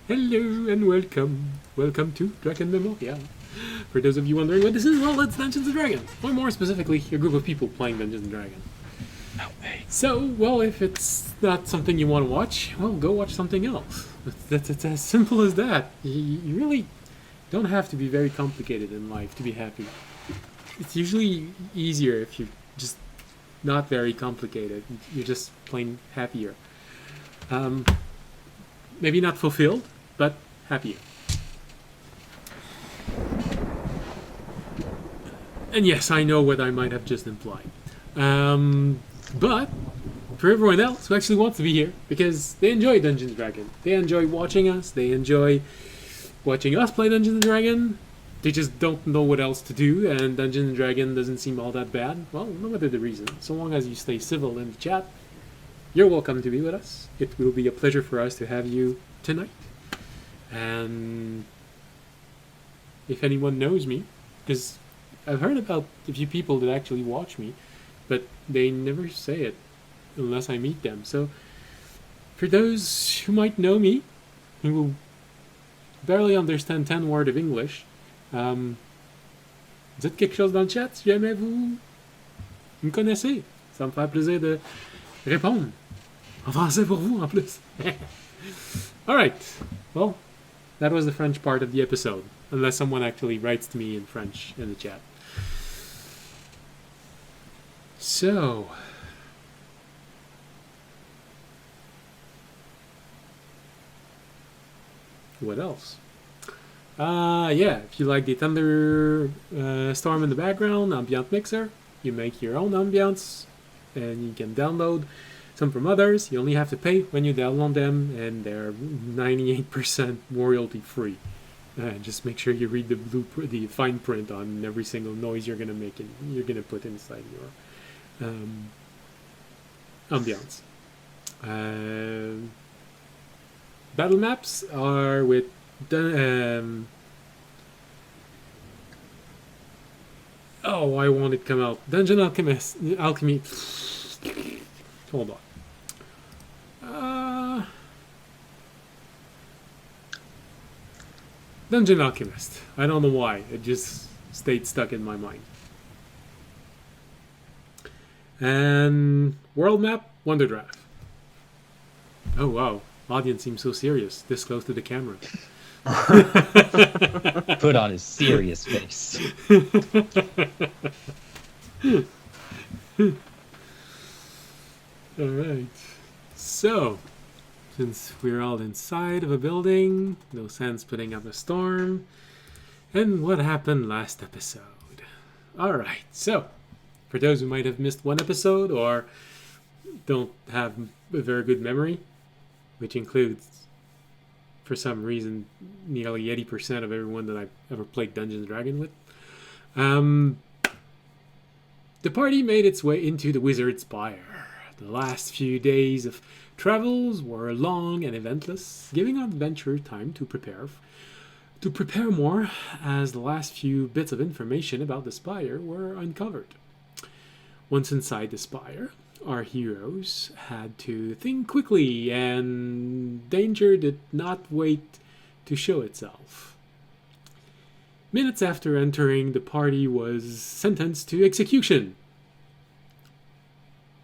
Hello and welcome. Welcome to Drakenmemoria. For those of you wondering what this is, well, it's Dungeons & Dragons. Or more specifically, a group of people playing Dungeons & Dragons. No way. So, well, if it's not something you want to watch, well, go watch something else. It's as simple as that. You really don't have to be very complicated in life to be happy. It's usually easier if you're just not very complicated. You're just plain happier. Maybe not fulfilled, but happier. And yes, I know what I might have just implied. But for everyone else who actually wants to be here, because they enjoy Dungeons & Dragons, they enjoy watching us, they enjoy watching us play Dungeons & Dragons, they just don't know what else to do, and Dungeons & Dragons doesn't seem all that bad. Well, no matter the reason, so long as you stay civil in the chat, you're welcome to be with us. It will be a pleasure for us to have you tonight. And if anyone knows me, because I've heard about a few people that actually watch me, but they never say it unless I meet them. So for those who might know me, who will barely understand 10 words of English, dites quelque chose dans le chat si jamais vous me connaissez. Ça me fait plaisir de répondre. En français pour vous, en plus. Alright. Well, that was the French part of the episode. Unless someone actually writes to me in French in the chat. So... what else? Yeah, if you like the thunder storm in the background, ambient mixer, you make your own ambiance, and you can download some from others. You only have to pay when you download them, and they're 98% royalty free. Just make sure you read the fine print on every single noise you're gonna make and you're gonna put inside your ambiance. Battle maps are with I want it to come out. Dungeon Alchemy. Hold on. Dungeon Alchemist. I don't know why. It just stayed stuck in my mind. And world map, Wonder Draft. Oh wow. Audience seems so serious, this close to the camera. Put on his serious face. Alright. So, since we're all inside of a building, no sense putting up a storm. And what happened last episode? Alright, so, for those who might have missed one episode or don't have a very good memory, which includes, for some reason, nearly 80% of everyone that I've ever played Dungeons & Dragons with. The party made its way into the Wizard Spire. The last few days of travels were long and eventless, giving adventurers time to prepare more, as the last few bits of information about the Spire were uncovered. Once inside the Spire, our heroes had to think quickly, and danger did not wait to show itself. Minutes after entering, the party was sentenced to execution,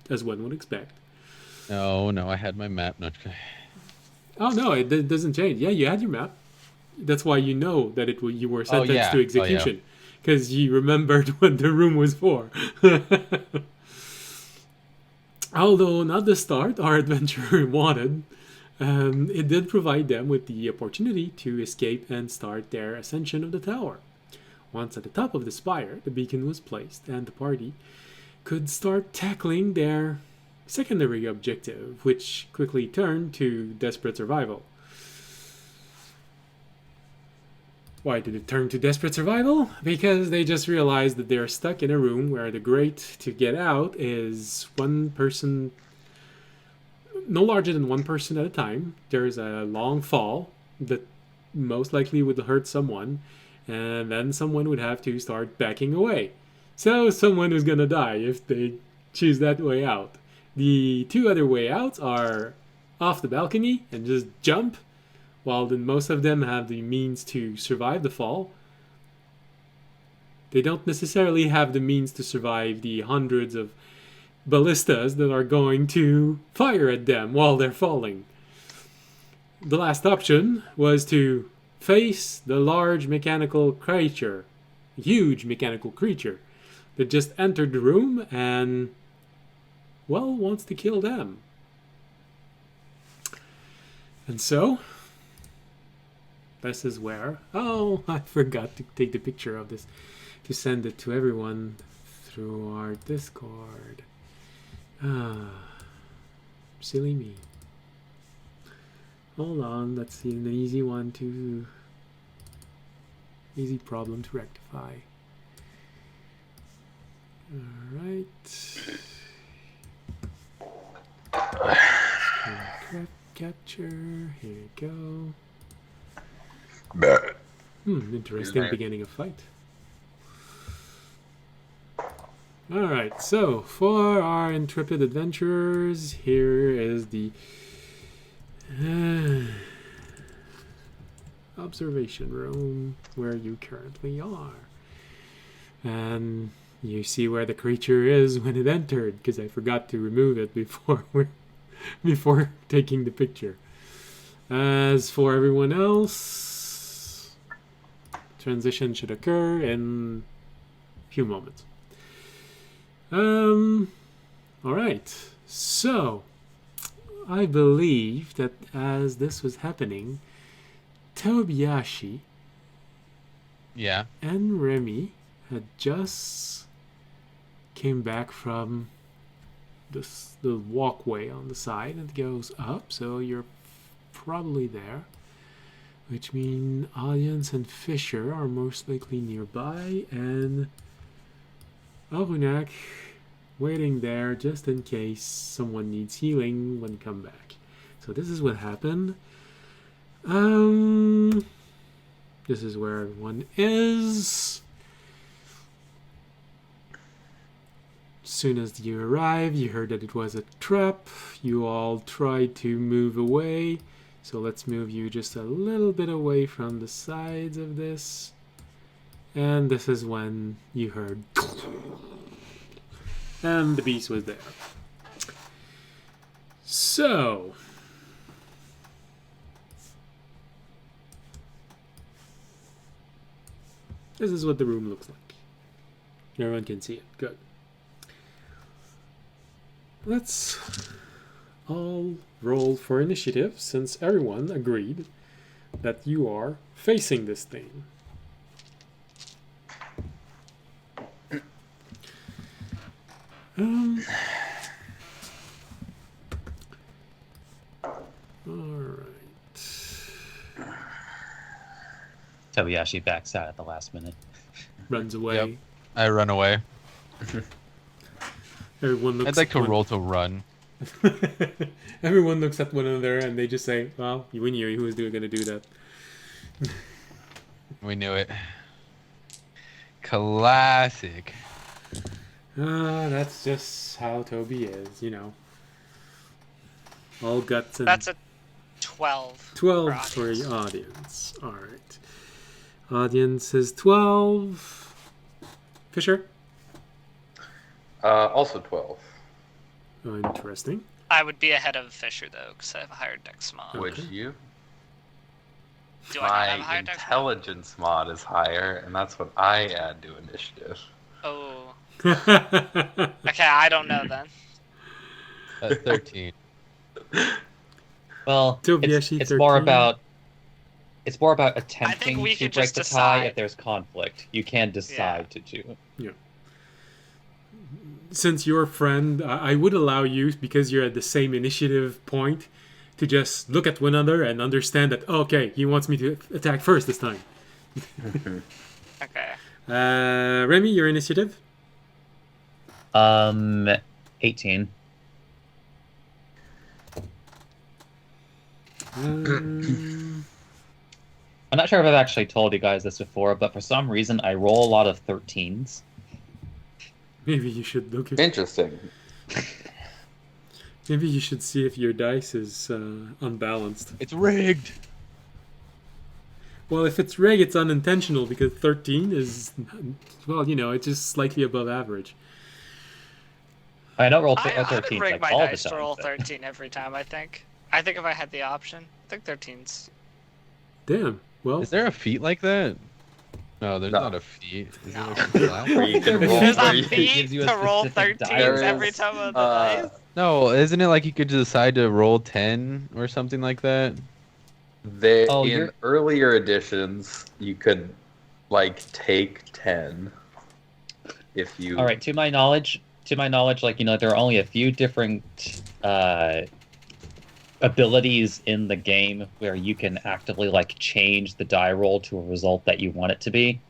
as one would expect. No, I had my map. No. Oh no, it doesn't change. Yeah, you had your map. That's why you know that you were sentenced to execution, because you remembered what the room was for. Although not the start our adventurer wanted, it did provide them with the opportunity to escape and start their ascension of the tower. Once at the top of the spire, the beacon was placed, and the party could start tackling their secondary objective, which quickly turned to desperate survival. Why did it turn to desperate survival? Because they just realized that they're stuck in a room where the grate to get out is one person, no larger than one person at a time. There's a long fall that most likely would hurt someone, and then someone would have to start backing away. So someone is gonna die if they choose that way out. The two other way outs are off the balcony and just jump, while most of them have the means to survive the fall, they don't necessarily have the means to survive the hundreds of ballistas that are going to fire at them while they're falling. The last option was to face the large mechanical creature, huge mechanical creature that just entered the room and, well, wants to kill them. And so, this is where... Oh, I forgot to take the picture of this, to send it to everyone through our Discord. Silly me. Hold on, let's see an easy problem to rectify. Alright. Capture, here you go. Interesting beginning of fight. Alright, so for our intrepid adventurers, here is the observation room where you currently are. And you see where the creature is when it entered, because I forgot to remove it before taking the picture. As for everyone else, transition should occur in a few moments. Alright, so I believe that as this was happening, Tobiyashi and Remy had just came back from the walkway on the side, and it goes up, so you're probably there, which means Audience and Fisher are most likely nearby, and Arunak waiting there just in case someone needs healing when you come back. So this is what happened. This is where everyone is. As soon as you arrived, you heard that it was a trap. You all tried to move away. So let's move you just a little bit away from the sides of this. And this is when you heard... And the beast was there. So... This is what the room looks like. Everyone can see it. Good. Let's all roll for initiative, since everyone agreed that you are facing this thing. Alright. Tobiyashi backs out at the last minute. Runs away. Yep. I run away. Everyone looks. I'd like to roll to run. Everyone looks at one another and they just say, "Well, we knew who was going to do that." We knew it. Classic. That's just how Toby is, you know. All guts and... That's a 12. 12 for the audience. Alright. Audience is 12. Fisher? Also 12. Oh, interesting. I would be ahead of Fisher, though, because I have a higher dex mod. Would you? Do I not have a My higher dex mod? intelligence mod is higher, and that's what I add to initiative. Oh. Okay, I don't know then. 13. Well, Tobiyashi, it's 13. more about attempting we to could break just the tie decide. if there's conflict. You can decide to do. Yeah. Since you're a friend, I would allow you, because you're at the same initiative point, to just look at one another and understand that, okay, he wants me to attack first this time. Okay. Remy, your initiative? 18. I'm not sure if I've actually told you guys this before, but for some reason I roll a lot of 13s. Maybe you should look at... Interesting. Maybe you should see if your dice is unbalanced. It's rigged. Well, if it's reg, it's unintentional because 13 is, well, it's just slightly above average. I don't roll I would 13 rig like my all the dice to time. roll but- 13 every time, I think. I think if I had the option, I think 13's... Damn. Well, Is there a feat like that? No, there's No. not a feat. Is No. there a class? Where you can There's roll. There's where not you- Gives feet you a to roll specific 13s die There every is, time on the dice. No, isn't it like you could decide to roll 10 or something like that? Oh, in you're- earlier editions, you could take 10 if you. All right, to my knowledge, like there are only a few different abilities in the game where you can actively change the die roll to a result that you want it to be.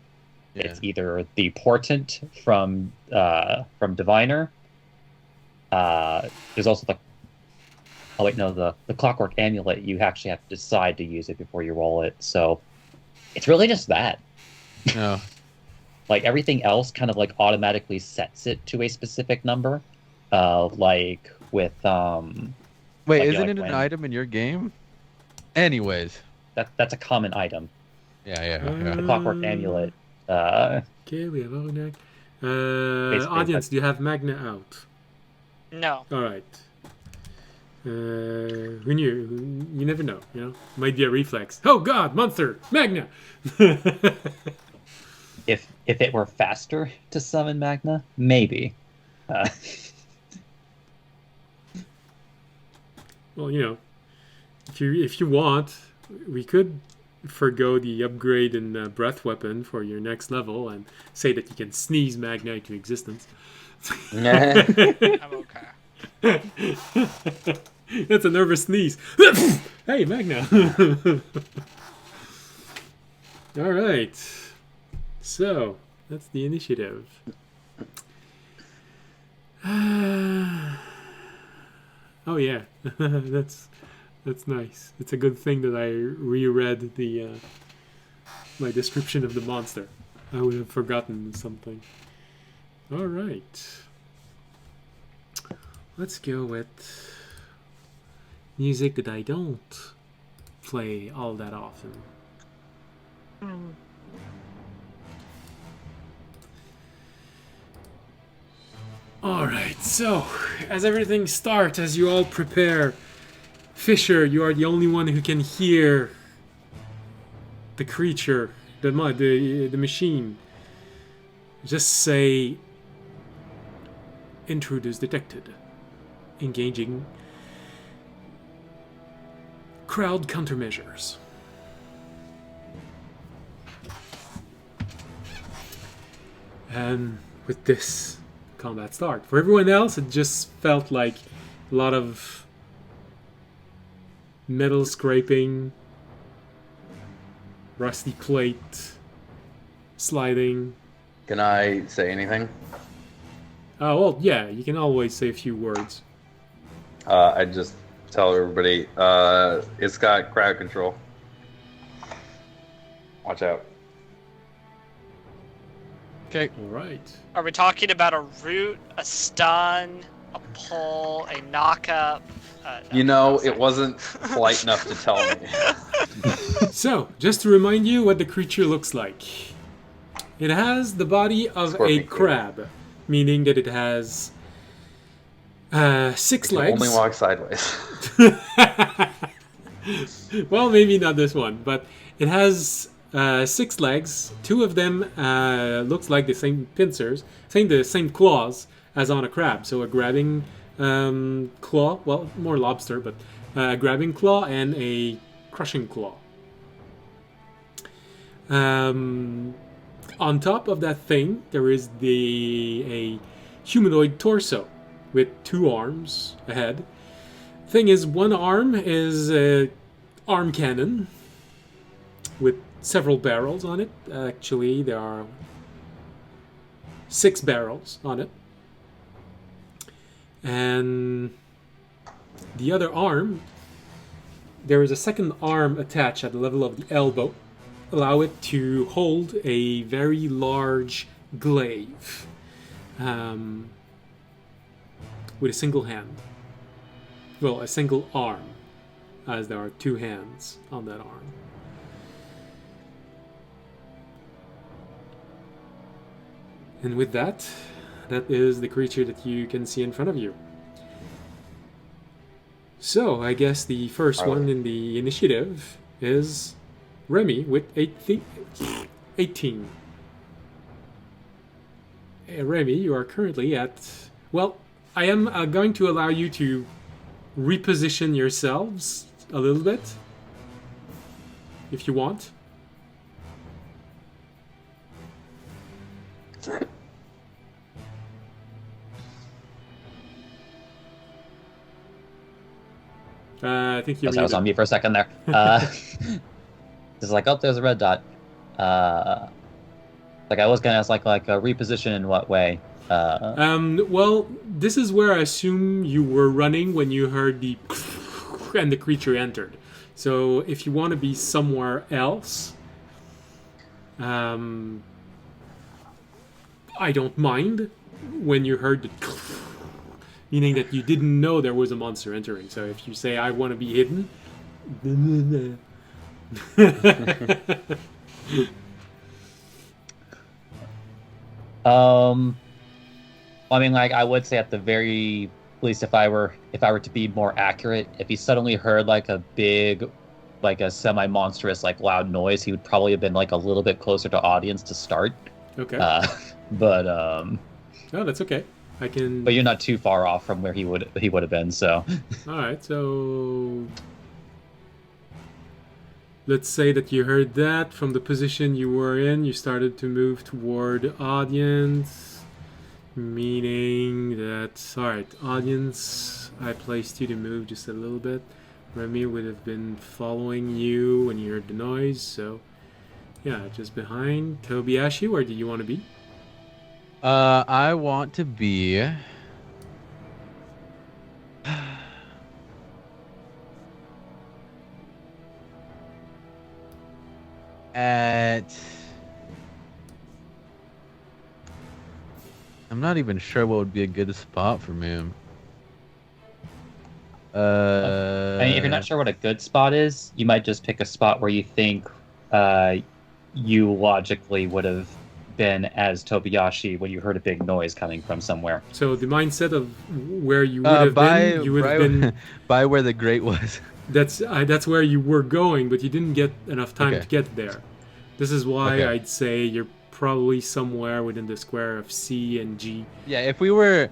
Yeah. It's either the portent from Diviner. There's also the clockwork amulet. You actually have to decide to use it before you roll it. So it's really just that. No. Everything else kind of automatically sets it to a specific number. With Wait, Like, isn't like it an when- item in your game? Anyways. that's a common item. Yeah. The clockwork amulet. okay, we have Olenek. Basically, Audience, that's- do you have Magna out? No. All right. Who knew? You never know. Might be a reflex. Oh God, monster, Magna. If it were faster to summon Magna, maybe. Well, if you want, we could forgo the upgrade in breath weapon for your next level and say that you can sneeze Magna into existence. I'm okay. That's a nervous sneeze. Hey, Magna. All right. So that's the initiative. Oh yeah, that's nice. It's a good thing that I reread the my description of the monster. I would have forgotten something. All right. Let's go with music that I don't play all that often. Alright, so as everything starts, as you all prepare, Fisher, you are the only one who can hear the creature, the machine. Just say, intruders detected. Engaging crowd countermeasures. And with this combat start. For everyone else, it just felt like a lot of metal scraping, rusty plate, sliding. Can I say anything? Oh, well, yeah, you can always say a few words. I just tell everybody it's got crowd control. Watch out. Okay. All right. Are we talking about a root, a stun, a pull, a knockup? It wasn't polite enough to tell me. So, just to remind you what the creature looks like. It has the body of Scorpion a King. crab, meaning that it has 6 legs. Only walk sideways. Well, maybe not this one, but it has 6 legs. 2 of them looks like the same pincers, the same claws as on a crab. So a grabbing claw, well, more lobster, but a grabbing claw and a crushing claw. On top of that thing, there is a humanoid torso with 2 arms ahead. Thing is, one arm is a arm cannon with several barrels on it. Actually, there are 6 barrels on it. And the other arm, there is a second arm attached at the level of the elbow. Allow it to hold a very large glaive with a single hand. Well, a single arm, as there are 2 hands on that arm. And with that, that is the creature that you can see in front of you. So, I guess the first one in the initiative is Remy with 18. Remy, you are currently at... Well, I am going to allow you to reposition yourselves a little bit, if you want. I think you're I was on mute for a second there. It's like, oh, there's a red dot. Like I was gonna ask, like a reposition in what way? Well, this is where I assume you were running when you heard the and the creature entered. So if you want to be somewhere else, I don't mind when you heard the meaning that you didn't know there was a monster entering. So if you say I want to be hidden, I mean, like I would say at the very least, if I were to be more accurate, if he suddenly heard like a big, like a semi-monstrous, like loud noise, he would probably have been like a little bit closer to audience to start. Okay. But oh, that's okay. I can. But you're not too far off from where he would have been. So. All right. So. Let's say that you heard that from the position you were in. You started to move toward audience, meaning that, all right, audience, I placed you to move just a little bit. Remy would have been following you when you heard the noise, so yeah, just behind. Tobiashi, where do you want to be? I want to be at... I'm not even sure what would be a good spot for me. I mean, if you're not sure what a good spot is, you might just pick a spot where you think you logically would have been as Tobiyashi when you heard a big noise coming from somewhere. So the mindset of where you would have been, you would have been by where the grate was. That's where you were going, but you didn't get enough time to get there. This is why I'd say you're probably somewhere within the square of C and G. Yeah, if we were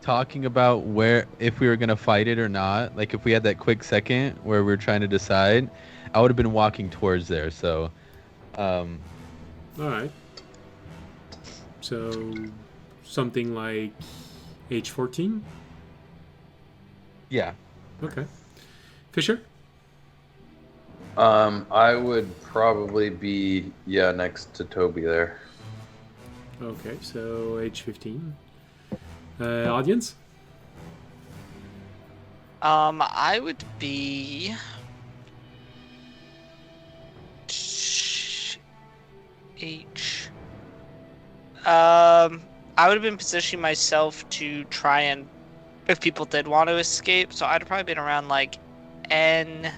talking about where, if we were gonna fight it or not, like if we had that quick second where we were trying to decide, I would have been walking towards there. So, all right. So something like H14. Yeah. Okay. Fisher. I would probably be next to Toby there. Okay, so H15. Audience? I would be H. I would have been positioning myself to try and, if people did want to escape, so I'd have probably been around like N,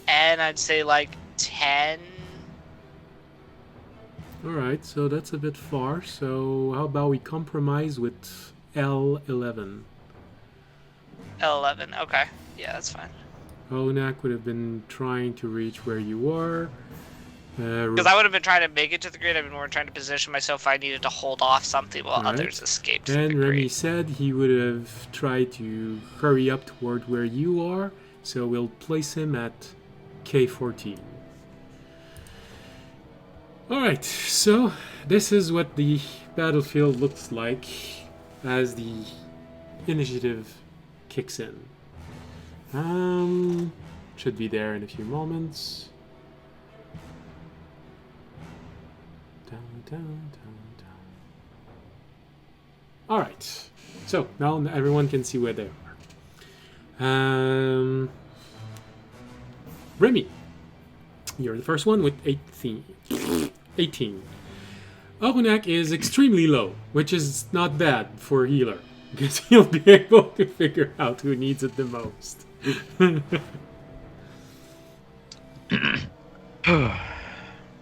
I'd say like 10. Alright, so that's a bit far, so how about we compromise with L11? L11, okay. Yeah, that's fine. Onak would have been trying to reach where you were. Because I would have been trying to make it to the grid, I've been more trying to position myself if I needed to hold off something while others escaped And the Remy grid. said he would have tried to hurry up toward where you are, so we'll place him at K14. Alright, so this is what the battlefield looks like as the initiative kicks in. Should be there in a few moments. Down. Alright, so now everyone can see where they are. Remy, you're the first one with 18. Orunak is extremely low, which is not bad for a healer, because he'll be able to figure out who needs it the most.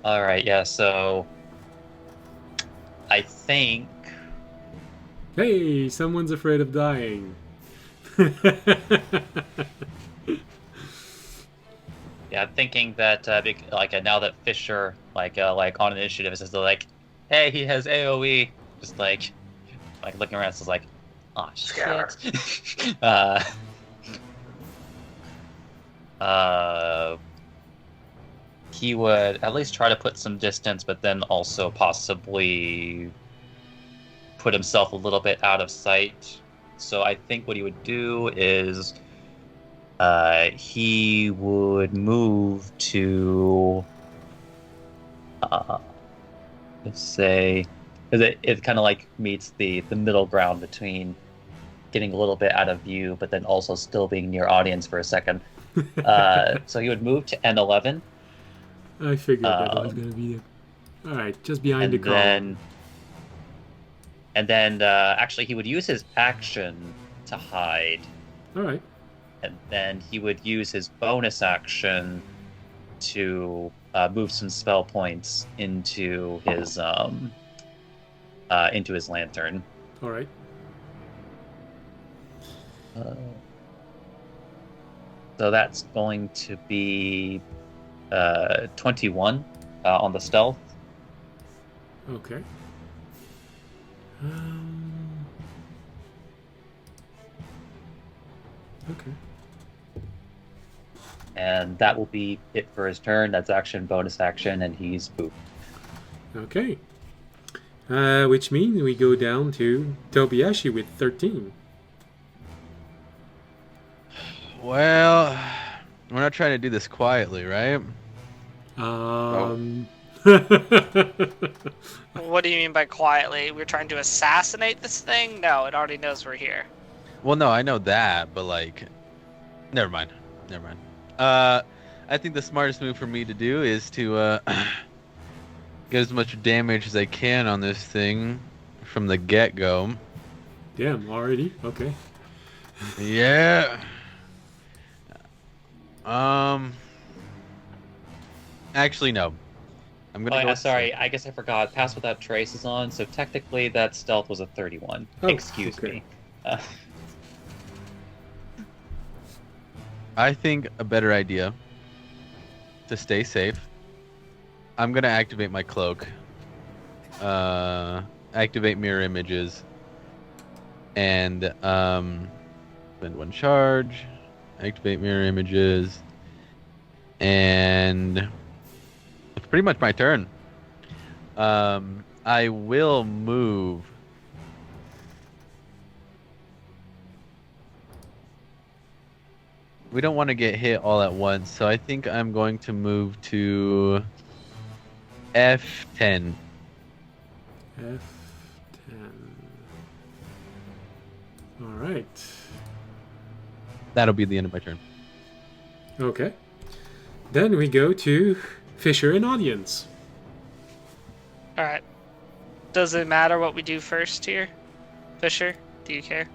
All right, yeah. So I think Hey, someone's afraid of dying. yeah, I'm thinking that now that Fisher like on initiative is just like, hey, he has AOE, just like looking around, so it's like, oh Scatter. shit. He would at least try to put some distance, but then also possibly put himself a little bit out of sight. So I think what he would do is he would move to let's say, because it kind of like meets the middle ground between getting a little bit out of view, but then also still being near audience for a second. So he would move to N11. I figured that was going to be it. All right, just behind the and column. then actually he would use his action to hide, All right. and then he would use his bonus action to move some spell points into his lantern. All right. So that's going to be 21 on the stealth. Okay. Okay. And that will be it for his turn. That's action, bonus action, and he's poop. Okay. Which means we go down to Tobiashi with 13. Well, we're not trying to do this quietly, right? What do you mean by quietly? We're trying to assassinate this thing? No, it already knows we're here. Well, no, I know that, but like, never mind. I think the smartest move for me to do is to get as much damage as I can on this thing from the get-go. Damn, already? Okay. Yeah. Actually, no. I'm gonna go. Sorry, I guess I forgot. Pass Without Trace is on, so technically that stealth was a 31. Oh, Excuse okay. me. I think a better idea to stay safe. I'm gonna activate my cloak. Activate mirror images. And spend one charge. Activate mirror images. And it's pretty much my turn. I will move. We don't want to get hit all at once, so I think I'm going to move to F10. F10. All right. That'll be the end of my turn. Okay. Then we go to Fisher and audience. Alright. Does it matter what we do first here? Fisher, do you care?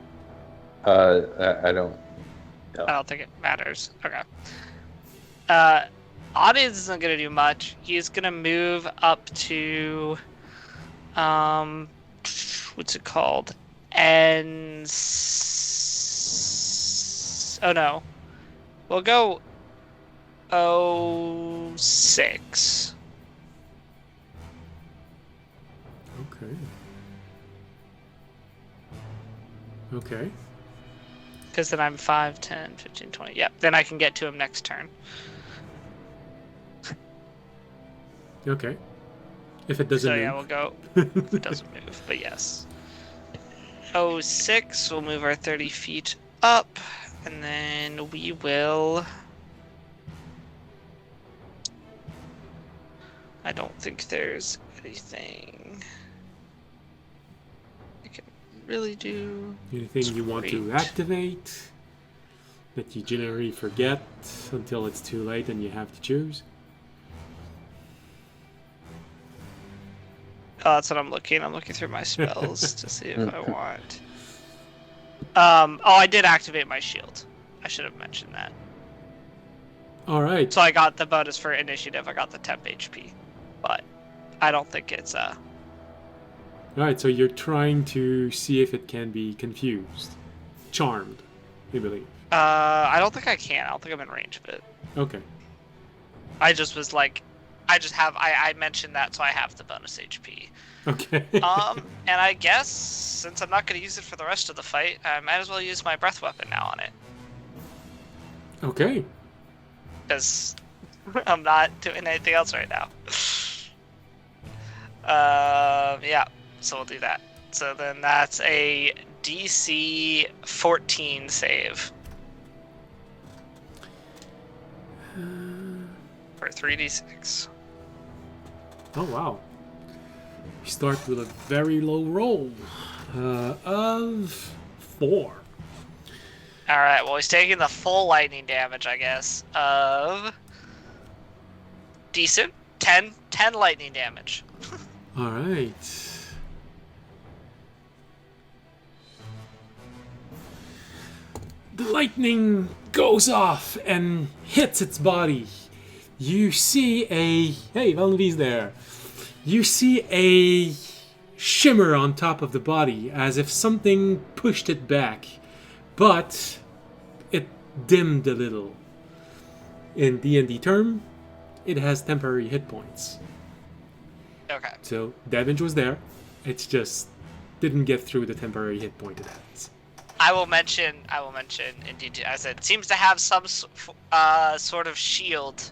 I don't. I don't think it matters. Okay. Audience isn't gonna do much. He's gonna move up to what's it called? Oh no. We'll go 06. Okay. Okay. Because then I'm 5, 10, 15, 20. Yep, then I can get to him next turn. Okay. If it doesn't So move. yeah, we'll go. If it doesn't move, but yes. 06, we'll move our 30 feet up, and then we will. I don't think there's anything I can really do. Anything you want to Great. activate that you generally forget until it's too late and you have to choose? Oh, that's what I'm looking. I'm looking through my spells to see if I want. Oh, I did activate my shield. I should have mentioned that. All right. So I got the bonus for initiative. I got the temp HP. but I don't think it's Alright, so you're trying to see if it can be confused. Charmed, you believe. I don't think I can. I don't think I'm in range of it. Okay. I just was like, I mentioned that, so I have the bonus HP. Okay. And I guess since I'm not going to use it for the rest of the fight, I might as well use my breath weapon now on it. Okay. Because I'm not doing anything else right now. Yeah, so we'll do that. So then that's a DC 14 save. For 3d6. Oh, wow. We start with a very low roll of 4. Alright, well, he's taking the full lightning damage, I guess, of... decent. 10 lightning damage. Alright. The lightning goes off and hits its body. You see a... Hey, Valnavi's there. You see a shimmer on top of the body, as if something pushed it back. But it dimmed a little. In D&D term, it has temporary hit points. Okay. So damage was there. It's just didn't get through the temporary hit point it has. I will mention, indeed, as it seems to have some sort of shield.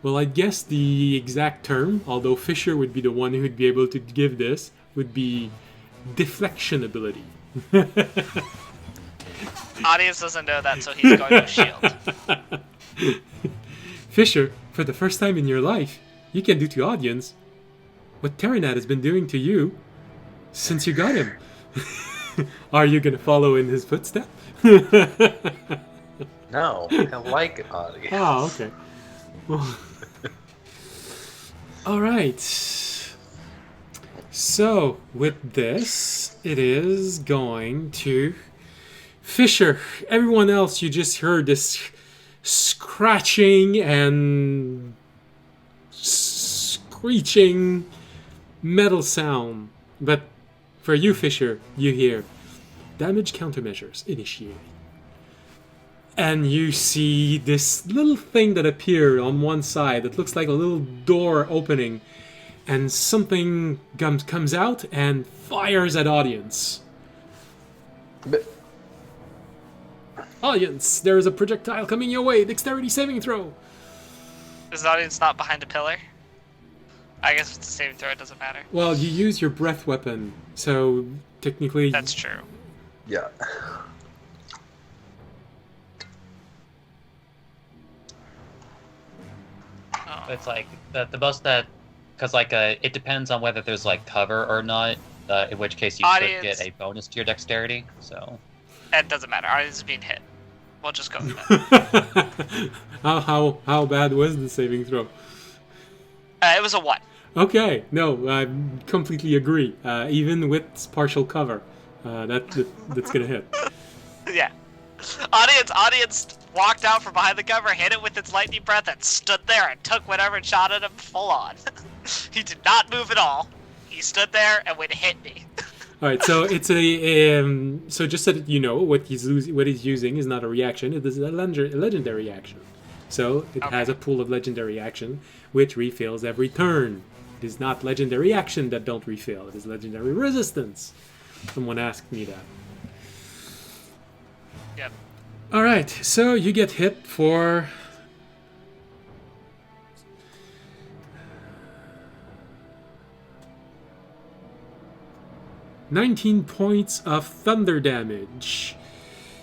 Well, I guess the exact term, although Fisher would be the one who'd be able to give this, would be deflection ability. Audience doesn't know that, so he's going to shield. Fisher, for the first time in your life, you can do to audience what Terranat has been doing to you since you got him. Are you going to follow in his footsteps? No, I like audience. Oh, okay. Well, all right. So, with this, it is going to... Fisher, everyone else, you just heard this scratching and screeching metal sound. But for you, Fisher, you hear damage countermeasures initiated. And you see this little thing that appeared on one side that looks like a little door opening, and something comes out and fires at audience. But Audience, there is a projectile coming your way. Dexterity saving throw. Is the audience not behind a pillar? I guess if it's a saving throw, it doesn't matter. Well, you use your breath weapon, so technically... That's true. yeah. Oh. It's like the most that, because like it depends on whether there's like cover or not. In which case you Audience. could get a bonus to your dexterity. So It doesn't matter. Audience is being hit. We'll just go with that. how bad was the saving throw? It was a 1. Okay, no, I completely agree. Even with partial cover, that's gonna hit. Yeah. Audience walked out from behind the cover, hit it with its lightning breath, and stood there and took whatever shot at him full on. He did not move at all. He stood there and would hit me. All right, so it's a so just so that you know, what he's using is not a reaction; it is a legendary action. So it has a pool of legendary action, which refills every turn. It is not legendary action that don't refill; it is legendary resistance. Someone asked me that. Yep. All right, so you get hit for 19 points of thunder damage.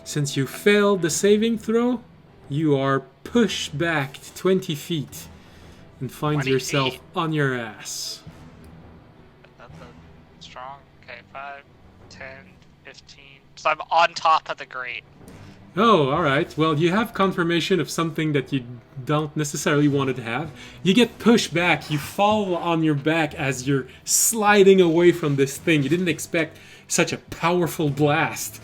Since you failed the saving throw, you are pushed back 20 feet and find 20 yourself feet? on your ass. That's a strong. Okay, 5, 10, 15. So I'm on top of the grate. Oh, alright. Well, you have confirmation of something that you don't necessarily want to have. You get pushed back, you fall on your back as you're sliding away from this thing. You didn't expect such a powerful blast.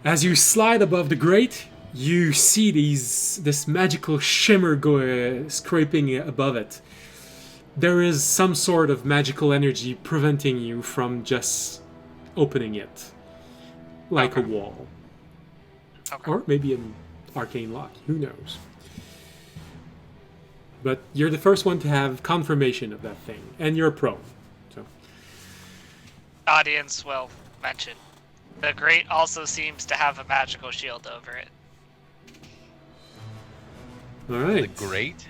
As you slide above the grate, you see this magical shimmer scraping above it. there is some sort of magical energy preventing you from just opening it. Like a wall. Okay. Or maybe an arcane lock. Who knows? But you're the first one to have confirmation of that thing. And you're prone. So. Audience will mention. The Great also seems to have a magical shield over it. All right. The great.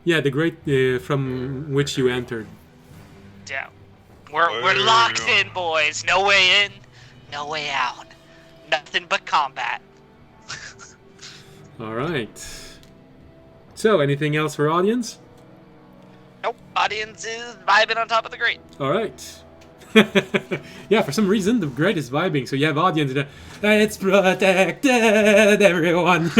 Yeah, the Great from which you entered. Yeah. We're locked in, boys. No way in, no way out. Nothing but combat. All right. So, anything else for audience? Nope. Audience is vibing on top of the Great. All right. Yeah, for some reason the Great is vibing, so you have audience. It's protected, everyone.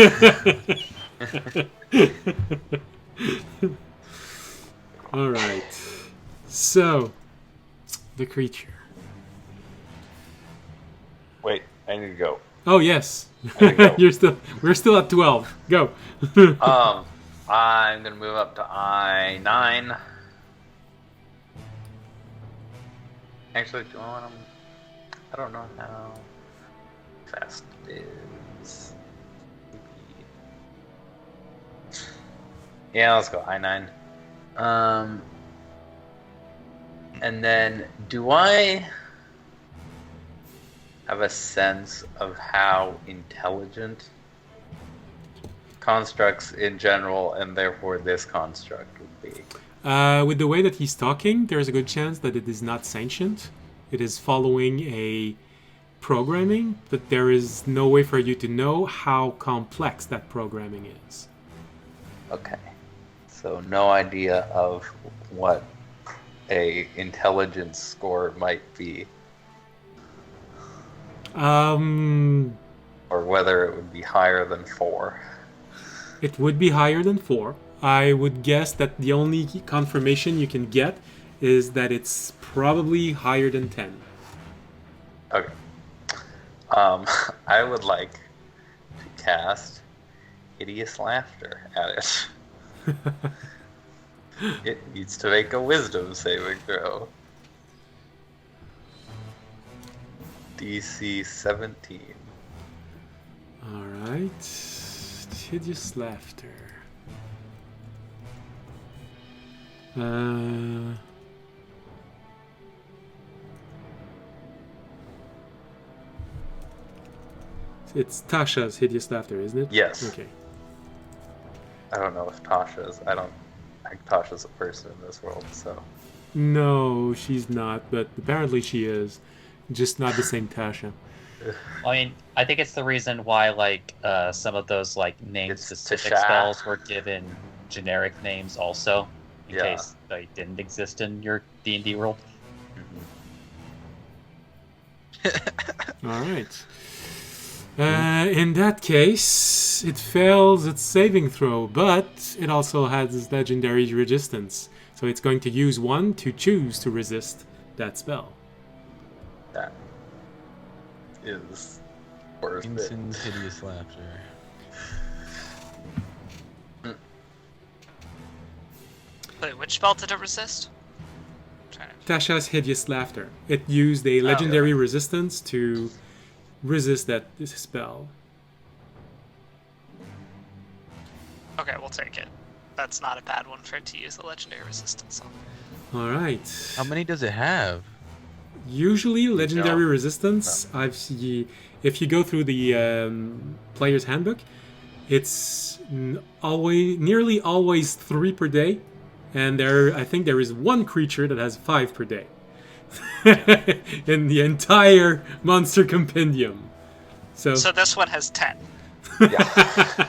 All right. So, the creature. Wait, I need to go. Oh yes, There you go. We're still at 12. Go. I'm gonna move up to I9. Actually, do I want to? I don't know how fast it is. Yeah, let's go I9. And then do I have a sense of how intelligent constructs in general, and therefore this construct would be? With the way that he's talking, there's a good chance that it is not sentient. It is following a programming, but there is no way for you to know how complex that programming is. Okay. So no idea of what a intelligence score might be, or whether it would be higher than 4. It would be higher than 4. I would guess that the only confirmation you can get is that it's probably higher than 10. Okay. I would like to cast Hideous Laughter at it. It needs to make a wisdom saving throw. DC 17. Alright. Hideous Laughter. It's Tasha's Hideous Laughter, isn't it? Yes. Okay. I don't know if Tasha's. I don't think Tasha's a person in this world, so. No, she's not, but apparently she is. Just not the same Tasha. I mean, I think it's the reason why, like, some of those, like, name-specific Tasha. spells were given generic names also, in Yeah. case they didn't exist in your D&D world. Alright. In that case, it fails its saving throw, but it also has legendary resistance. So it's going to use one to choose to resist that spell. That is worth it. Instant hideous laughter. Wait, which spell did it resist? Tasha's Hideous Laughter. It used a legendary resistance to resist that spell. Okay, we'll take it. That's not a bad one for it to use a legendary resistance on. Alright. How many does it have? Usually, legendary No. resistance, if you go through the player's handbook, it's nearly always 3 per day. And I think there is one creature that has 5 per day. In the entire monster compendium. So this one has 10. Yeah.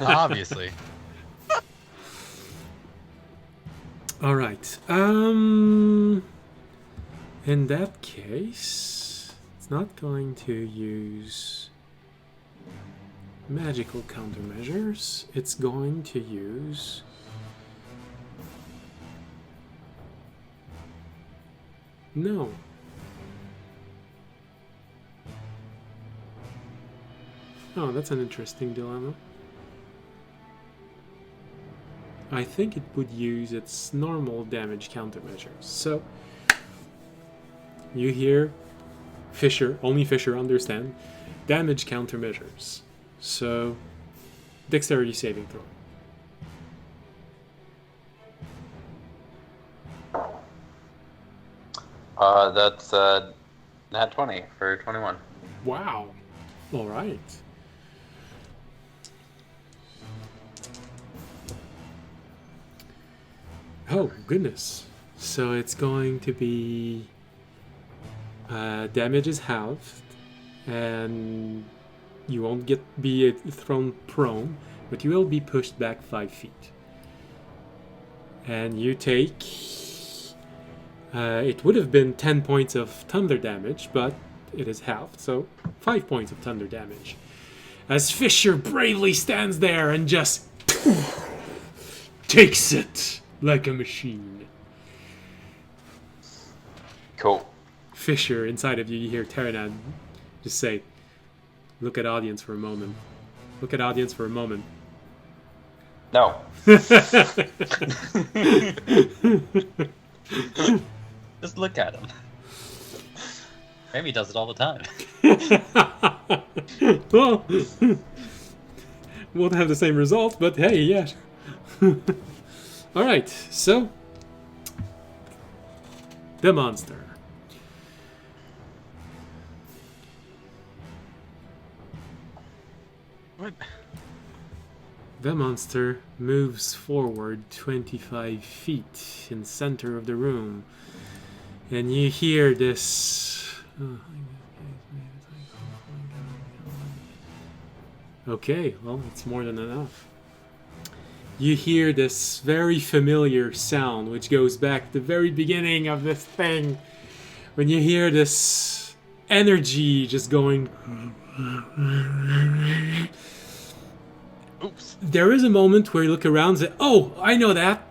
Obviously. all right. In that case, it's not going to use magical countermeasures. It's going to use no. Oh, that's an interesting dilemma. I think it would use its normal damage countermeasures. So you hear Fisher, only Fisher understand, damage countermeasures. So dexterity saving throw. That's nat 20 for 21. Wow. All right. Oh, goodness. So it's going to be... damage is halved, and you won't be thrown prone, but you will be pushed back 5 feet. And you take... it would have been 10 points of thunder damage, but it is halved, so 5 points of thunder damage. As Fisher bravely stands there and just takes it like a machine. Cool. Fisher, inside of you, you hear Terranan just say, look at audience for a moment. Look at audience for a moment. No. Just look at him. Maybe he does it all the time. Well, won't have the same result, but hey, yeah. Alright, so the monster. What? The monster moves forward 25 feet in the center of the room. And you hear this... Okay, well, it's more than enough. You hear this very familiar sound, which goes back to the very beginning of this thing. When you hear this energy just going... Oops. There is a moment where you look around and say, oh, I know that.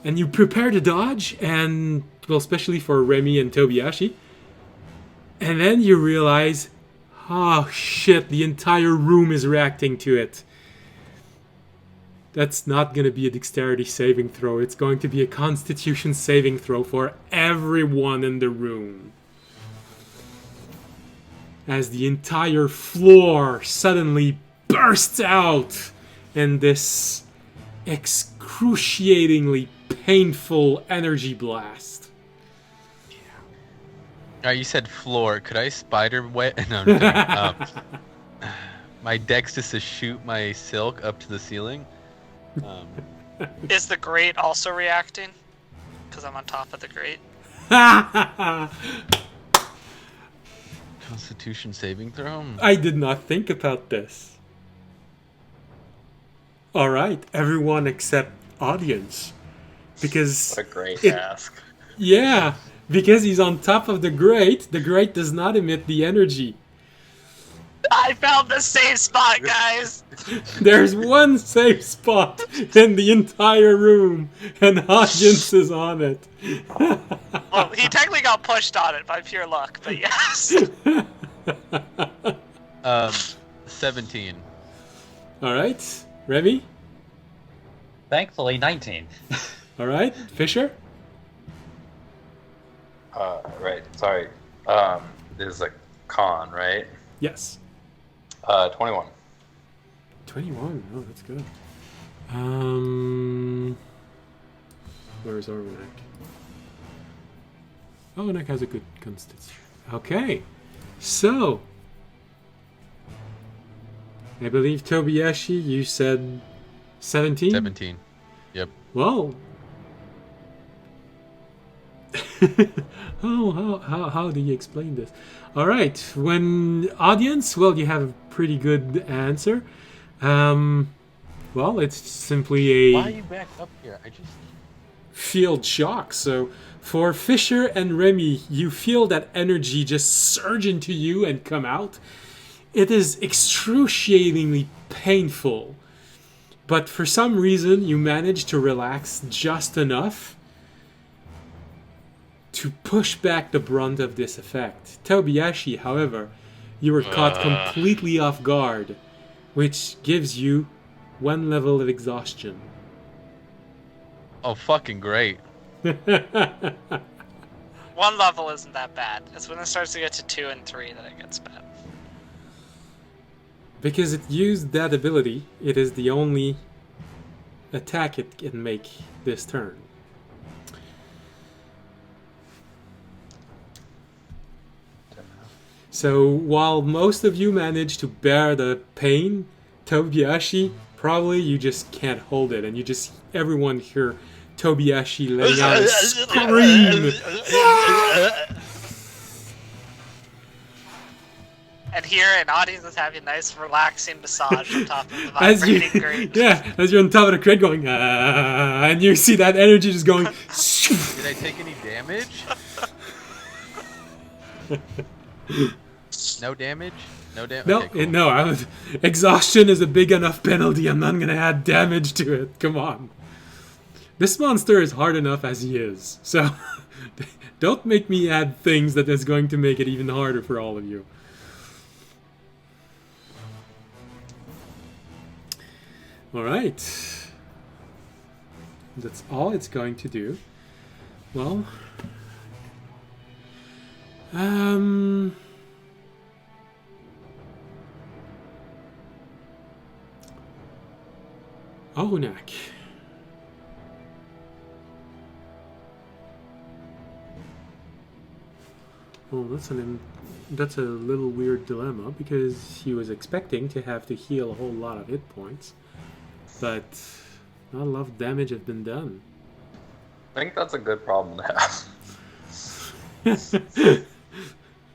And you prepare to dodge, and, well, especially for Remy and Tobiyashi. And then you realize, oh shit, the entire room is reacting to it. That's not going to be a dexterity saving throw. It's going to be a constitution saving throw for everyone in the room. As the entire floor suddenly bursts out in this excruciatingly painful energy blast. You said floor. Could I spider wet? No, I'm kidding. My dex is to shoot my silk up to the ceiling. Is the grate also reacting? Because I'm on top of the grate. Constitution saving throw? I did not think about this. Alright, everyone except audience. Because... What a great ask. Yeah, because he's on top of the grate does not emit the energy. I found the safe spot, guys! There's one safe spot in the entire room, and audience is on it. Well, he technically got pushed on it by pure luck, but yes. 17. Alright, Remy? Thankfully, 19. Alright, Fisher? Right, sorry. This is a con, right? Yes. 21. 21, oh, that's good. Where's Orvanek? Orvanek has a good constitution. Okay, so... I believe, Tobiyashi, you said 17? 17. Yep. Well... how do you explain this? Alright, when audience, well, you have a pretty good answer. Well, it's simply Why are a you back up here? I just... field shock. So for Fisher and Remy, you feel that energy just surge into you and come out. It is excruciatingly painful. But for some reason, you manage to relax just enough to push back the brunt of this effect. Tobiyashi, however, you were caught completely off guard, which gives you 1 level of exhaustion. Oh, fucking great. One level isn't that bad. It's when it starts to get to 2 and 3 that it gets bad. Because it used that ability, it is the only attack it can make this turn. So while most of you manage to bear the pain, Tobiashi, probably you just can't hold it, and you just everyone hear Tobiashi letting out a scream. And here, an audience is having a nice, relaxing massage on top of the As you, vibrating grate. yeah, as you're on top of the crate going, and you see that energy just going. Did I take any damage? No damage? No damage? No, Okay, cool. no. Exhaustion is a big enough penalty. I'm not gonna add damage to it. Come on. This monster is hard enough as he is, so don't make me add things that is going to make it even harder for all of you. All right. That's all it's going to do. Well, Onak. Well, that's a little weird dilemma because he was expecting to have to heal a whole lot of hit points, but not a lot of damage has been done. I think that's a good problem to have.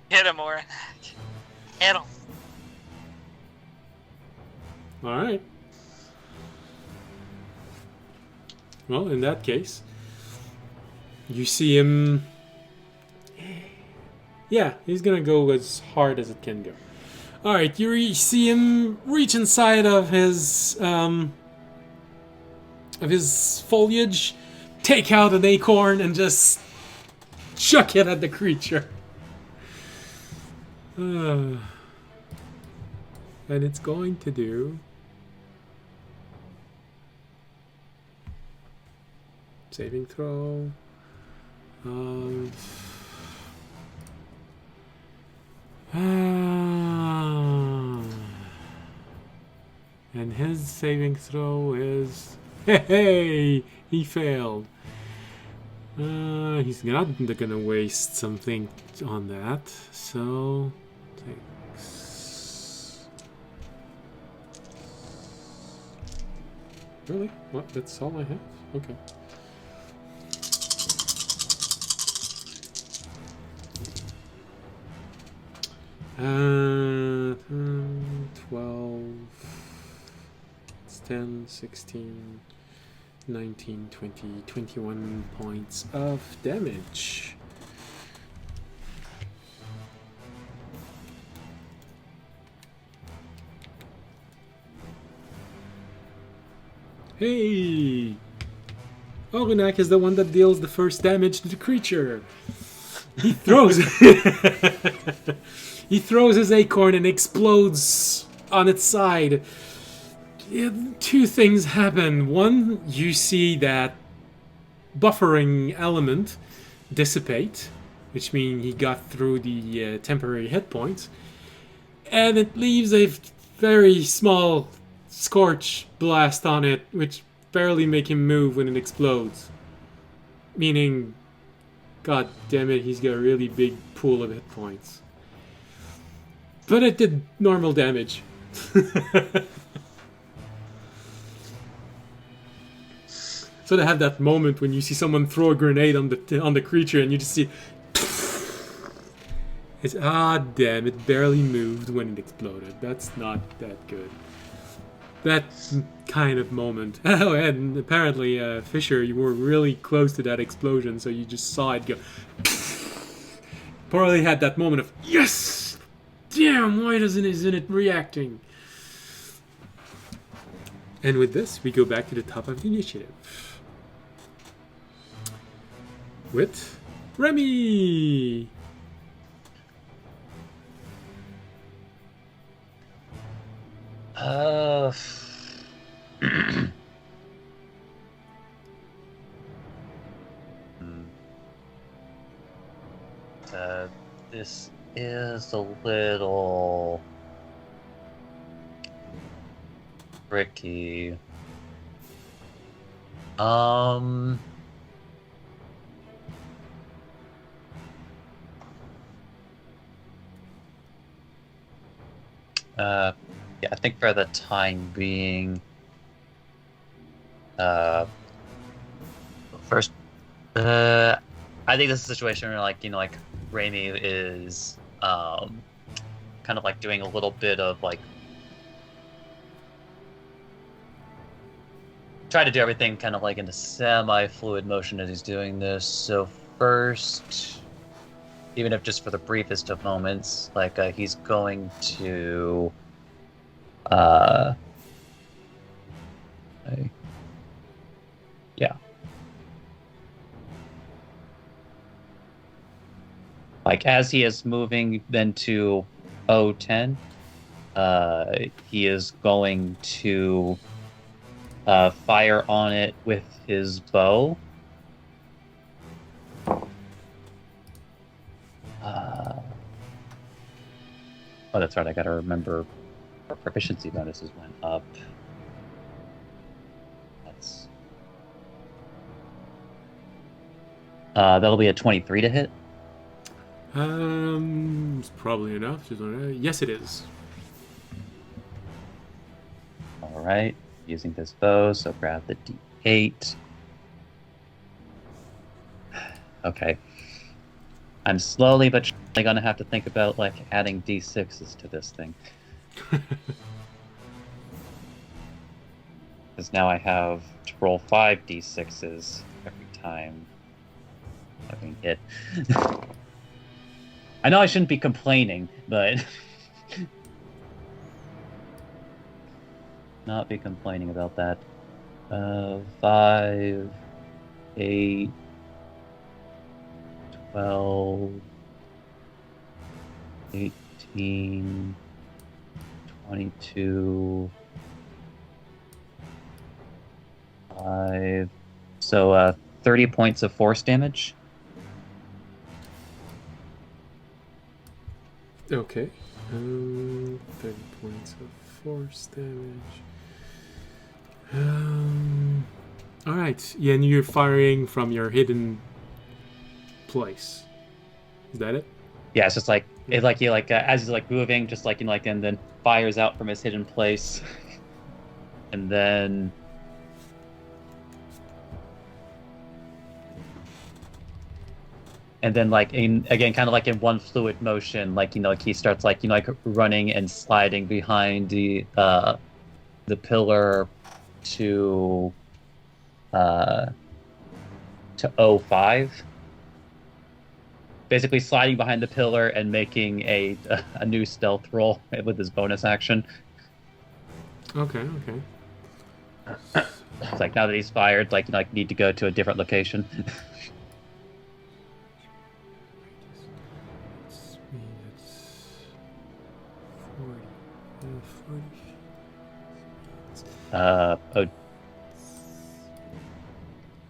Hit him, Oren. Hit him. All right. Well, in that case, you see him. Yeah, he's gonna go as hard as it can go. All right, you see him reach inside of his foliage, take out an acorn, and just chuck it at the creature. And it's going to do saving throw. And his saving throw is hey, he failed. He's not gonna waste something on that, so takes. Really? What? That's all I have? Okay. Uh, 12, it's 10, 16, 19, 20, 21 points of damage. Hey! Orunak is the one that deals the first damage to the creature. He throws he throws his acorn and explodes on its side. Two things happen. One, you see that buffering element dissipate, which means he got through the temporary hit points, and it leaves a very small scorch blast on it, which barely make him move when it explodes. Meaning, god damn it, he's got a really big pool of hit points. But it did normal damage. So they have that moment when you see someone throw a grenade on the creature and you just see it's damn, it barely moved when it exploded. That's not that good. That kind of moment. Oh, and apparently, Fisher, you were really close to that explosion, so you just saw it go. Probably had that moment of yes. Damn, why isn't it reacting? And with this, we go back to the top of the initiative with Remy. is a little tricky. Yeah, I think for the time being, first, I think this is a situation where, like, like Raimi is, kind of like doing a little bit of like, try to do everything kind of like in a semi-fluid motion as he's doing this. So first, even if just for the briefest of moments, like he's going to yeah, like as he is moving then to O10, he is going to fire on it with his bow. Oh, that's right. I gotta remember our proficiency bonuses went up. That's that'll be a 23 to hit. It's probably enough. Yes, it is. All right, using this bow, so grab the D8. Okay. I'm slowly but surely gonna have to think about like adding D6s to this thing. Because now I have to roll 5 D6s every time I can hit. I know I shouldn't be complaining, but not be complaining about that. 5, 8, 12, 18, 22, 5. So 30 points of force damage. Okay. 30 points of force damage. Alright. Yeah, and you're firing from your hidden place. Is that it? Yeah, it's just like it, like he like as he's like moving, just like and then fires out from his hidden place, and then like again kind of like in one fluid motion, like like he starts like like running and sliding behind the pillar to O5. Basically sliding behind the pillar and making a new stealth roll with his bonus action. Okay. It's like now that he's fired, like need to go to a different location.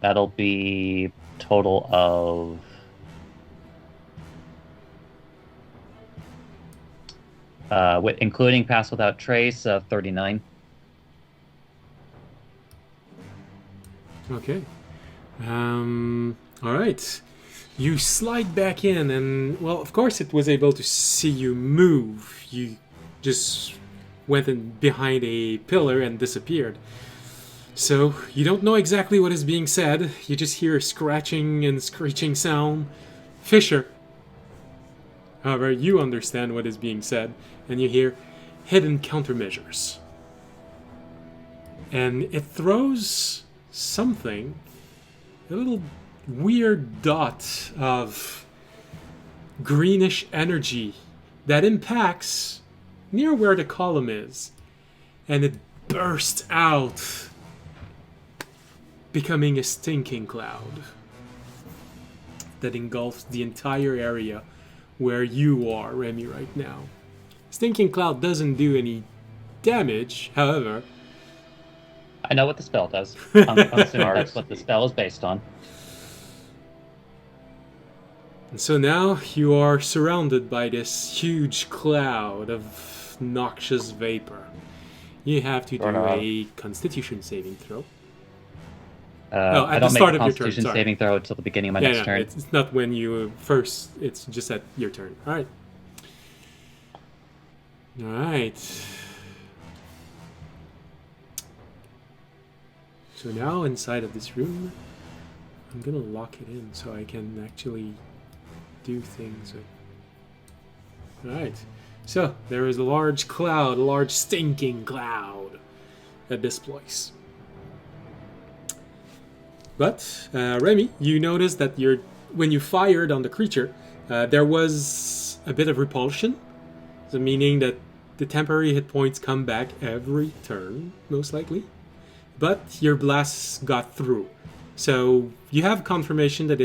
That'll be total of with including Pass Without Trace, 39. Okay. All right. You slide back in, and well, of course, it was able to see you move. You just went in behind a pillar and disappeared. So you don't know exactly what is being said. You just hear a scratching and screeching sound. Fisher. However, you understand what is being said, and you hear hidden countermeasures. And it throws something, a little weird dot of greenish energy that impacts near where the column is, and it bursts out, becoming a stinking cloud that engulfs the entire area where you are, Remy, right now. Stinking cloud doesn't do any damage, however. I know what the spell does. I'm assuming that's what the spell is based on. So now you are surrounded by this huge cloud of noxious vapor. You have to do Doorknob. a Constitution saving throw. I at the don't make start a of your turn, Constitution sorry. saving throw until the beginning of my Yeah, next no, turn. it's not when you first. It's just at your turn. All right. All right. So now inside of this room, I'm gonna lock it in so I can actually do things with. All right. So there is a large cloud, a large stinking cloud at this place. But Remy, you noticed that when you fired on the creature, there was a bit of repulsion, so meaning that the temporary hit points come back every turn, most likely. But your blasts got through, so you have confirmation that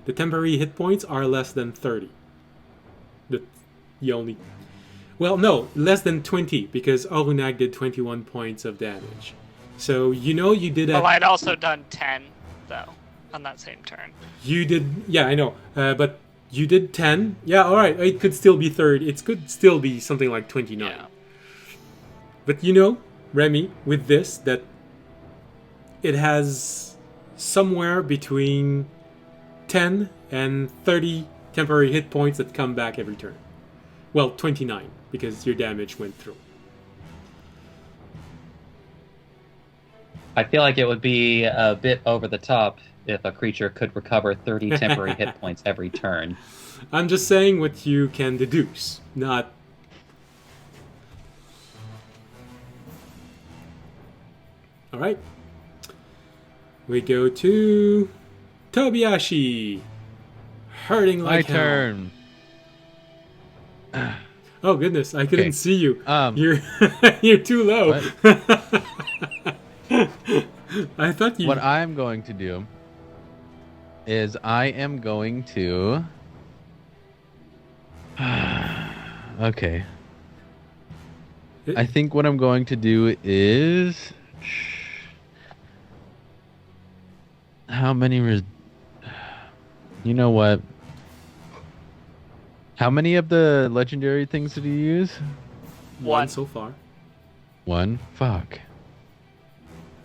the temporary hit points are less than 30. That you only, well, no, less than 20 because Orunak did 21 points of damage. So you did Well, I'd also done 10, though, on that same turn. You did, yeah, I know. But you did 10. Yeah, all right. It could still be 30. It could still be something like 29. Yeah. But Remy, with this, that it has somewhere between 10 and 30 temporary hit points that come back every turn. Well, 29, because your damage went through. I feel like it would be a bit over the top if a creature could recover 30 temporary hit points every turn. I'm just saying what you can deduce, not... Alright. We go to Tobiyashi. Hurting My like hell. turn. Oh goodness, I couldn't Okay. see you. Um, You're too low. I thought you... What I'm going to do is I am going to. Okay. I think what I'm going to do is. How many? You know what? How many of the legendary things did you use? One so far. One? Fuck.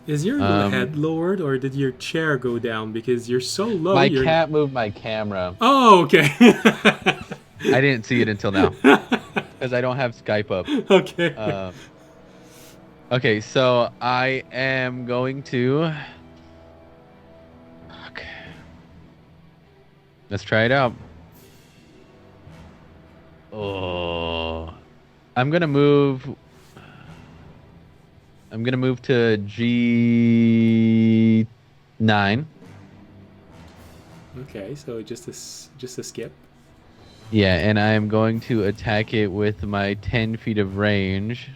Is your head lowered or did your chair go down? Because you're so low. My cat moved my camera. Oh, okay. I didn't see it until now. Because I don't have Skype up. Okay. Okay, so I am going to... Fuck. Let's try it out. Oh. I'm going to move to G9. Okay, so just a skip. Yeah, and I'm going to attack it with my 10 feet of range.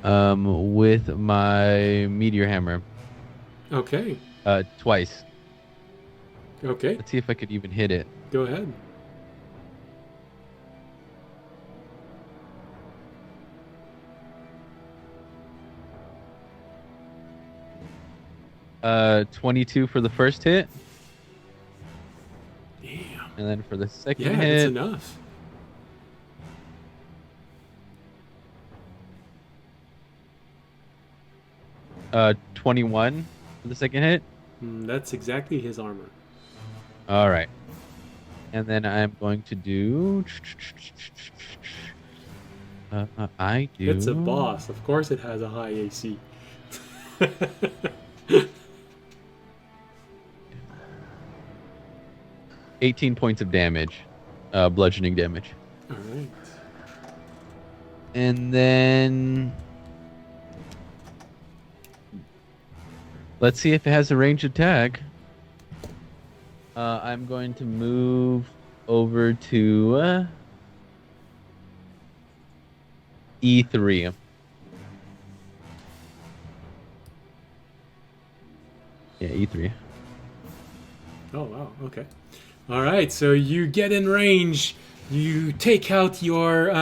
With my meteor hammer. Okay. Twice. Okay. Let's see if I could even hit it. Go ahead. Uh, 22 for the first hit. Damn. And then for the second Yeah, hit, that's enough. uh, 21 for the second hit. That's exactly his armor. All right. And then I'm going to do. I do. It's a boss. Of course it has a high AC. 18 points of damage, bludgeoning damage. All right. And then let's see if it has a ranged attack. I'm going to move over to E3. Yeah, E3. Oh wow. Okay. All right. So you get in range. You take out your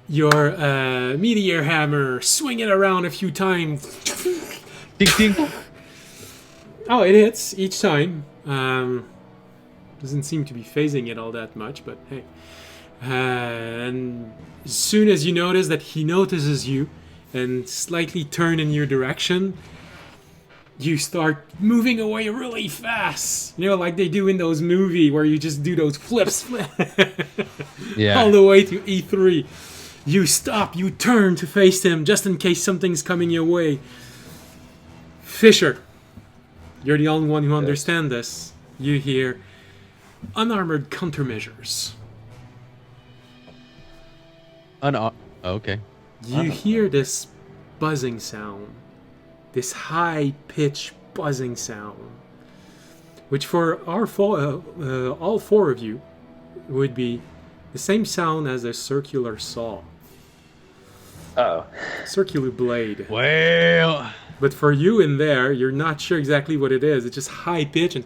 meteor hammer, swing it around a few times. Ding, ding. Oh, it hits each time. Doesn't seem to be phasing it all that much, but hey. And as soon as you notice that he notices you and slightly turn in your direction, you start moving away really fast. You know, like they do in those movies where you just do those flips Yeah. all the way to E3. You stop, you turn to face him just in case something's coming your way. Fisher, you're the only one who understands this. You hear unarmored countermeasures. Okay. You hear this buzzing sound, this high-pitched buzzing sound, which for all four of you would be the same sound as a circular saw, Oh. circular blade. Well. But for you in there, you're not sure exactly what it is. It's just high-pitched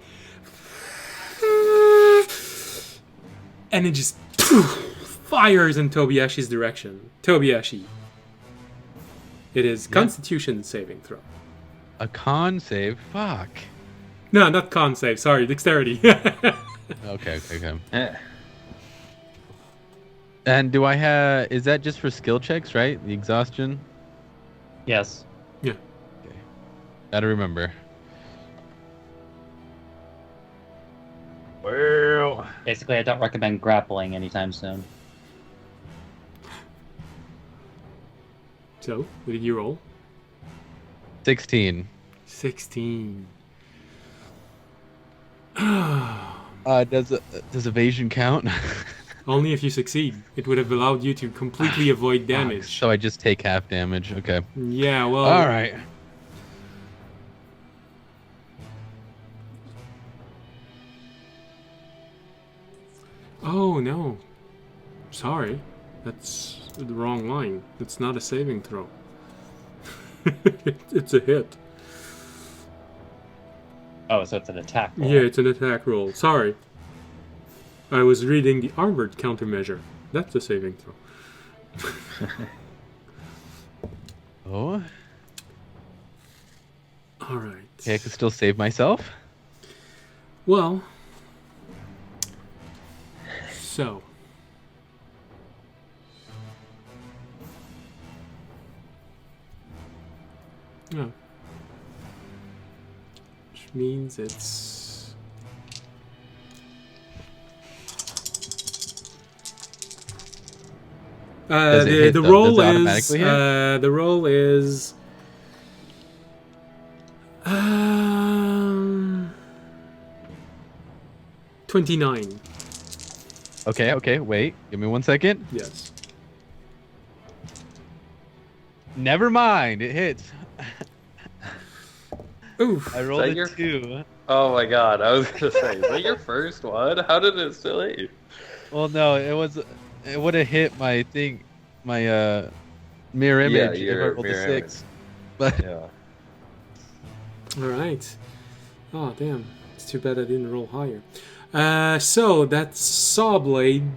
and it just fires in Tobiashi's direction. Tobiashi. It is Constitution saving throw. A con save? Fuck. No, not con save. Sorry, dexterity. Okay. Eh. And do I have... Is that just for skill checks, right? The exhaustion? Yes. Yeah. Okay. Gotta remember. Well... Basically, I don't recommend grappling anytime soon. So, what did you roll? 16. 16. Does evasion count? Only if you succeed. It would have allowed you to completely avoid damage. So I just take half damage. Okay. Yeah, well... All right. Oh, no. Sorry. That's the wrong line. It's not a saving throw. It's a hit. Oh, so it's an attack roll. Yeah, it's an attack roll. Sorry. I was reading the armored countermeasure. That's a saving throw. Oh. Alright. Okay, I can still save myself. Well... So... Oh. Which means it's... Does it hit the though? roll Does it is automatically hit? the roll is 29. Okay, wait. Give me 1 second. Yes. Never mind, it hits. Oof. I rolled a your- 2. Oh my god, I was gonna say, is that your first one? How did it still hit you? Well, no, it would have hit my thing, my mirror image if I your rolled a mirror 6. But Yeah. Alright. Oh, damn. It's too bad I didn't roll higher. So, that saw blade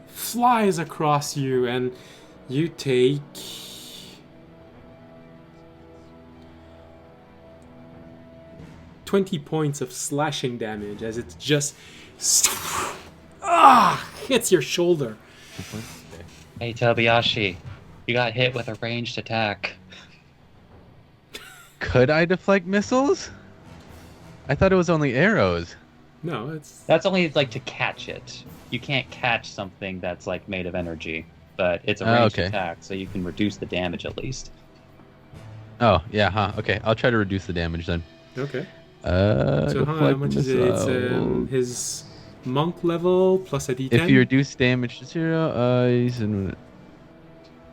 flies across you, and you take... 20 points of slashing damage as it just... hits your shoulder. Hey, Tobiyashi, you got hit with a ranged attack. could I deflect missiles? I thought it was only arrows. No, it's... That's only like to catch it. You can't catch something that's like made of energy, but it's a ranged okay. attack, so you can reduce the damage at least. Oh, yeah, huh. Okay, I'll try to reduce the damage then. Okay. So how deflect much is it? It's missile. his monk level plus a d10? If you reduce damage to 0, he's in...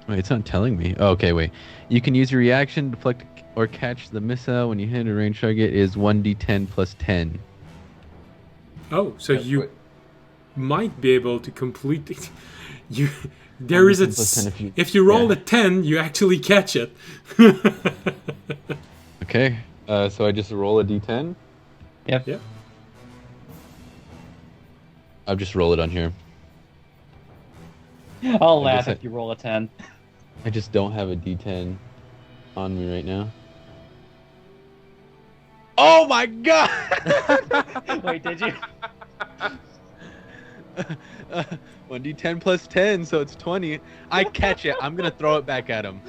Wait, it's not telling me. Oh, okay, wait. You can use your reaction to deflect or catch the missile when you hit a ranged target is 1d10 plus 10. Oh, so That's you what- might be able to complete it. You... There is a... 1d10 plus 10 If you roll yeah. a 10, you actually catch it. Okay, so I just roll a d10? Yep. Yeah. I'll just roll it on here. I'll I laugh guess if you roll a 10. I just don't have a d10 on me right now. Oh my god! Wait, did you? 1d10 plus 10, so it's 20. I catch it. I'm gonna throw it back at him.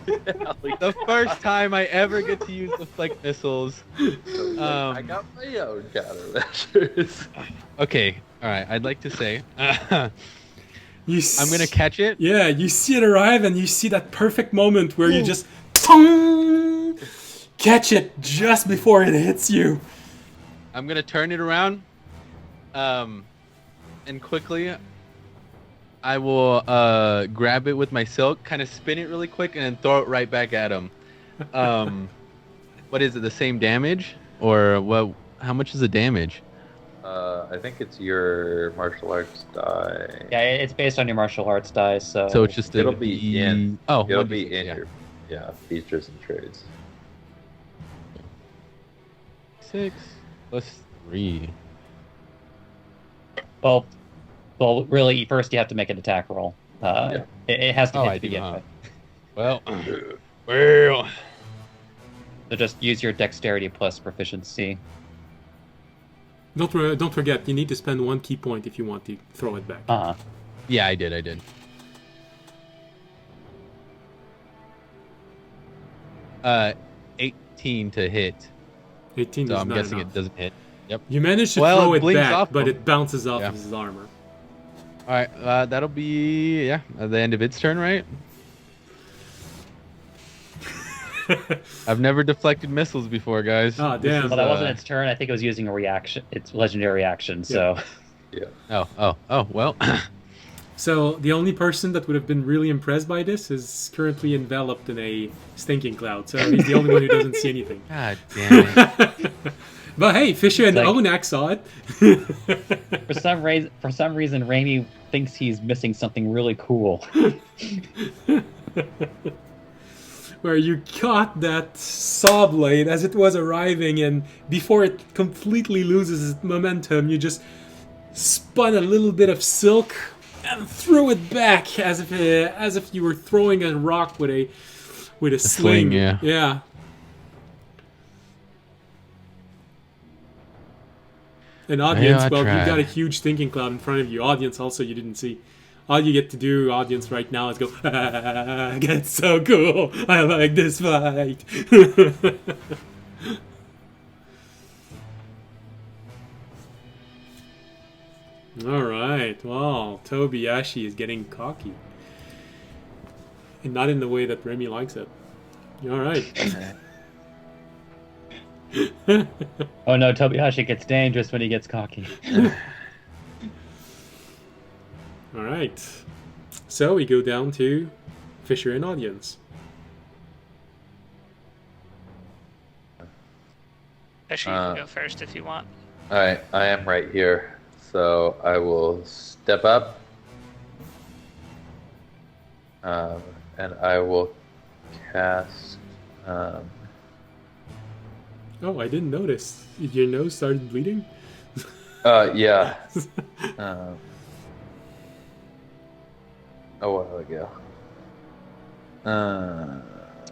The first time I ever get to use deflect missiles. I got my own countermeasures. Okay, all right. I'd like to say I'm You gonna catch it. Yeah, you see it arrive, and you see that perfect moment where you just tong, catch it just before it hits you. I'm gonna turn it around, and quickly, I will grab it with my silk, kind of spin it really quick, and then throw it right back at him. What is it? The same damage, or what? How much is the damage? I think it's your martial arts die. Yeah, it's based on your martial arts die, so. So it's just It'll be in. Oh, It'll 1d6, be in yeah. your features and trades. 6 plus 3. Well, really, first you have to make an attack roll. It has to Oh, hit I to do, begin huh? with. Well. So just use your dexterity plus proficiency. Don't forget, you need to spend 1 key point if you want to throw it back. Uh-huh. Yeah, I did. 18 to hit. 18 So is I'm not guessing enough. it doesn't hit. Yep. You managed to Well, throw it it blinks back, off but him. it bounces off Yeah. of his armor. All right, that'll be the end of its turn, right? I've never deflected missiles before, guys. Ah, This damn. is, Well, that wasn't its turn. I think it was using a reaction. It's legendary action, so. Yeah. Oh, well. So the only person that would have been really impressed by this is currently enveloped in a stinking cloud. So he's the only one who doesn't see anything. God damn it. But hey, Fisher and Like- Onak saw it. For some reason, Raimi thinks he's missing something really cool. Where you caught that saw blade as it was arriving, and before it completely loses its momentum, you just spun a little bit of silk and threw it back as if you were throwing a rock with a sling. sling, yeah. Yeah. And audience, I well, you've got tried. a huge thinking cloud in front of you. Audience, also, you didn't see. All you get to do, audience, right now is go, it's so cool. I like this fight. All right. Well, Tobiyashi is getting cocky. And not in the way that Remy likes it. All right. Oh no, Tobiyashi gets dangerous when he gets cocky. All right. So we go down to Fisher and audience. Actually, you can go first if you want. Alright, I am right here. So I will step up. And I will cast. Oh, I didn't notice. Your nose started bleeding? Yeah. A while ago.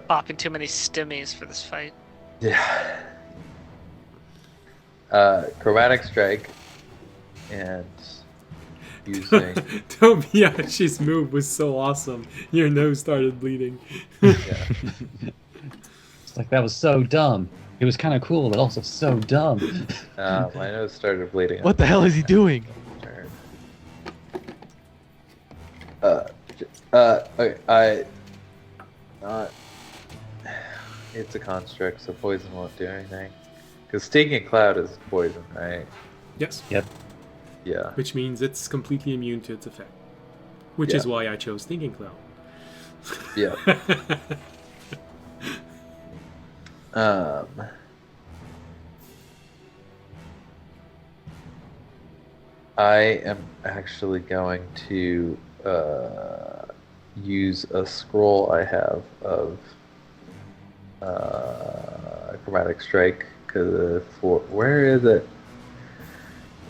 Popping too many stimmies for this fight. Yeah. Chromatic Strike. And using. Tobiyashi's move was so awesome. Your nose started bleeding. Yeah. It's like, that was so dumb. It was kind of cool, but also so dumb. My nose started bleeding. What the hell is he doing? Turn. Okay, it's a construct, so poison won't do anything. Because Stinking Cloud is poison, right? Yes. Yep. Yeah. Which means it's completely immune to its effect. Which Yeah. is why I chose Thinking Cloud. Yeah. I am actually going to use a scroll I have of Chromatic Strike. Where is it?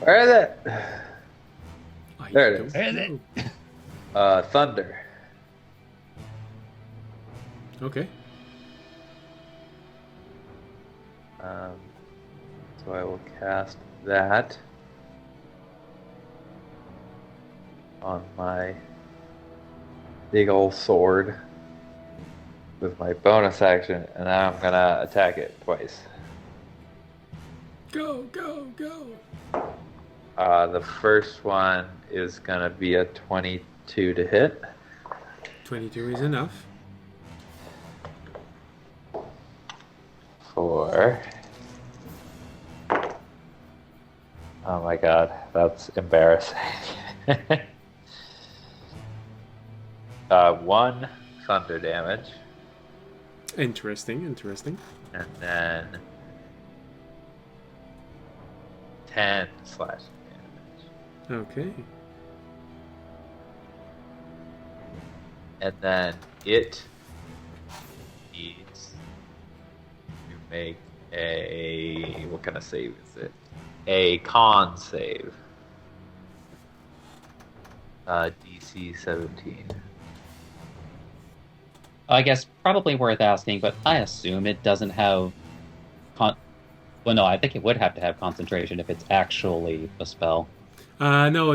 Where is it? I There it don't is. Where is know. Thunder. Okay. So I will cast that on my big old sword with my bonus action, and then I'm gonna attack it twice. Go, go, go. The first one is gonna be a 22 to hit. 22 is enough. For... Oh my god, that's embarrassing. 1 thunder damage, Interesting, interesting. and then 10 slashing damage. Okay. And then it needs to make a... What kind of save is it? A con save. DC 17. I guess probably worth asking, but I assume it doesn't have well, no, I think it would have to have concentration if it's actually a spell. No,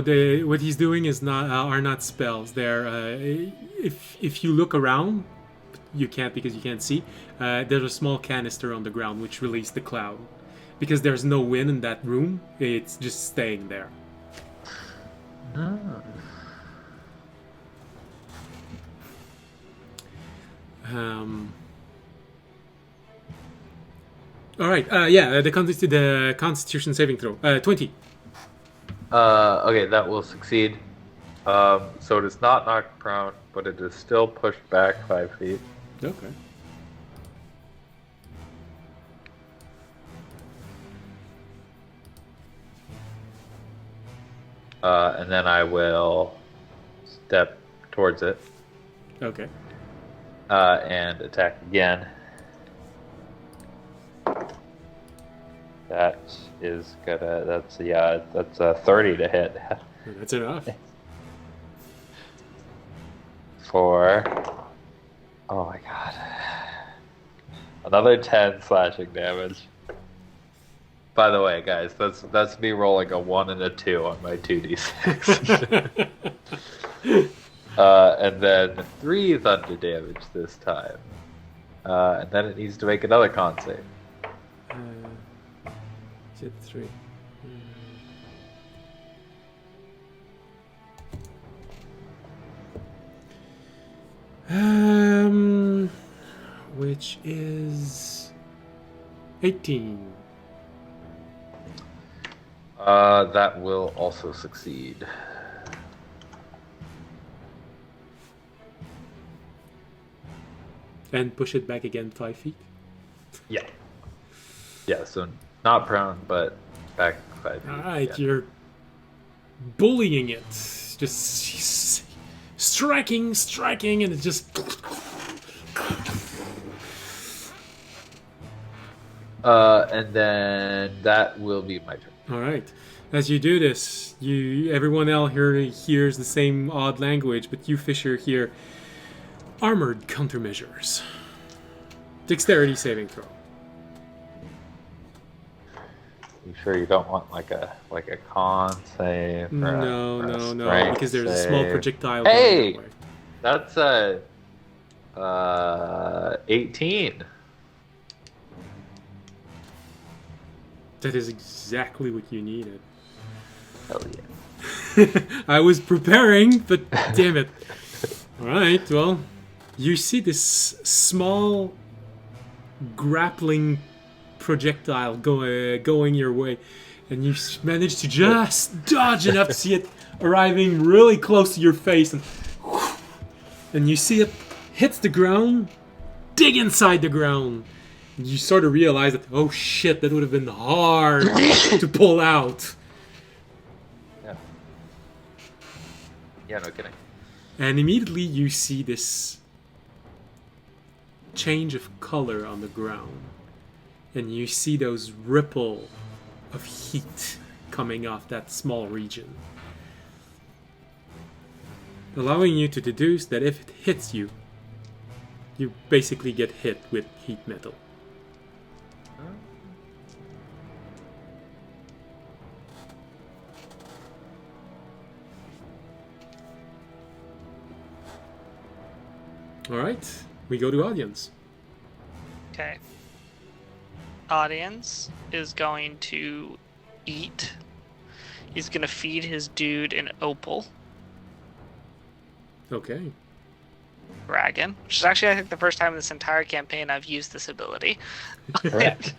what he's doing is not are not spells. They're if you look around, you can't because you can't see. There's a small canister on the ground which released the cloud. Because there's no wind in that room, it's just staying there. Oh. All right. Yeah. The Constitution saving throw. 20. Okay, that will succeed. So it is not knocked prone, but it is still pushed back 5 feet. Okay. And then I will step towards it. Okay. And attack again. That is gonna. That's a 30 to hit. That's enough. For... Oh my god. Another 10 slashing damage. By the way, guys, that's me rolling a 1 and a 2 on my 2d6. And then 3 thunder damage this time. And then it needs to make another con save. Hit 3. Which is 18. That will also succeed. And push it back again 5 feet. Yeah. Yeah, so not prone, but back 5 feet. Alright, yeah. you're bullying it. Just striking, and it just... And then that will be my turn. Alright. As you do this, everyone else here hears the same odd language, but you, Fisher, hear armored countermeasures. Dexterity saving throw. You sure you don't want like a con save? Or No, or no, strength because there's a small save? projectile Hey! going That's a 18. that is exactly what you needed. Hell yeah. I was preparing, but damn it. Alright, well, you see this small grappling projectile going your way, and you manage to just dodge enough to see it arriving really close to your face, and you see it hits the ground, dig inside the ground. You sort of realize that, oh shit, that would have been hard to pull out. Yeah. Yeah, no kidding. And immediately you see this change of color on the ground. And you see those ripple of heat coming off that small region. Allowing you to deduce that if it hits you, you basically get hit with heat metal. All right, we go to audience. Okay. Audience is going to eat. He's going to feed his dude an opal Okay. dragon, which is actually, I think, the first time in this entire campaign I've used this ability. Correct.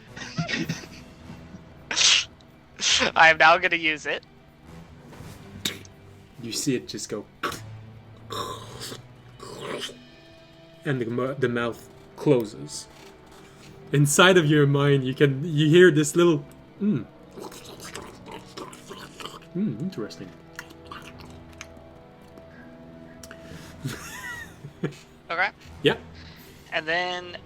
I am now going to use it. You see it just go, and the mouth closes. Inside of your mind, you hear this little, interesting. Okay. Yeah. And then,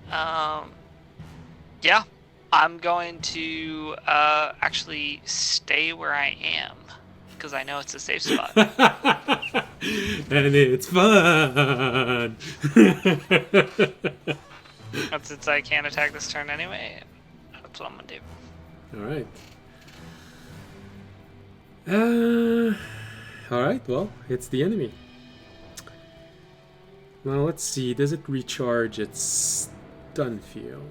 yeah, I'm going to actually stay where I am because I know it's a safe spot. And it's fun. And since I can't attack this turn anyway, that's what I'm gonna do. All right. Well, it's the enemy. Now let's see. Does it recharge its stun field?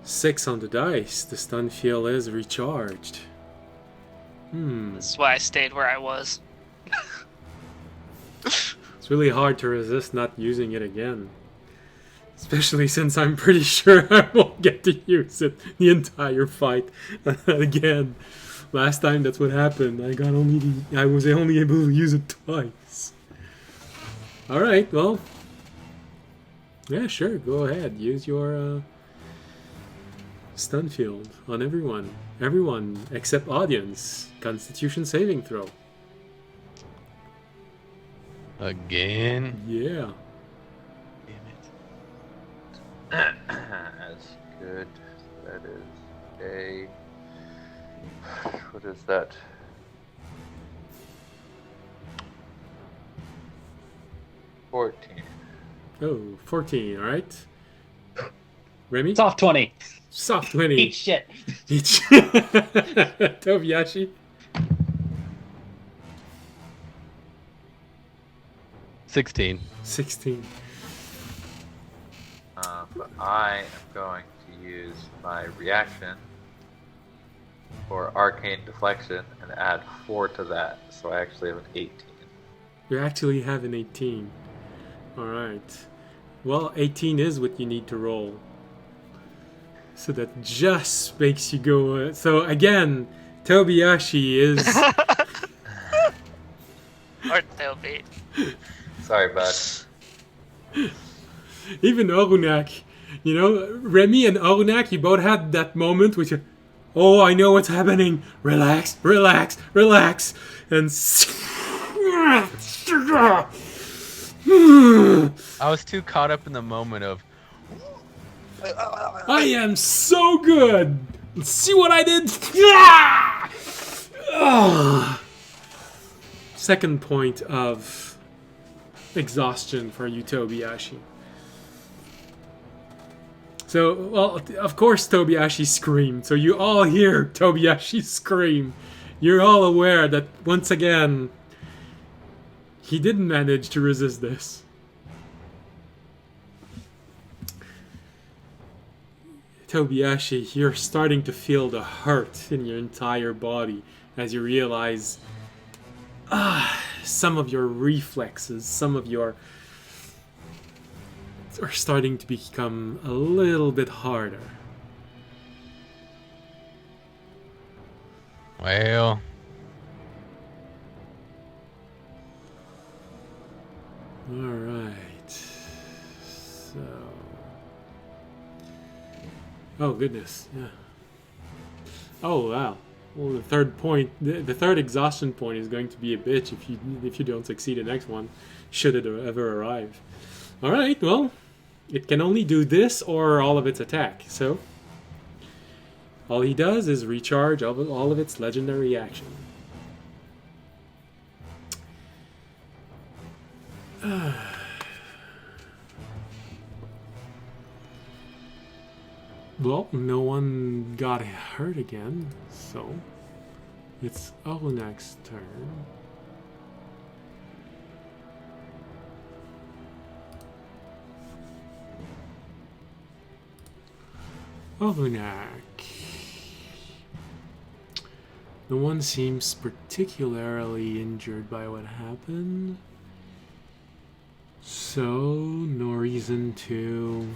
6 on the dice. The stun field is recharged. This is why I stayed where I was. It's really hard to resist not using it again. Especially since I'm pretty sure I won't get to use it the entire fight again. Last time that's what happened. I was only able to use it twice. Alright, well. Yeah, sure, go ahead. Use your stun field on everyone. Everyone except audience. Constitution saving throw. Again? Yeah. Damn it. That's good. That is a... What is that? 14. Oh, 14, alright. Remy? Soft 20. Soft 20. Eat shit. Each. Tobiyashi? 16. 16. But I am going to use my reaction for arcane deflection and add 4 to that, so I actually have an 18. You actually have an 18. Alright. Well, 18 is what you need to roll. So that just makes you go... so again, Tobiyashi is... Or Toby. Sorry, bud. Even Orunak. You know, Remy and Orunak, you both had that moment which you... Oh, I know what's happening. Relax, relax, relax. And... I was too caught up in the moment of I am so good. See what I did? Second point of exhaustion for you, Tobiyashi. So, well, of course Tobiyashi screamed. So you all hear Tobiyashi scream. You're all aware that, once again, he didn't manage to resist this. Tobiyashi, you're starting to feel the hurt in your entire body as you realize some of your reflexes, some of your... are starting to become a little bit harder. well, Alright. So... oh, goodness. Yeah. Oh, wow. Well, the third point, the third exhaustion point is going to be a bitch if you don't succeed the next one, should it ever arrive. Alright, well, it can only do this or all of its attack, so... all he does is recharge all of its legendary action. Well, no one got hurt again, so it's Orunak's turn. Almanac. No one seems particularly injured by what happened. So, no reason to...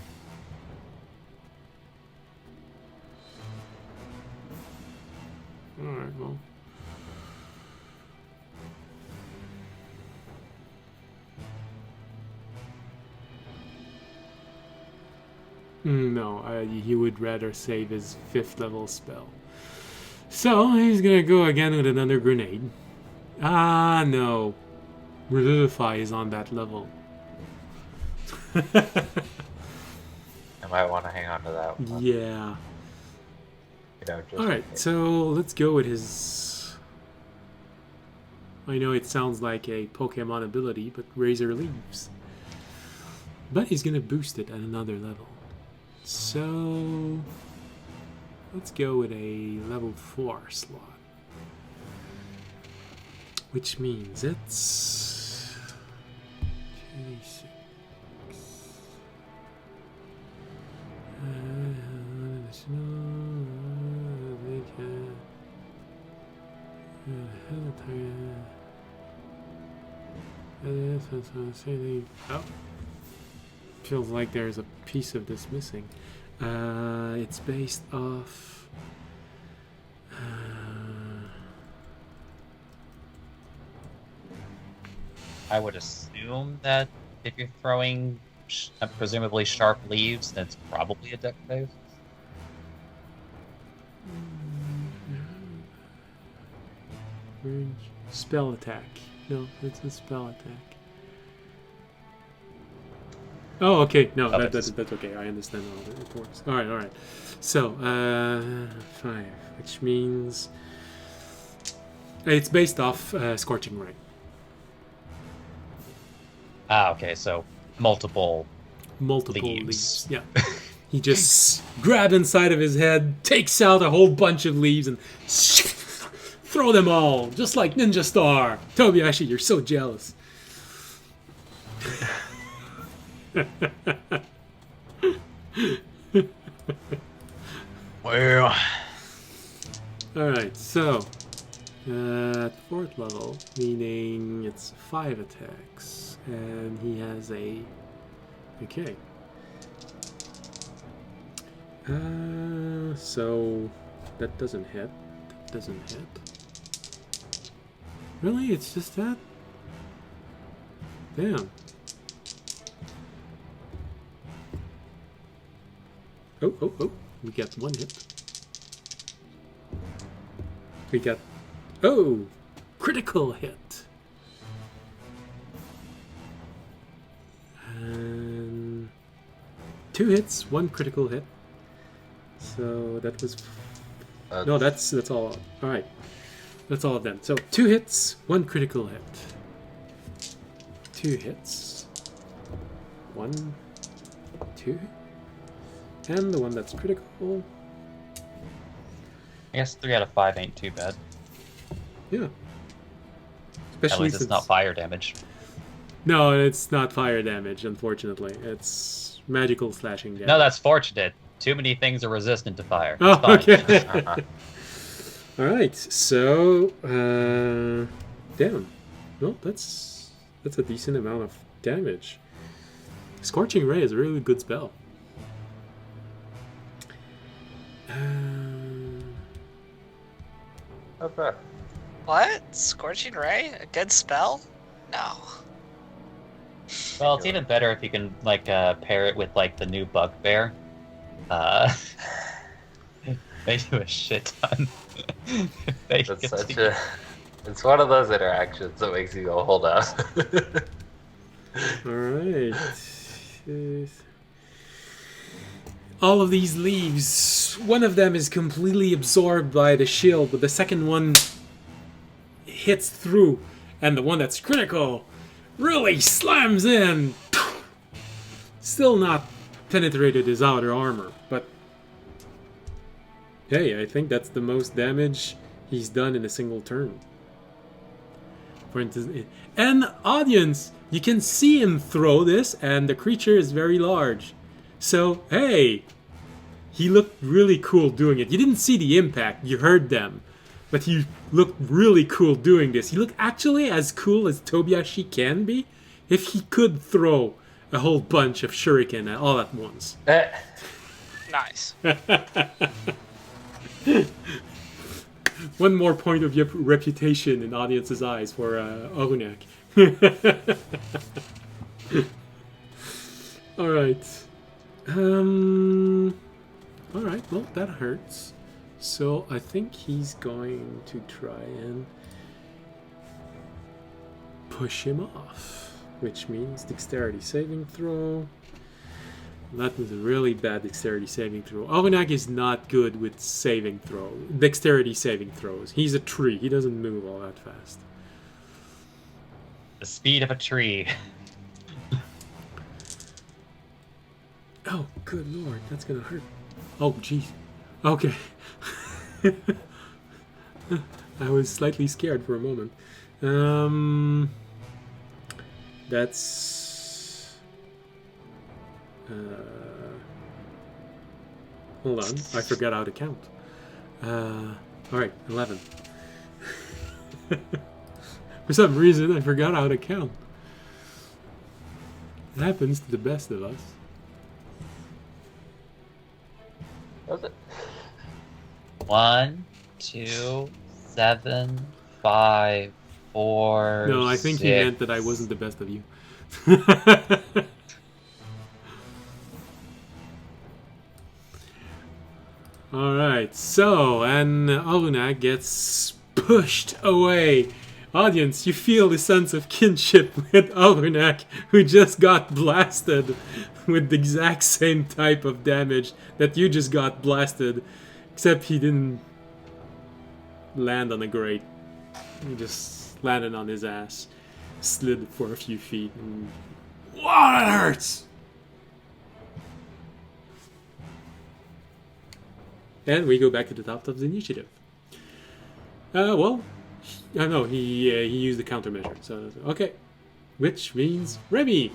Alright, well... No, he would rather save his 5th level spell. So, he's gonna go again with another grenade. Ah, no. Revivify is on that level. I might want to hang on to that one. Yeah. You know, just Alright, so let's go with his... I know it sounds like a Pokemon ability, but Razor Leaves. But he's gonna boost it at another level. So... let's go with a level 4 slot. Which means it's... 26... Oh. Feels like there's a piece of this missing. It's based off... I would assume that if you're throwing presumably sharp leaves, that's probably a deck save. Spell attack. No, it's a spell attack. Oh, okay. No, that's okay. I understand how it works. Alright. So, 5, which means... it's based off Scorching Ray. Ah, okay, so multiple leaves. Yeah. He just grabbed inside of his head, takes out a whole bunch of leaves, and throw them all, just like Ninja Star. Tobiashi, you're so jealous. Well, Alright, so at 4th level, meaning it's 5 attacks, and he has a... okay. So that doesn't hit. That doesn't hit. Really? It's just that? Damn. Oh. We got 1 hit. We got... oh! Critical hit. And 2 hits, 1 critical hit. So that was... no, that's all. Alright. That's all of them. So 2 hits, 1 critical hit. 2 hits. 1, 2. And the one that's critical. I guess 3 out of 5 ain't too bad. Yeah. At Especially least it's not fire damage. No, it's not fire damage, unfortunately. It's magical slashing damage. No, that's fortunate. Too many things are resistant to fire. Oh, It's fine. okay. Alright, so... damn. Well, that's a decent amount of damage. Scorching Ray is a really good spell. Okay. What? Scorching Ray? A good spell? No. Well, it's even better if you can like pair it with like the new Bugbear. They do a shit ton. That's such a... it's one of those interactions that makes you go, hold up. Alright. All of these leaves, one of them is completely absorbed by the shield, but the second one hits through, and the one that's critical really slams in. Still not penetrated his outer armor, but hey, I think that's the most damage he's done in a single turn. For instance, and audience, you can see him throw this, and the creature is very large. So, hey, he looked really cool doing it. You didn't see the impact, you heard them. But he looked really cool doing this. He looked actually as cool as Tobiashi can be if he could throw a whole bunch of shuriken all at once. Nice. One more point of your reputation in audience's eyes for Arunak. Alright. Alright, well, that hurts. So I think he's going to try and push him off, which means dexterity saving throw. That was a really bad dexterity saving throw. Arunak is not good with dexterity saving throws. He's a tree. He doesn't move all that fast. The speed of a tree. Oh, good lord, that's gonna hurt. Oh, jeez. Okay. I was slightly scared for a moment. That's... hold on, I forgot how to count. Alright, 11. For some reason, I forgot how to count. It happens to the best of us. Was it? 1, 2, 7, 5, 4. No, I think 6. he meant that I wasn't the best of you. Alright, so, and Arunak gets pushed away. Audience, you feel the sense of kinship with Arunak, who just got blasted with the exact same type of damage that you just got blasted, except he didn't land on a grate. He just landed on his ass, slid for a few feet, and... wow, that hurts! And we go back to the top of the initiative. Well, no, he used the countermeasure. So okay, which means Remy.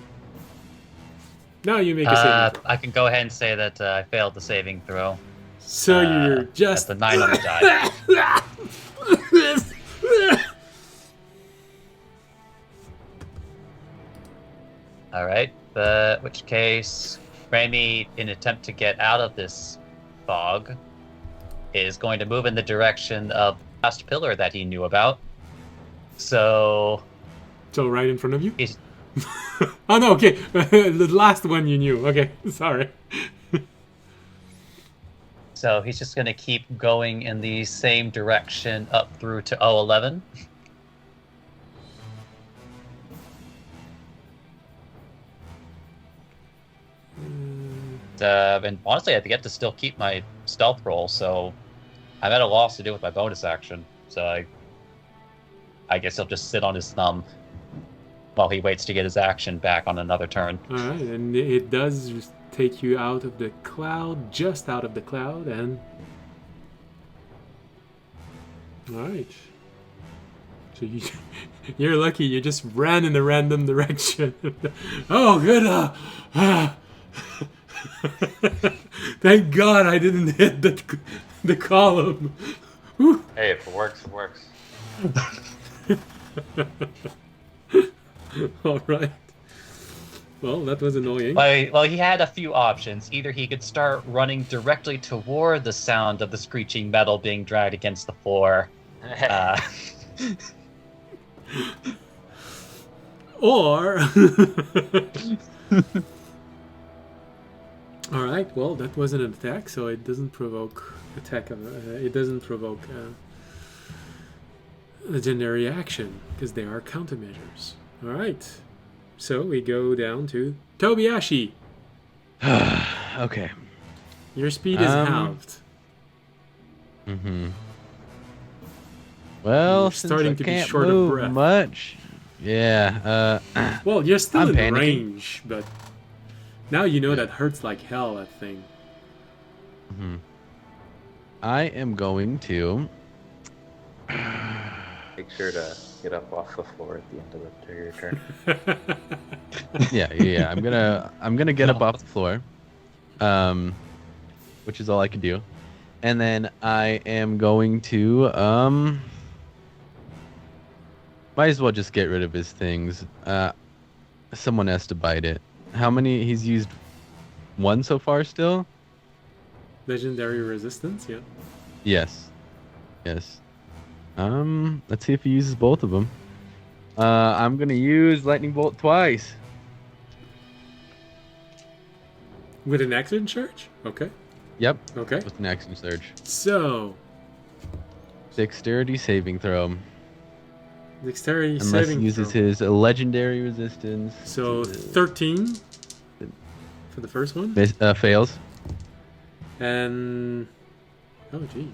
Now you make a saving throw. I can go ahead and say that I failed the saving throw. So you're just That's a 9 on the die. All right. Which case, Remy, in an attempt to get out of this fog, is going to move in the direction of the last pillar that he knew about. So right in front of you? he's Oh no, okay. The last one you knew. Okay, sorry. So he's just going to keep going in the same direction up through to 011. And honestly, I get to still keep my stealth roll, so I'm at a loss to do with my bonus action. So I guess he'll just sit on his thumb while he waits to get his action back on another turn. Alright, and it does just take you out of the cloud, just out of the cloud, and... Alright. So you're lucky, you just ran in a random direction. Oh, good! Thank God I didn't hit the column. Whew. Hey, if it works, it works. Alright. Well, that was annoying. Well, he had a few options. Either he could start running directly toward the sound of the screeching metal being dragged against the floor. Or... Alright, well, that wasn't an attack, so it doesn't provoke it doesn't provoke a legendary action, because they are countermeasures. Alright, so we go down to Tobiashi. Okay. Your speed is halved. Mm-hmm. Well, You're since starting I to be can't short of move breath. much. Yeah. Well, you're still I'm in panicking. range, but now you know that hurts like hell, that thing. Mm-hmm. I am going to. Make sure to get up off the floor at the end of your turn. Yeah. I'm gonna get up off the floor. which is all I can do. And then I am going to might as well just get rid of his things. Someone has to bite it. How many? He's used one so far still? Legendary resistance, yeah. Yes. Yes. Let's see if he uses both of them. I'm gonna use lightning bolt twice. With an action charge? Okay. Yep. Okay. With an action surge. So, Dexterity saving throw. dexterity Unless saving he uses throw. his legendary resistance. So 13 for the first one, Fails. and oh jeez,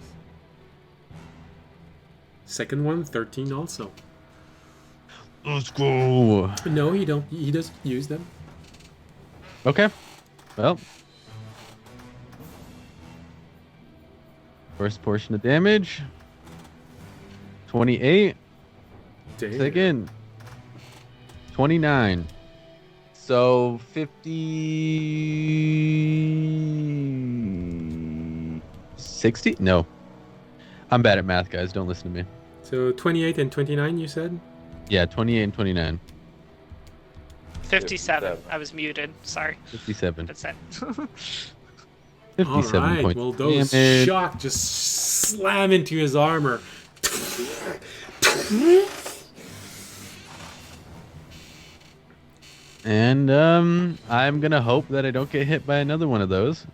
second one 13 also. Let's go. No, he don't. He doesn't use them. Okay. Well. First portion of damage. 28. Damn. Second. 29. So 50. 60? No. I'm bad at math, guys. Don't listen to me. So 28 and 29, you said? Yeah, 28 and 29. 57. I was muted. Sorry. 57. That's it. 57 All right. points. Well, those damage. shots just slam into his armor. And I'm gonna hope that I don't get hit by another one of those.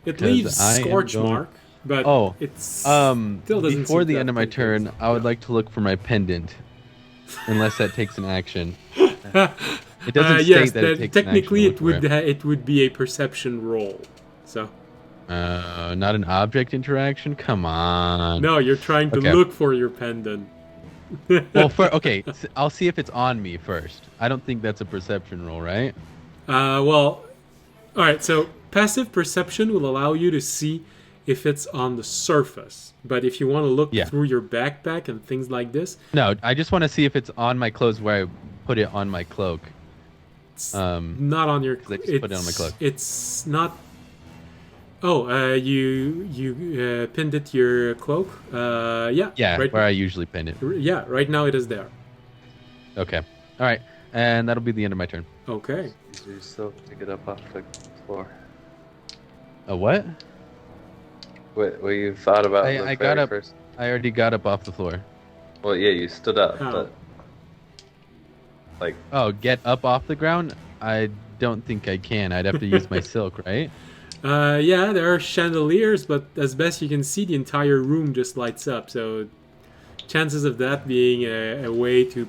It 'Cause leaves I am scorch going- mark, but Oh, it's still doesn't before seem the that end of my intense. turn, I would Yeah. like to look for my pendant, unless that takes an action. It doesn't state yes, that it takes technically an action it would it would be a perception roll. So not an object interaction. Come on. no, you're trying to Okay. look for your pendant. Well, okay, I'll see if it's on me first. I don't think that's a perception roll, right? Well, all right. So passive perception will allow you to see if it's on the surface, but if you want to look Yeah. through your backpack and things like this, No, I just want to see if it's on my clothes where I put it on my cloak. it's Um, not on your. 'cause I just put it on my cloak. It's not. Oh, you pinned it to your cloak. Yeah. Yeah, Right. where I usually pin it. Yeah. Right now it is there. Okay. All right, and that'll be the end of my turn. Okay. You still pick it up off the floor. A what? What you thought about I the got very up. first? I already got up off the floor. Well, yeah, you stood up, How? but like, Oh, get up off the ground? I don't think I can. I'd have to use my silk, right? Yeah, there are chandeliers, but as best you can see, the entire room just lights up. So, chances of that being a way to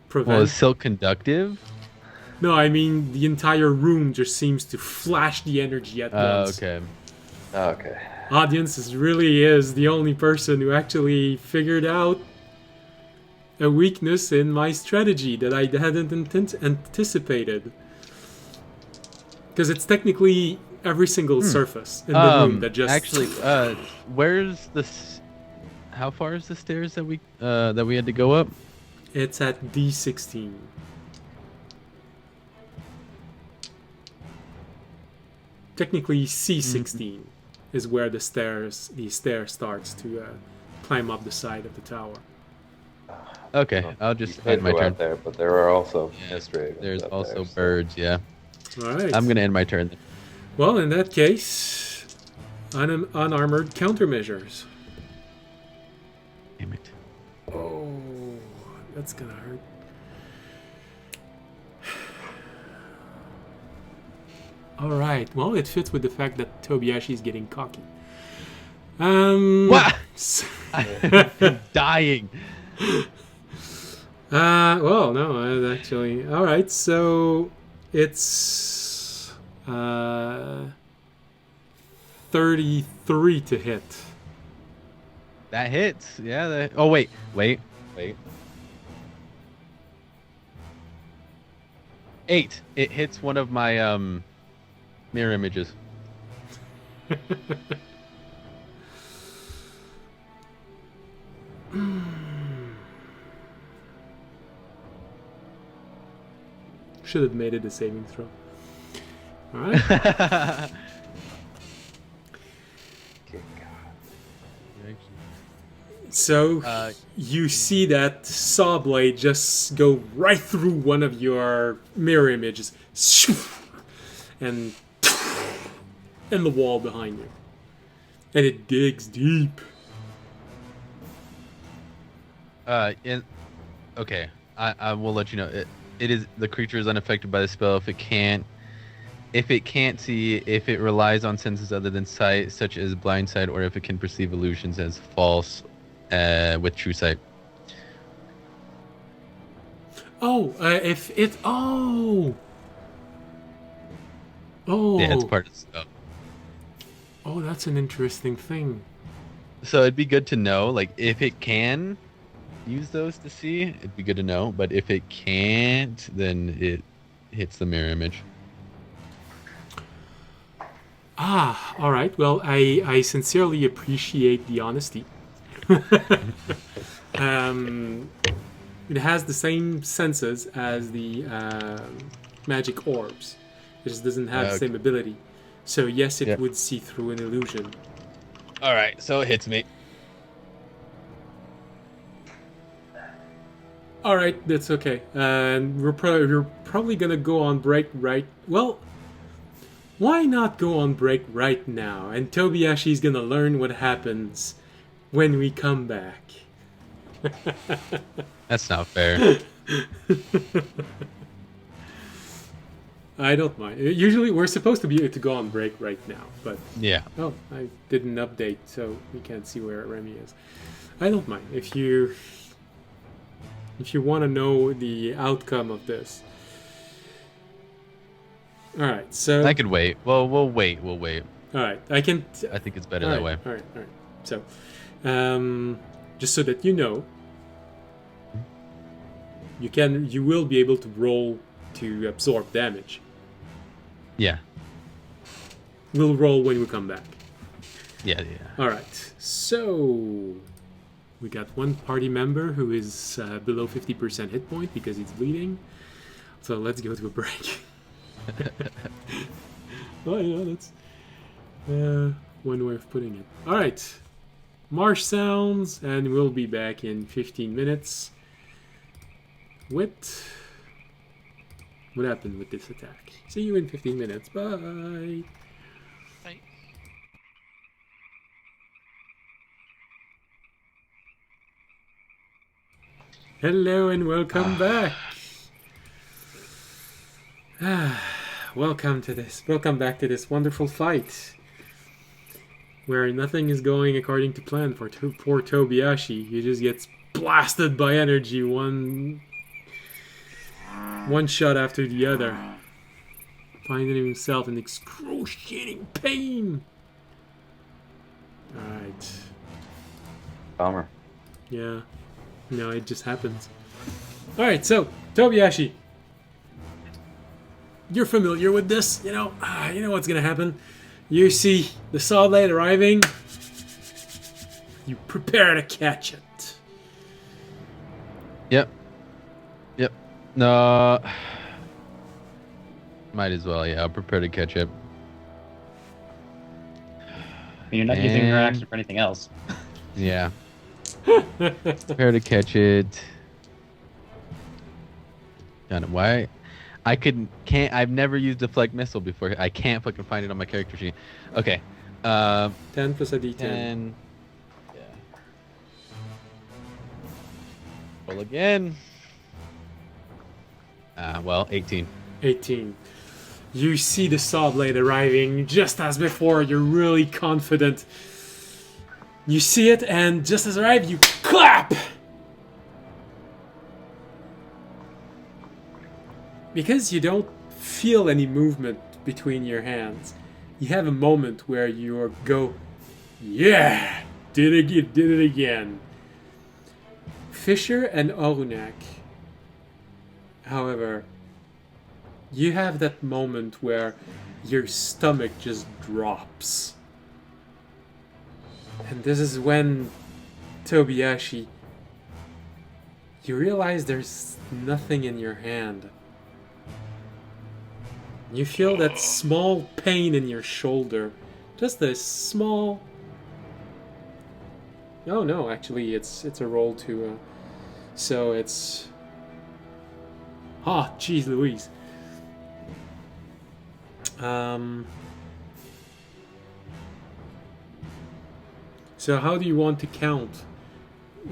prevent. Well, is silk conductive? No, I mean the entire room just seems to flash the energy at once. Okay. okay. Audience really is the only person who actually figured out a weakness in my strategy that I hadn't anticipated. Because it's technically every single surface in the room that just Actually, where's the? How far is the stairs that we had to go up? it's at D16. Technically, C16 is where the stair starts to climb up the side of the tower. Okay, I'll just You could end my go turn. out there, but there are also Yeah, mystery. There's up also there, so- birds. Yeah, All right. I'm gonna end my turn. Then. Well, in that case, unarmored countermeasures. Damn it. Oh, that's gonna hurt. All right. Well, it fits with the fact that Tobiashi is getting cocky. What? I'm dying. Well, no, actually. All right. So it's 33 to hit. That hits. Yeah. Oh wait. 8. It hits one of my mirror images. Should have made it a saving throw. All right. So Uh, you see that saw blade just go right through one of your mirror images, and the wall behind you, and it digs deep. Okay, I will let you know. It is the creature is unaffected by the spell if it can't see, if it relies on senses other than sight, such as blind sight, or if it can perceive illusions as false, with true sight. Oh, if it oh Yeah, it's part of the spell. oh, that's an interesting thing. So it'd be good to know, like, if it can use those to see, it'd be good to know. But if it can't, then it hits the mirror image. Ah, all right. Well, I sincerely appreciate the honesty. It has the same senses as the magic orbs. It just doesn't have the Okay. same ability. So yes, it Yeah. would see through an illusion. All right, so it hits me. All right, that's okay. And we're probably gonna go on break right. Well, why not go on break right now? And Tobiashi's gonna learn what happens when we come back. That's not fair. I don't mind. Usually, we're supposed to be to go on break right now, but Yeah. oh, I didn't update, so we can't see where Remy is. I don't mind if you want to know the outcome of this. All right, so I could wait. Well, we'll wait. We'll wait. all right, I can. I think it's better All that right, way. all right, all right. So, just so that you know, you will be able to roll to absorb damage. Yeah. We'll roll when we come back. Yeah. All right. So we got one party member who is below 50% hit point because he's bleeding. So let's go to a break. Oh yeah, that's one way of putting it. All right. Marsh sounds, and we'll be back in 15 minutes with what happened with this attack. See you in 15 minutes. Bye. Right. Hello and welcome back. Welcome back to this wonderful fight where nothing is going according to plan for poor Tobiashi. He just gets blasted by energy one shot after the other, finding himself in excruciating pain. Alright. Bummer. Yeah. No, it just happens. Alright, so, Tobiashi. You're familiar with this, you know what's gonna happen. You see the saw blade arriving. You prepare to catch it. Yep. No. Might as well. Yeah, I'll prepare to catch up. You're not using your And- action for anything else. Yeah. Prepare to catch it. Done it. Why? Can't. I've never used deflect missile before. I can't fucking find it on my character sheet. Okay. 10 plus a d10. 10. Yeah. Roll again. Well, 18. 18. You see the saw blade arriving just as before. You're really confident. You see it, and just as it arrives, you clap! Because you don't feel any movement between your hands, you have a moment where you go, yeah, did it again. Fisher and Orunak, however, you have that moment where your stomach just drops. And this is when, Tobiashi, you realize there's nothing in your hand. You feel that small pain in your shoulder. Just a small Oh no, actually, it's a roll to. So it's. Ah, jeez, Louise. So how do you want to count?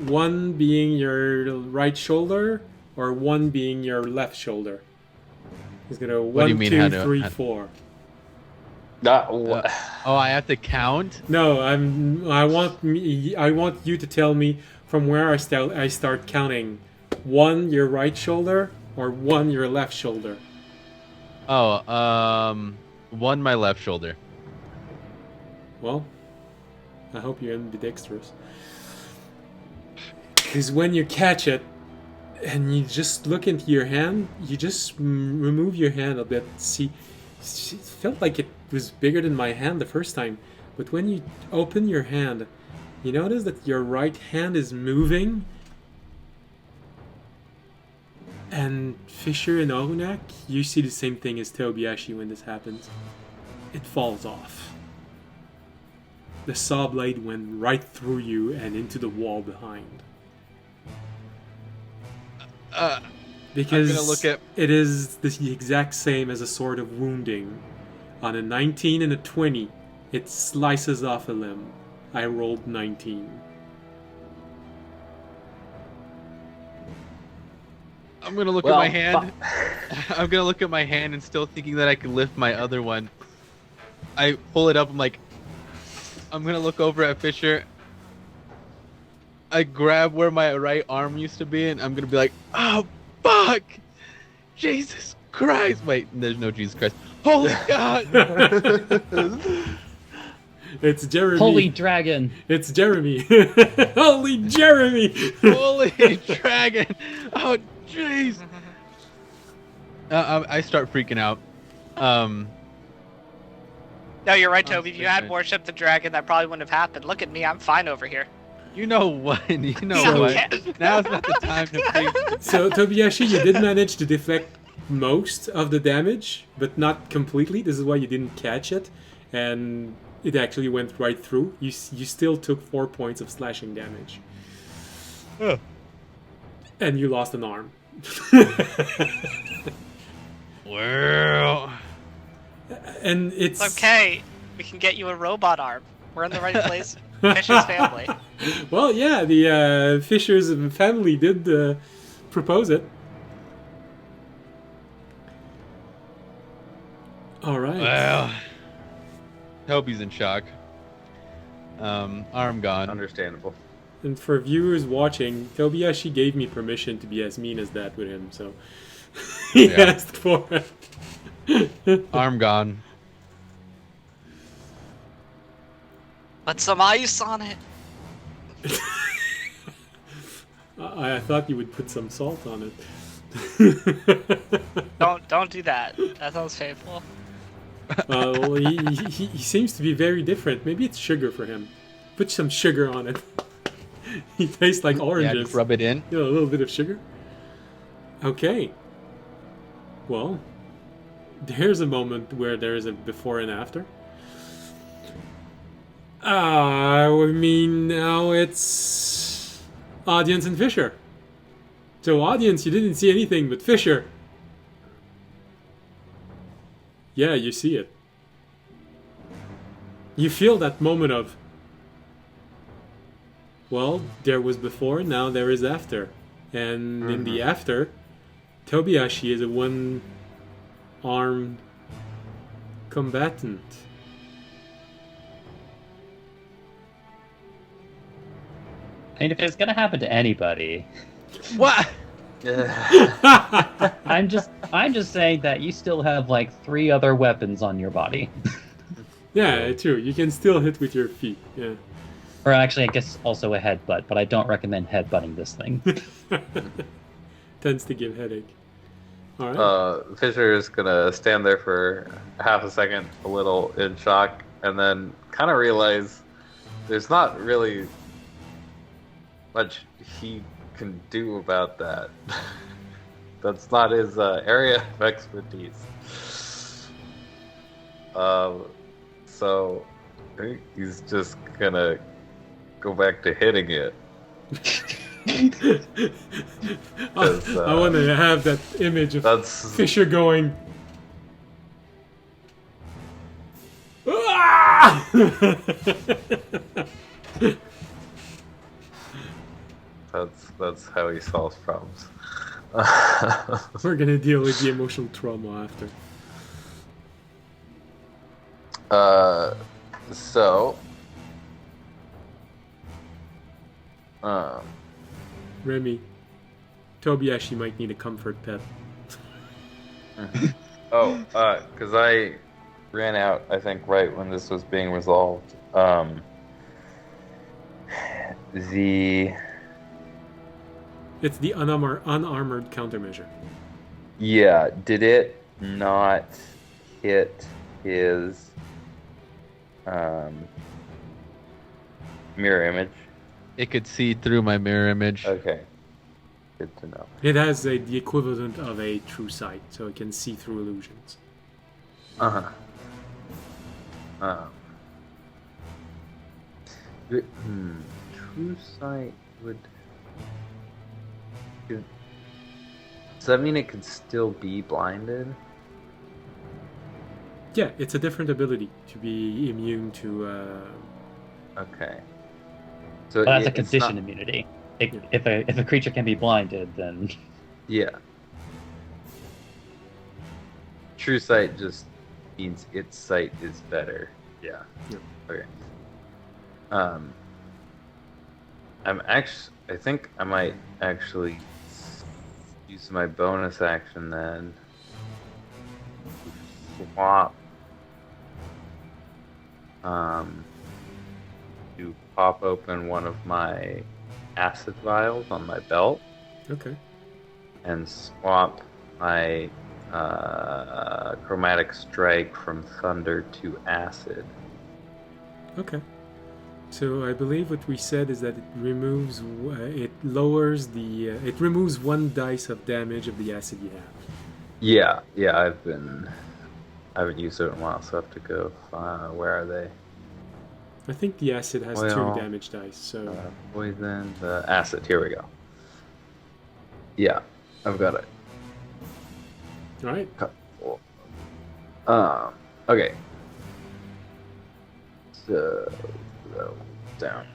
One being your right shoulder, or one being your left shoulder? He's gonna What do you 1, mean, 2, how to- 3, how- 4. Oh, I have to count? No, I want you to tell me from where I start counting. One your right shoulder, or one your left shoulder. Oh, one my left shoulder. Well, I hope you're ambidextrous. Because when you catch it, and you just look into your hand, you just remove your hand a bit. See, it felt like it was bigger than my hand the first time. But when you open your hand, you notice that your right hand is moving. And Fisher and Orunak, you see the same thing as Tobiashi when this happens. It falls off. The saw blade went right through you and into the wall behind. Because I'm gonna look at- it is the exact same as a sort of wounding. On a 19 and a 20, it slices off a limb. I rolled 19. I'm gonna look at my hand. I'm gonna look at my hand and still thinking that I could lift my other one. I pull it up. I'm gonna look over at Fisher. I grab where my right arm used to be, and I'm gonna be like, "Oh, fuck! Jesus Christ!" Wait, there's no Jesus Christ. Holy God! It's Jeremy. Holy dragon! It's Jeremy. Holy Jeremy! Holy dragon! Oh, jeez! I start freaking out. No, you're right, I'm Toby. If you had stupid. worshipped the dragon, that probably wouldn't have happened. Look at me, I'm fine over here. You know what? You know So- what? Now's not the time to freak. So, Tobiashi, you did manage to deflect most of the damage, but not completely. This is why you didn't catch it. And it actually went right through. You still took 4 points of slashing damage. And you lost an arm. Well, And it's... It's okay. We can get you a robot arm. We're in the right place. Fisher's family. Well, yeah, the Fisher's family did propose it. All right. well. Toby's in shock. Arm gone. Understandable. And for viewers watching, Tobiashi gave me permission to be as mean as that with him, so he Yeah. asked for it. Arm gone. Put some ice on it. I thought you would put some salt on it. Don't do that. That sounds painful. Well, he seems to be very different. Maybe it's sugar for him. Put some sugar on it. He tastes like Yeah, oranges. just rub it in. You know, a little bit of sugar. Okay. Well, there's a moment where there is a before and after. I mean, now it's audience and Fisher. So, audience, you didn't see anything, but Fisher. Yeah, you see it. You feel that moment of, well, there was before, now there is after. And in the after, Tobiashi is a one-armed combatant. I mean, if it's gonna happen to anybody, What? I'm just saying that you still have like 3 other weapons on your body. Yeah, true. You can still hit with your feet. Yeah. Or actually, I guess also a headbutt, but I don't recommend headbutting this thing. Tends to give headache. All right. Fisher is gonna stand there for half a second, a little in shock, and then kind of realize there's not really much he can do about that. That's not his area of expertise. So I think he's just gonna go back to hitting it. I want to have that image of That's Fisher going. "Ah!" that's how he solves problems. We're gonna deal with the emotional trauma after. So, Remy, Tobiashi might need a comfort pet. because I ran out, I think, right when this was being resolved. It's the unarmored countermeasure. Yeah, did it not hit his mirror image? It could see through my mirror image. Okay, good to know. It has the equivalent of a true sight, so it can see through illusions. True sight would. Does that mean it could still be blinded? Yeah, it's a different ability to be immune to. Okay. So Well, that's a it's condition not- immunity. If a creature can be blinded, then Yeah. True sight just means its sight is better. Yeah. Yep. Okay. I think I might actually use my bonus action then. Swap. To pop open one of my acid vials on my belt Okay. and swap my chromatic strike from thunder to acid. Okay. So I believe what we said is that it removes, it lowers the, it removes 1 dice of damage of the acid you have. Yeah, I haven't used it in a while, so I have to go. Where are they? I think the acid has Well, 2 damage dice. So Poison, the acid. Here we go. Yeah, I've got it. all right. Okay. So down.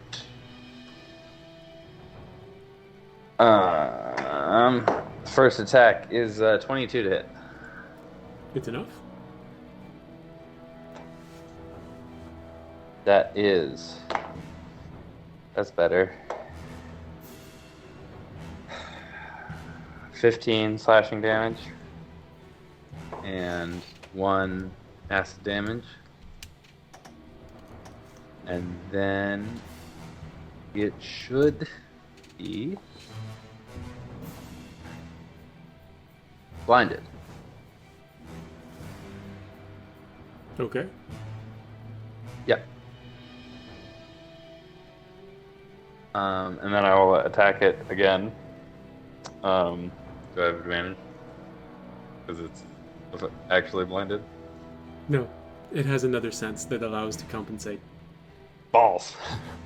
First attack is 22 to hit. It's enough. That's better. 15 slashing damage and 1 acid damage. And then it should be blinded. Okay. Yep. And then I will attack it again. Do I have advantage? Because it's actually blinded? No, it has another sense that allows to compensate. Balls.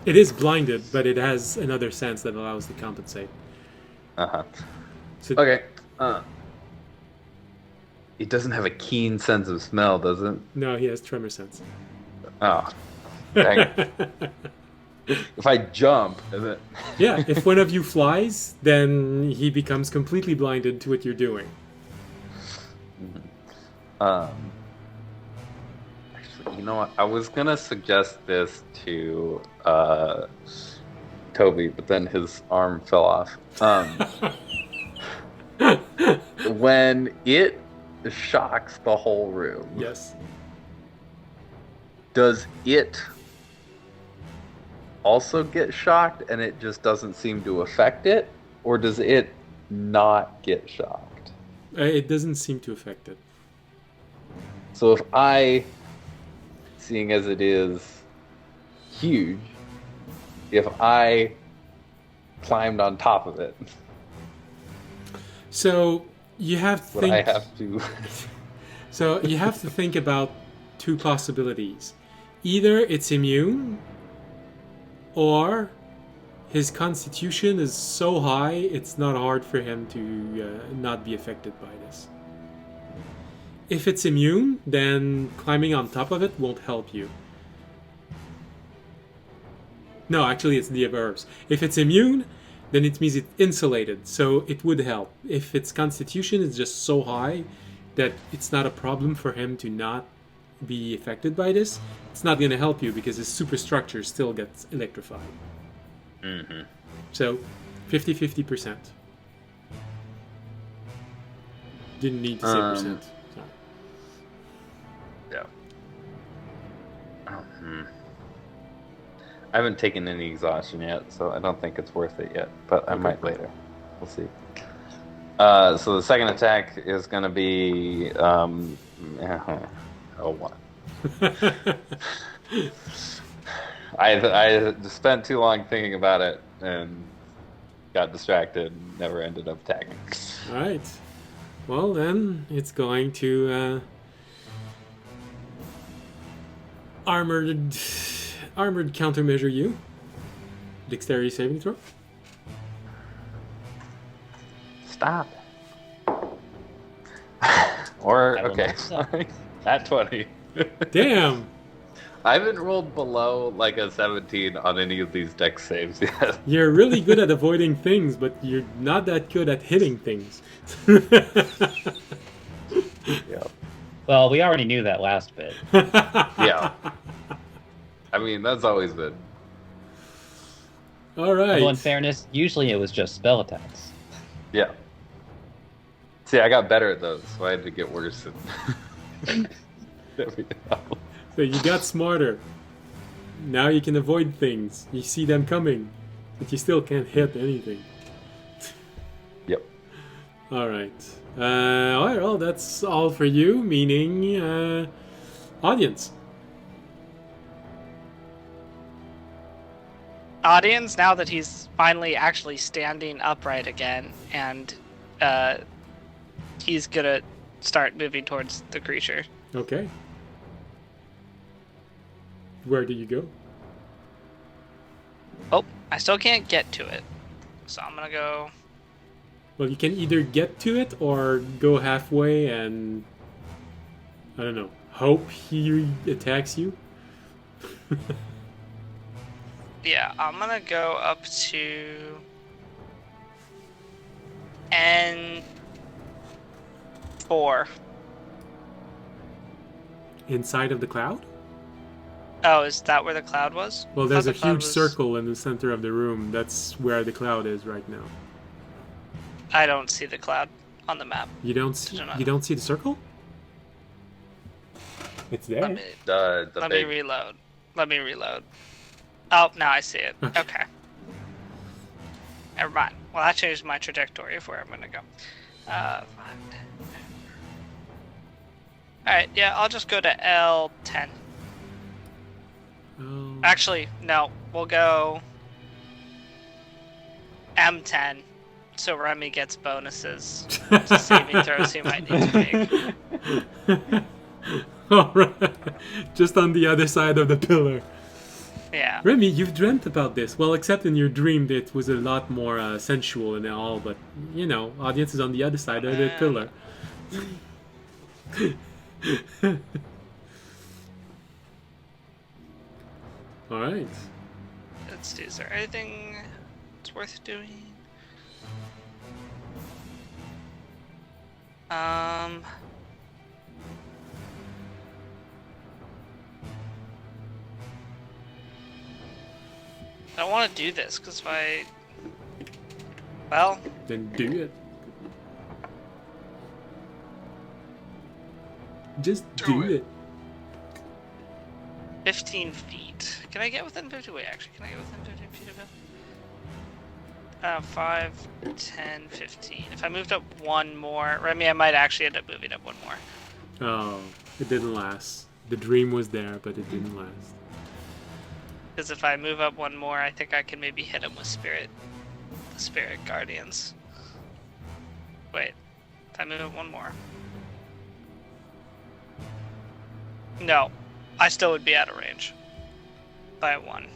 It is blinded, but it has another sense that allows to compensate. Uh-huh. So, Okay. It doesn't have a keen sense of smell, does it? No, he has tremor sense. Oh. Dang it. If I jump, is it? Yeah, if one of you flies, then he becomes completely blinded to what you're doing. Actually, you know what? I was gonna suggest this to Toby, but then his arm fell off. When it shocks the whole room, Yes. does it also get shocked and it just doesn't seem to affect it? Or does it not get shocked? It doesn't seem to affect it. So if I, seeing as it is huge, if I climbed on top of it, So you have to would I think. have to... So you have to think about 2 possibilities. Either it's immune, or his constitution is so high it's not hard for him to not be affected by this. If it's immune, then climbing on top of it won't help you. No, actually it's the reverse. If it's immune, then it means it's insulated, so it would help. If its constitution is just so high that it's not a problem for him to not be affected by this, it's not going to help you because his superstructure still gets electrified. Mm-hmm. So, 50-50%. Didn't need to say percent. So. Yeah. I haven't taken any exhaustion yet, so I don't think it's worth it yet. But I might later. We'll see. So the second attack is going to be 1. I spent too long thinking about it and got distracted and never ended up attacking. Alright. Well, then it's going to armored countermeasure you. Dexterity saving throw. Stop. Or, I will okay, not stop. sorry. At 20. Damn! I haven't rolled below like a 17 on any of these dex saves yet. You're really good at avoiding things, but you're not that good at hitting things. Yeah. Well, we already knew that last bit. Yeah. I mean, that's always been. Alright. Well, in fairness, usually it was just spell attacks. Yeah. See, I got better at those, so I had to get worse. There we go. So you got smarter. Now you can avoid things. You see them coming, but you still can't hit anything. Yep. Alright. Alright, well, that's all for you, meaning audience. Audience, now that he's finally actually standing upright again, and he's gonna start moving towards the creature. Okay. Where do you go? Oh, I still can't get to it. So I'm gonna go... Well, you can either get to it or go halfway and, I don't know, hope he attacks you. Yeah, I'm gonna go up to... N4. Inside of the cloud? Oh, is that where the cloud was? Well, I there's thought a the cloud huge was- circle in the center of the room. That's where the cloud is right now. I don't see the cloud on the map. You don't see the circle? It's there. Let me, The let me big. reload. Let me reload. Oh, now I see it. Okay. Okay. Never mind. Well, that changed my trajectory of where I'm gonna go. 5, 10. Alright, yeah, I'll just go to L10. Oh. Actually, no, we'll go M10. So Remy gets bonuses to saving throws he might need to make. Alright. Just on the other side of the pillar. Yeah. Remy, you've dreamt about this. Well, except in your dream, it was a lot more sensual and all, but, you know, audience is on the other side of the pillar. Alright. Let's see, is there anything that's worth doing? I don't want to do this, because if I... Well, Then do it. Just do it. 15 feet. Can I get within 50? Wait, actually, can I get within 15 feet of him? 5, 10, 15. If I moved up one more... Remy, I might actually end up moving up one more. Oh, it didn't last. The dream was there, but it didn't last. Because if I move up one more, I think I can maybe hit him with the Spirit Guardians. Wait, if I move up one more. No, I still would be out of range. By 1.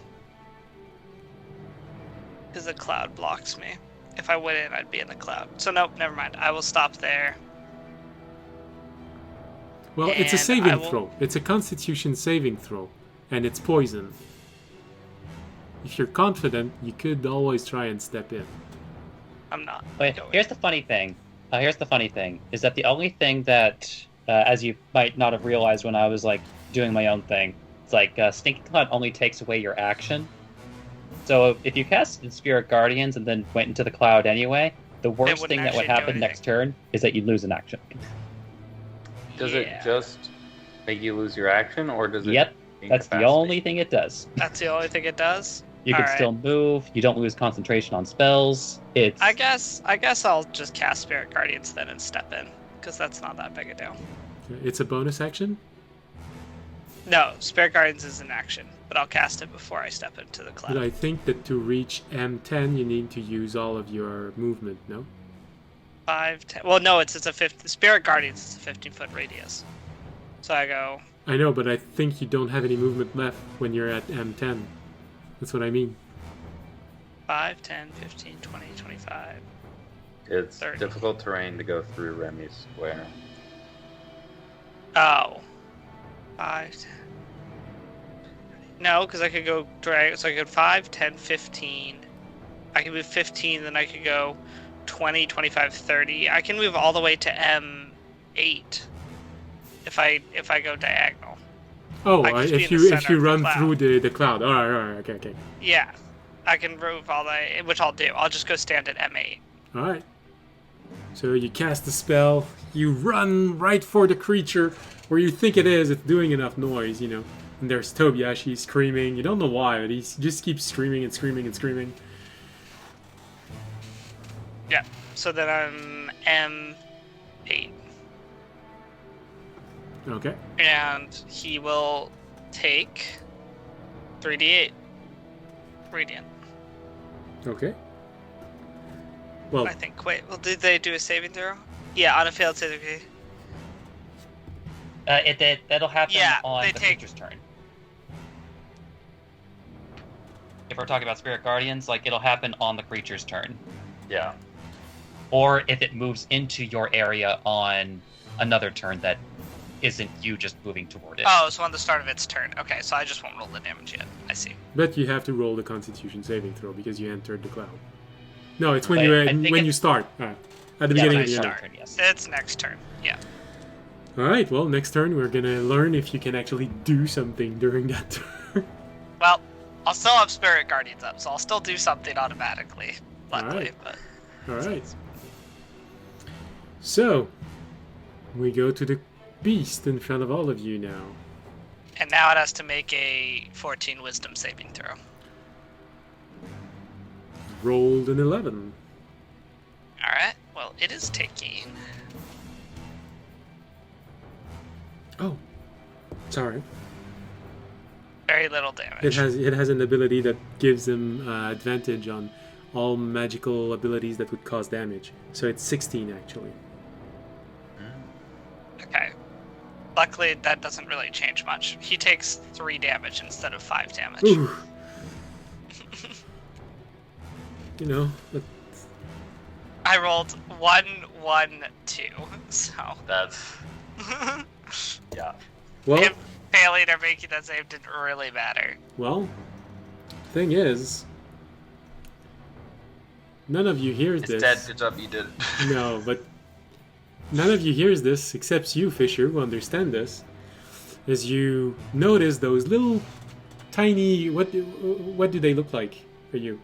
Because the cloud blocks me. If I went in, I'd be in the cloud. So nope, never mind. I will stop there. Well, it's a And saving I will- throw. It's a Constitution saving throw, and it's poison. If you're confident, you could always try and step in. I'm not. Wait, going. here's the funny thing. Is that the only thing that, as you might not have realized when I was like doing my own thing, it's like Stinking Cloud only takes away your action. So if you cast Spirit Guardians and then went into the cloud anyway, the worst wouldn't thing that would actually do happen anything. next turn is that you lose an action. Does Yeah. it just make you lose your action, or does it? Yep, that's the incapacitate? only thing it does. That's the only thing it does. You can Alright. still move. You don't lose concentration on spells. It's I guess I'll just cast Spirit Guardians then and step in, because that's not that big a deal. It's a bonus action? No, Spirit Guardians is an action, but I'll cast it before I step into the cloud. But I think that to reach M10, you need to use all of your movement, no? 5, 10. Well, no, it's a 50. Spirit Guardians is a 15-foot radius. So I go. I know, but I think you don't have any movement left when you're at M10. That's what I mean. 5, 10, 15, 20, 25. It's 30. difficult terrain to go through Remy's square. Oh. 5, 10. No, because I could go drag. So I could 5, 10, 15. I could move 15, then I could go 20, 25, 30. I can move all the way to M8 if I go diagonal. Oh, I could just be if in the you center of the run cloud. through the cloud. All right, okay. Yeah. I can move all the way, which I'll do. I'll just go stand at M8. All right. So you cast the spell, you run right for the creature where you think it is. It's doing enough noise, you know. And there's Tobiashi screaming. You don't know why, but he just keeps screaming and screaming and screaming. Yeah. So then I'm M8. Okay. And he will take 3d8 radiant. Okay. Well, I think. Wait, well, did they do a saving throw? Yeah, on a failed save. Okay. That'll happen Yeah, on they the take- creature's turn. If we're talking about Spirit Guardians, like it'll happen on the creature's turn, Yeah. or if it moves into your area on another turn that isn't you just moving toward it. Oh, so on the start of its turn. Okay, so I just won't roll the damage yet. I see. but you have to roll the Constitution saving throw because you entered the cloud. No, it's when I think you it's- start. At the Yeah, beginning when of I your start turn. turn, yes. It's next turn. Yeah. All right. Well, next turn we're gonna learn if you can actually do something during that turn. Well, I'll still have Spirit Guardians up, so I'll still do something automatically. Luckily, Alright. but All right. So we go to the beast in front of all of you now. and now it has to make a 14 Wisdom saving throw. Rolled an 11. All right. Well, it is taking. Oh, sorry. Very little damage. It has an ability that gives him advantage on all magical abilities that would cause damage. So it's 16 actually. Okay. Luckily, that doesn't really change much. He takes 3 damage instead of 5 damage. Ooh. You know, but I rolled 1, 1, 2. So. That's yeah. well, Him failing or making that save didn't really matter. well. Thing is, none of you hears It's this. dead. Good job, you did it. No, but none of you hears this except you, Fisher, who understand this. As you notice those little tiny what do they look like for you?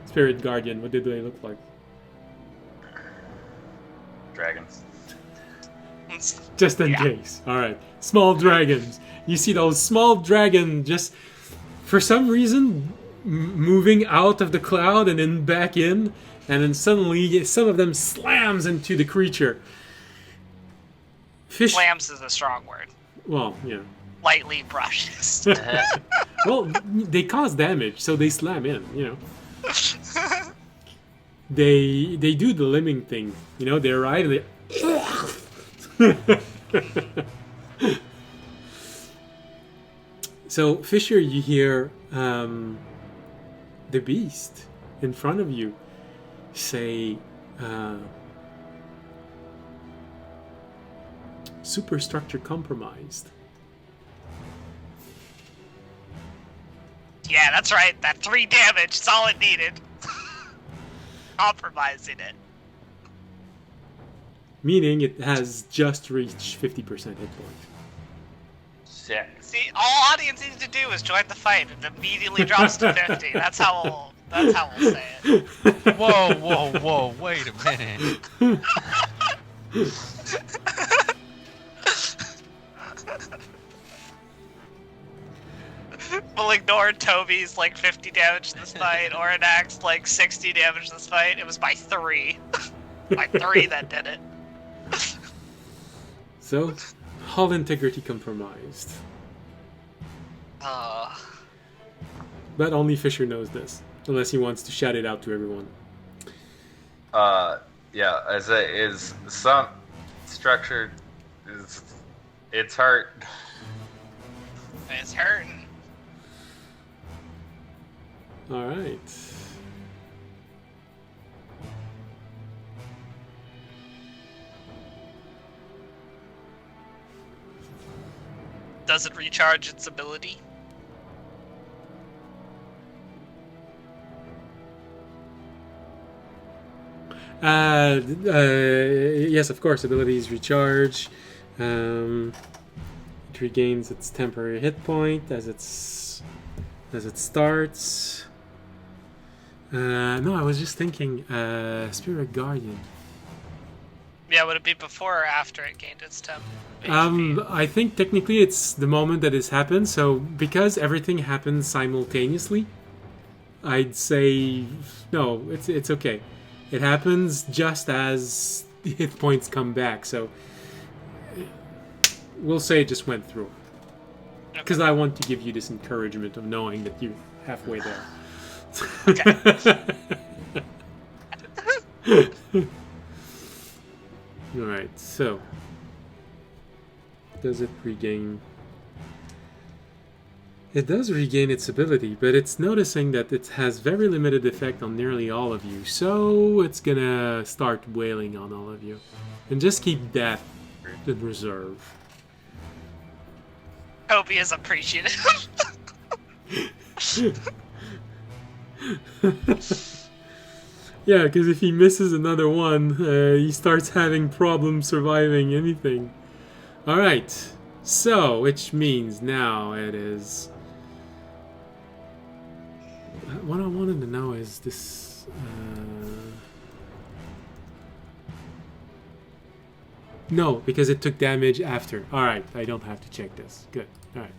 Spirit Guardian, what do they look like? Dragons. Just in Yeah. case. Alright. Small dragons. You see those small dragons just for some reason moving out of the cloud and then back in, and then suddenly some of them slams into the creature. Fish. Slams is a strong word. Well, yeah. Lightly brushes. Well, they cause damage, so they slam in. You know. They do the limbing thing. You know, they arrive and they. So Fisher, you hear the beast in front of you say, superstructure compromised. Yeah, that's right. That 3 damage is all it needed. Compromising it. Meaning it has just reached 50% hit point. Sick. See, all audience needs to do is join the fight. It immediately drops to 50. That's how we'll say it. Whoa, wait a minute. We'll ignore Toby's like 50 damage this fight, or an axe like 60 damage this fight. It was by 3. By 3 that did it. So, hull integrity compromised. But only Fisher knows this, unless he wants to shout it out to everyone. Yeah, I say is some structure it's hurt. It's hurting. Alright. Does it recharge its ability? Yes, of course, abilities recharge. It regains its temporary hit point as it starts. No, I was just thinking, Spirit Guardian. Yeah, would it be before or after it gained its temp? I think technically it's the moment that this happens. So because everything happens simultaneously, I'd say no. It's okay. It happens just as the hit points come back. So we'll say it just went through. Because I want to give you this encouragement of knowing that you're halfway there. Okay. Alright, so does it regain? It does regain its ability, but it's noticing that it has very limited effect on nearly all of you, so it's gonna start wailing on all of you. And just keep that in reserve. Toby is appreciative. Yeah, because if he misses another one, he starts having problems surviving anything. Alright, so, which means now it is... What I wanted to know is this... No, because it took damage after. Alright, I don't have to check this. Good, alright.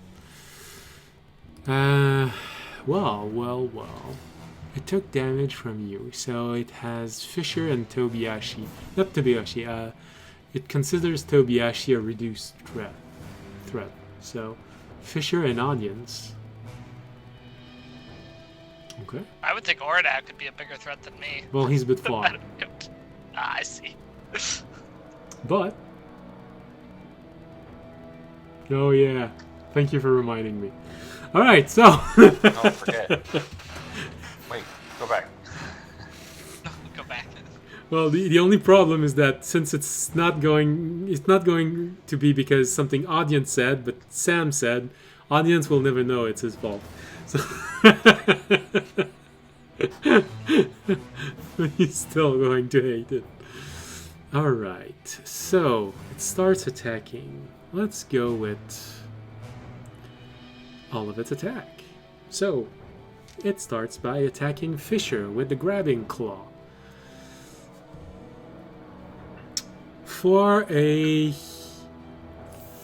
Well. It took damage from you, so it has Fisher and Tobiyashi. Not Tobiyashi, it considers Tobiyashi a reduced threat. So, Fisher and Audience. Okay. I would think Oradak could be a bigger threat than me. Well, he's a bit far. I see. But... Oh yeah. Thank you for reminding me. Alright, so... Don't forget. Wait, go back. Go back. Well, the only problem is that since it's not going to be because something Audience said, but Sam said, Audience will never know it's his fault. So he's still going to hate it. Alright, so it starts attacking. Let's go with all of its attack. So it starts by attacking Fisher with the grabbing claw. For a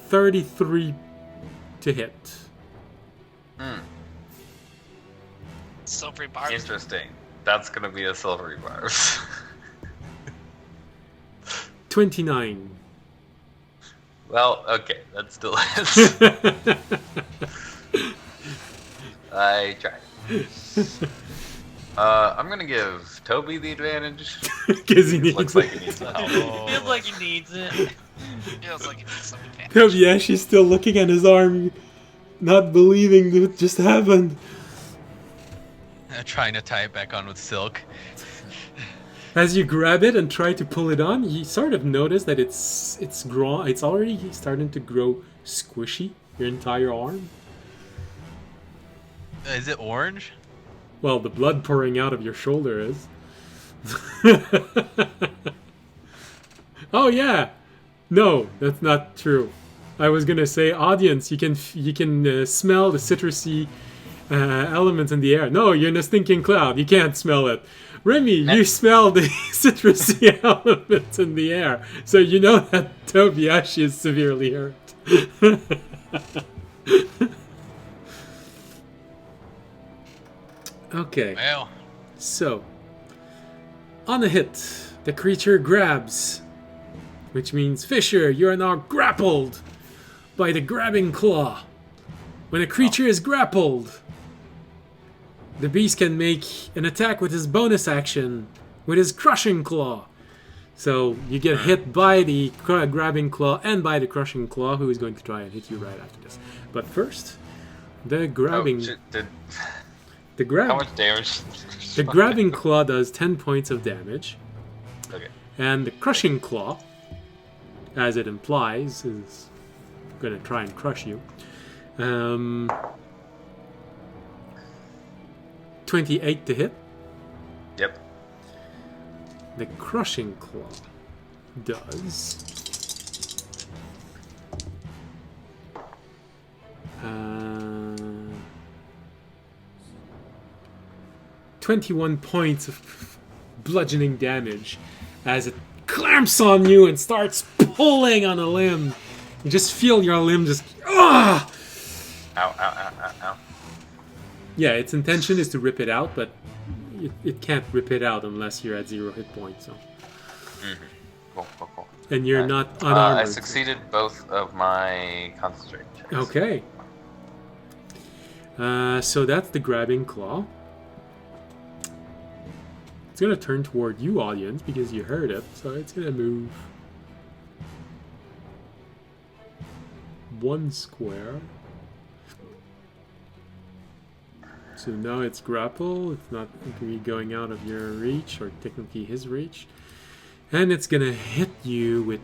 33 to hit. Silvery barbs. Interesting. That's gonna be a silvery barbs. 29. Well, okay, that still is. I tried. I'm gonna give Toby the advantage. Because he needs Looks it. like he needs the help. Feels like he needs it. Feels like it needs some advantage. Tobiashi's still looking at his arm, not believing that it just happened. Trying to tie it back on with silk. As you grab it and try to pull it on, you sort of notice that it's already starting to grow squishy. Your entire arm. Is it orange? Well, the blood pouring out of your shoulder is. Oh yeah, no, that's not true. I was gonna say, audience, you can smell the citrusy elements in the air. No, you're in a stinking cloud. You can't smell it. Remy, you smell the citrusy elements in the air, so you know that Tobiashi is severely hurt. Okay. Well, So, on a hit, the creature grabs, which means Fisher, you are now grappled by the grabbing claw. When a creature is grappled, the beast can make an attack with his bonus action with his crushing claw. So you get hit by the grabbing claw and by the crushing claw, who is going to try and hit you right after this. But first, the grabbing. Oh, shit, The grab. how much damage? The grabbing claw does 10 points of damage, Okay. and the crushing claw, as it implies, is going to try and crush you. 28 to hit. Yep. The crushing claw does 21 points of bludgeoning damage as it clamps on you and starts pulling on a limb. You just feel your limb just ah. Ow, ow, ow, ow, ow. Yeah, its intention is to rip it out, but it can't rip it out unless you're at 0 hit points. So. Cool, cool, cool. And you're Alright. not unarmored. I succeeded both of my concentration checks. Okay. So that's the grabbing claw. It's gonna turn toward you, audience, because you heard it. So it's gonna move 1 square. So now it's grapple. It's not going to be going out of your reach, or technically his reach. And it's gonna hit you with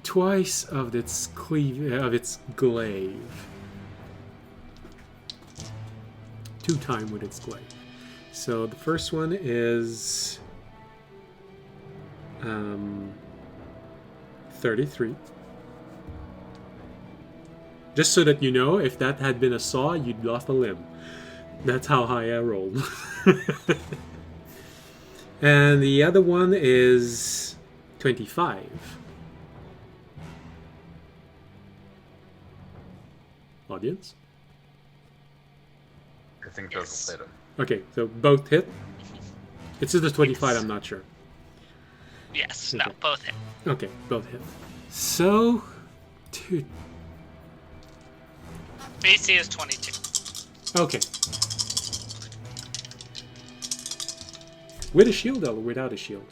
twice of its glaive. 2 times with its glaive. So the first one is 33. Just so that you know, if that had been a saw, you'd lost a limb. That's how high I rolled. And the other one is 25. Audience? I think those will hit him. Okay, so both hit. It's just the 25, I'm not sure. Yes, Okay. no, both hit. Okay, both hit. So, two. AC is 22. Okay. With a shield or without a shield?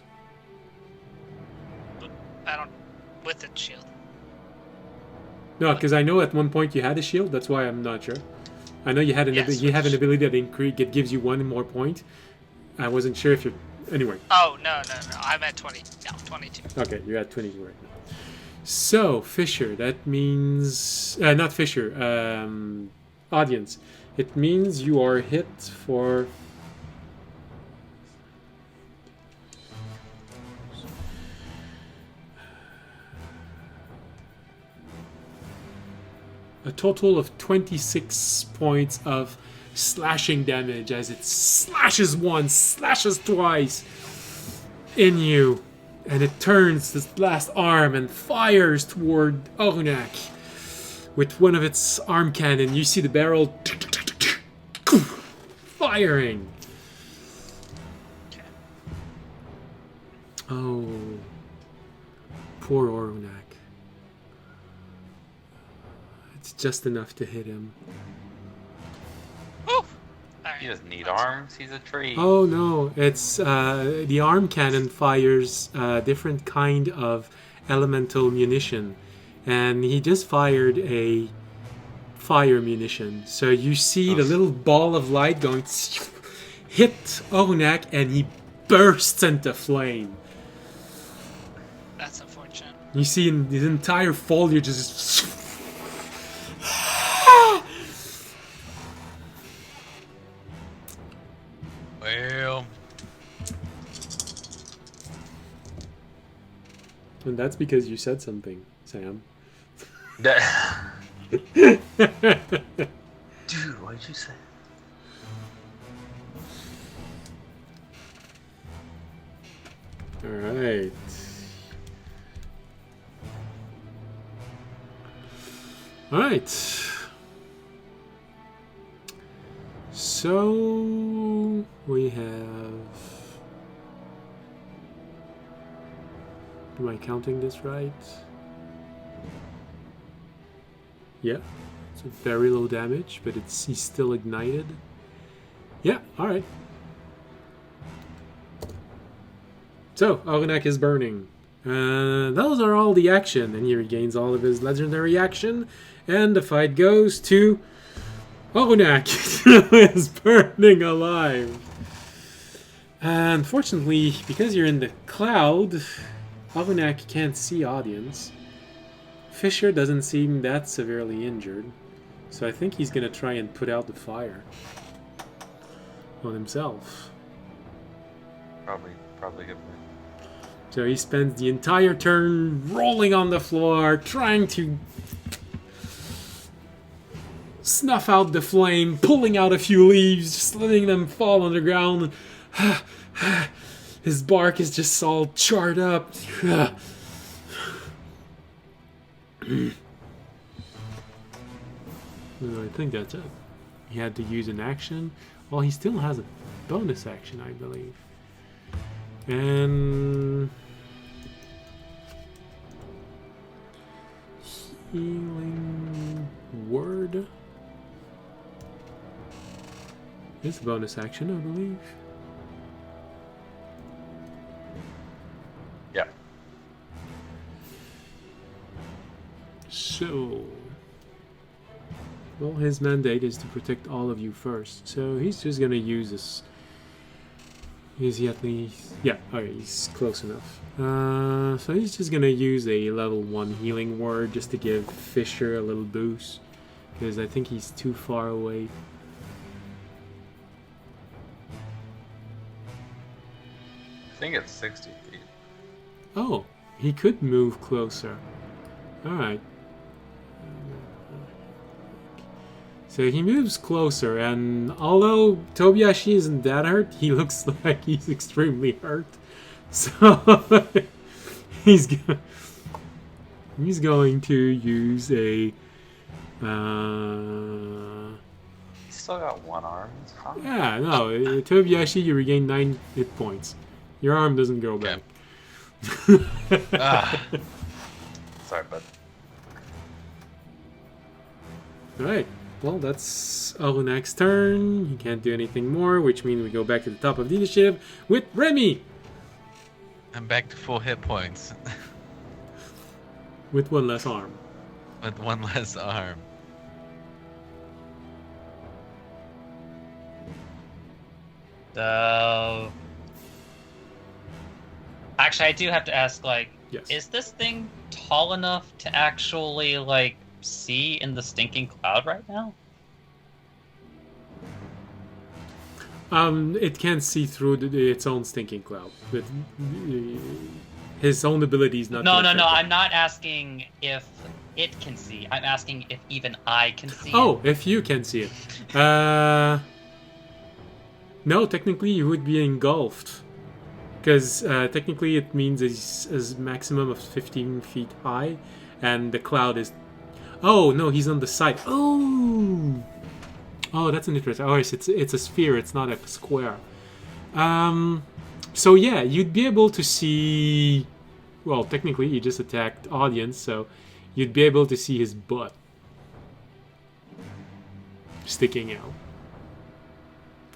I don't. With a shield. No, because I know at one point you had a shield. That's why I'm not sure. I know you had you have an ability that gives you 1 more point. I wasn't sure if you're. Anyway. Oh, no. I'm at 20. No, 22. Okay, you're at 22 right now. So, Fisher, that means... not Fisher, audience. It means you are hit for... a total of 26 points of slashing damage as it slashes once, slashes twice in you. And it turns this last arm and fires toward Orunak with one of its arm cannon. You see the barrel firing. Oh, poor Orunak. It's just enough to hit him. Woo! He doesn't need arms. He's a tree. Oh no, it's the arm cannon fires a different kind of elemental munition, and he just fired a fire munition. So you see the little ball of light going hit Orunak, and he bursts into flame. That's unfortunate. You see his entire foliage is Well, and that's because you said something, Sam. Dude, what did you say? Alright. Alright. So we have. Am I counting this right? Yeah. It's a very low damage, but he's still ignited. Yeah, alright. So, Orunak is burning. Those are all the action, and he regains all of his legendary action, and the fight goes to Orunak, who is burning alive. Unfortunately, because you're in the cloud, Orunak can't see audience. Fisher doesn't seem that severely injured, so I think he's gonna try and put out the fire on himself. Probably good. So he spends the entire turn rolling on the floor, trying to snuff out the flame, pulling out a few leaves, just letting them fall on the ground. His bark is just all charred up. I think that's it. He had to use an action. Well, he still has a bonus action, I believe. And healing word is a bonus action, I believe. Yeah. So, well, his mandate is to protect all of you first. So he's just gonna use this. Is he at least? Yeah, okay, he's close enough. So he's just gonna use a level 1 healing word just to give Fisher a little boost, because I think he's too far away. I think it's 60 feet. Oh, he could move closer. Alright. So he moves closer, and although Tobiashi isn't that hurt, he looks like he's extremely hurt. So he's going to use a. He's still got one arm. It's fine. Yeah, no, Tobiashi, you regain 9 hit points. Your arm doesn't go back. Sorry, bud. Alright. Well, that's Orunak's turn. He can't do anything more, which means we go back to the top of the initiative with Remy! I'm back to full hit points. With one less arm. With one less arm. So, actually, I do have to ask, like, Yes. is this thing tall enough to actually, like, see in the stinking cloud right now? It can't see through its own stinking cloud. But his own ability is not. No. gonna affect it. I'm not asking if it can see. I'm asking if even I can see. Oh, it. if you can see it. No, technically you would be engulfed. Because technically it means it's a maximum of 15 feet high, and the cloud is. Oh no, he's on the side. Oh, that's an interesting. Oh, yes, it's a sphere. It's not a square. So yeah, you'd be able to see. Well, technically, you just attacked audience, so you'd be able to see his butt sticking out.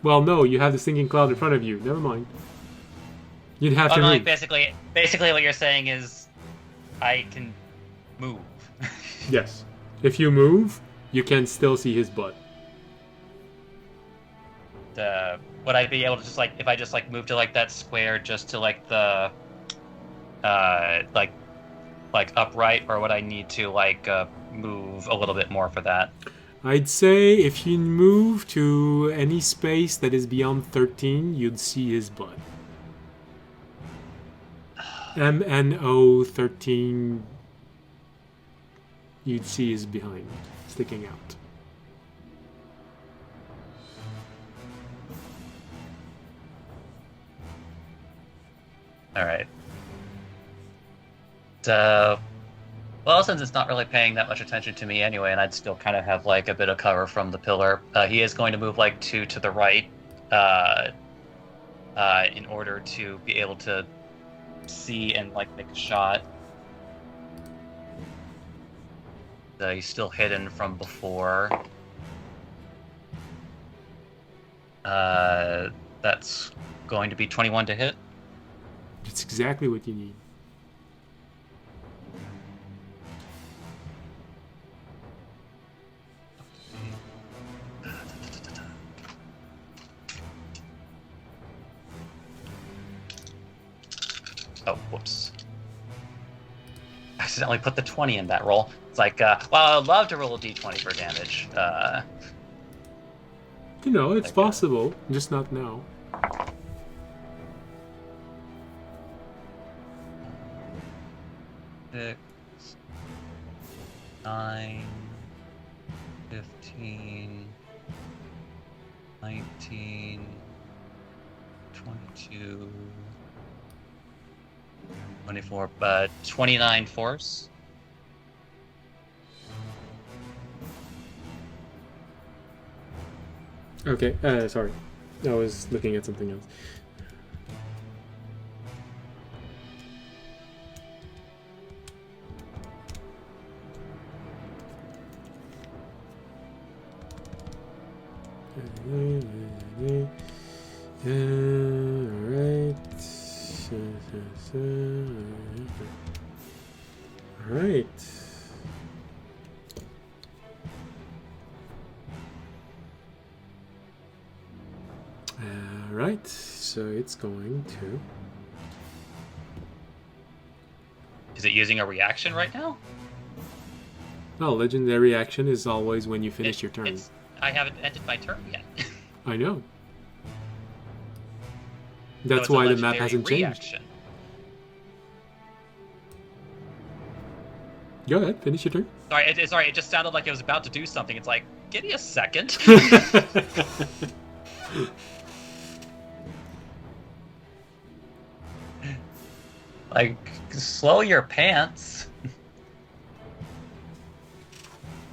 Well, no, you have the stinking cloud in front of you. Never mind. You'd have to no, move. like basically what you're saying is, I can move. Yes. If you move, you can still see his butt. Would I be able to just like, if I just like move to like that square just to like the like upright, or would I need to like move a little bit more for that? I'd say if you move to any space that is beyond 13, you'd see his butt. MNO 13, you'd see his behind sticking out. All right. Well, since it's not really paying that much attention to me anyway, and I'd still kind of have like a bit of cover from the pillar, he is going to move like 2 to the right, in order to be able to see and like make a shot. He's still hidden from before. That's going to be 21 to hit. It's exactly what you need. Oh, whoops. I accidentally put the 20 in that roll. It's like, well, I'd love to roll a d20 for damage. You know, it's like possible, just not now. 6, 9, 15, 19, 22, 24, 29 force. Okay, sorry. I was looking at something else. Alright. Alright, so it's going to... Is it using a reaction right now? Oh, legendary action is always when you finish your turn. I haven't ended my turn yet. I know. So That's it's a why the map legendary hasn't changed. reaction. Go ahead, finish your turn. Sorry, it just sounded like it was about to do something. It's like, give me a second. Like, slow your pants.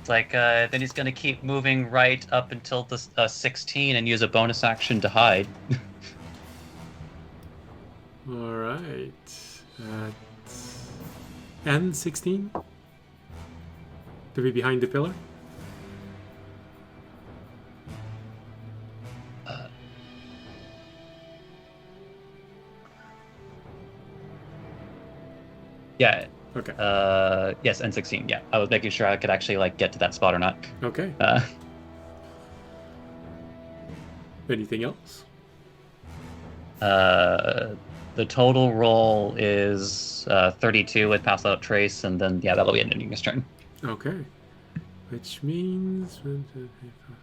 It's like, then he's going to keep moving right up until the 16 and use a bonus action to hide. Alright. And 16? To be behind the pillar? Yeah. Okay. Yes, N16. Yeah, I was making sure I could actually like get to that spot or not. Okay. Anything else? The total roll is 32 with pass out trace, and then yeah, that'll be ending his turn. Okay. Which means 1, 2, 3, 4,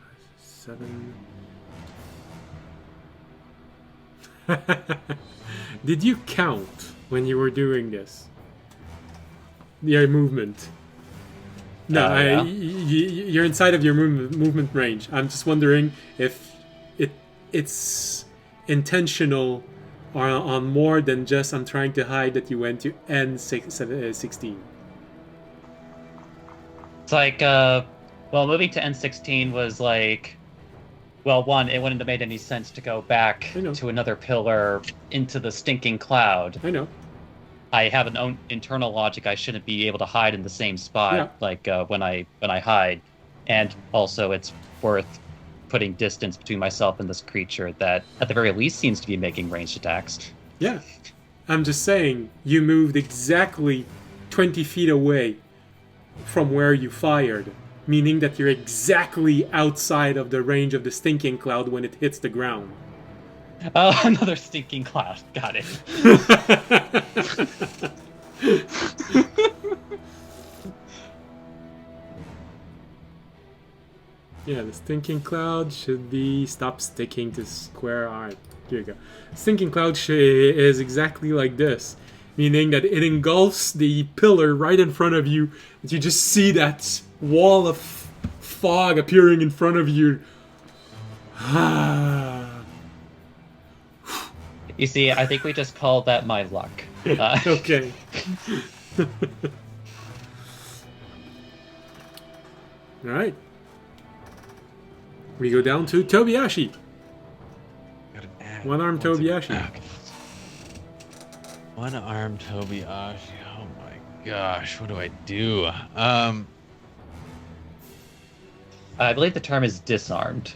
5, 6, 7. Did you count when you were doing this? Your movement. No, Yeah. you're inside of your movement range. I'm just wondering if it's intentional or on more than just I'm trying to hide that you went to N16. It's like, well, moving to N16 was like, well, one, it wouldn't have made any sense to go back to another pillar into the stinking cloud. I know. I have an own internal logic. I shouldn't be able to hide in the same spot, like when I hide, and also it's worth putting distance between myself and this creature that, at the very least, seems to be making ranged attacks. Yeah, I'm just saying you moved exactly 20 feet away from where you fired, meaning that you're exactly outside of the range of the stinking cloud when it hits the ground. Oh, another stinking cloud. Got it. Yeah, the stinking cloud should be stop sticking to square. Alright, here you go. Stinking cloud is exactly like this, meaning that it engulfs the pillar right in front of you, and you just see that wall of fog appearing in front of you. You see, I think we just call that my luck. Okay. Alright. We go down to Tobiyashi. Got an ad. One-armed Tobiyashi. Okay. One-armed Tobiyashi. Oh my gosh, what do I do? I believe the term is disarmed.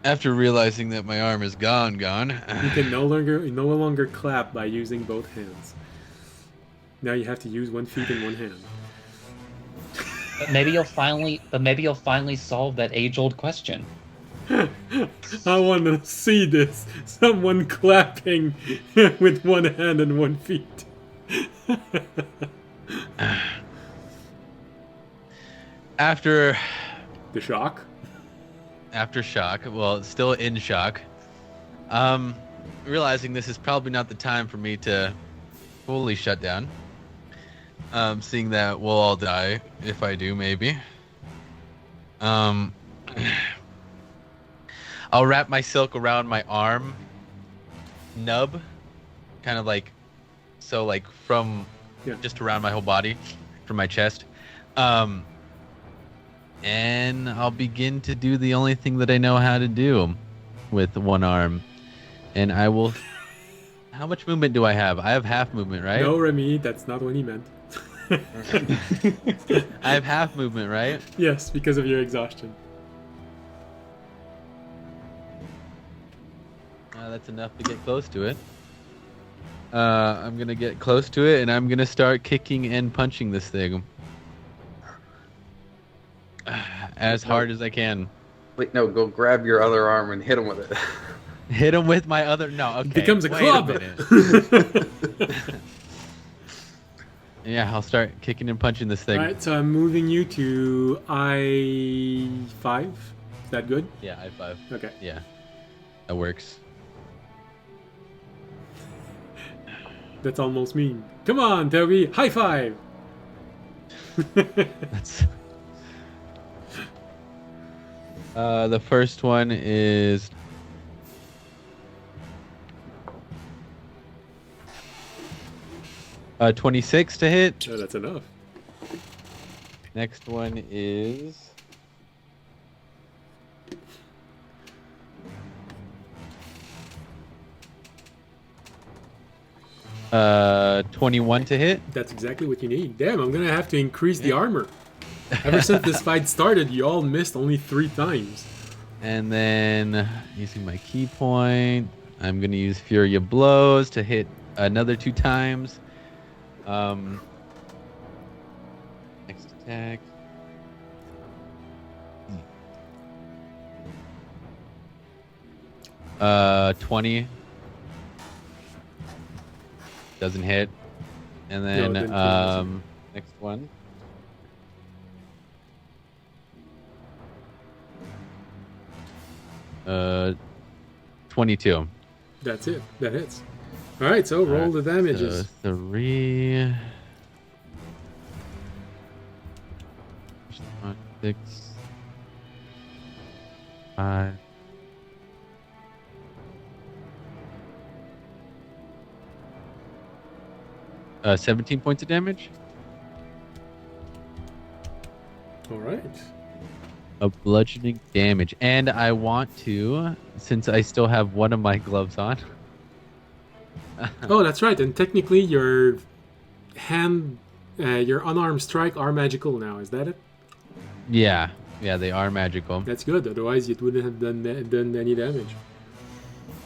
After realizing that my arm is gone. You can no longer clap by using both hands. Now you have to use 1 feet and 1 hand. But maybe you'll finally solve that age-old question. I want to see this. Someone clapping with 1 hand and 1 feet. After The shock? shock, well, still in shock, realizing this is probably not the time for me to fully shut down. Seeing that we'll all die if I do, maybe. I'll wrap my silk around my arm nub, kind of like, so like from just around my whole body, from my chest. And I'll begin to do the only thing that I know how to do with one arm. And I will... How much movement do I have? I have half movement, right? No, Remy, that's not what he meant. I have half movement, right? Yes, because of your exhaustion. That's enough to get close to it. I'm going to get close to it, and I'm going to start kicking and punching this thing. As hard as I can. Wait, no, go grab your other arm and hit him with it. Hit him with my other... No, okay. It becomes a wait club. minute. Yeah, I'll start kicking and punching this thing. Alright, so I'm moving you to I5. Is that good? Yeah, I5. Okay. Yeah, that works. That's almost mean. Come on, Toby. High five! That's... the first one is... Uh, 26 to hit. Oh, that's enough. Next one is... 21 to hit. That's exactly what you need. Damn, I'm gonna have to increase the armor. Ever since this fight started, you all missed only 3 times. And then, using my key point, I'm going to use Fury of Blows to hit another 2 times. Next attack. 20. Doesn't hit. And then, No, it didn't hit, next one. Uh, 22. That's it. That hits. Alright, so roll the damages. So 3. 6. 5. 17 points of damage. Alright. Of bludgeoning damage. And I want to, since I still have one of my gloves on. Oh, that's right. And technically your hand, your unarmed strike are magical now. Is that it? Yeah, they are magical. That's good. Otherwise, you wouldn't have done any damage.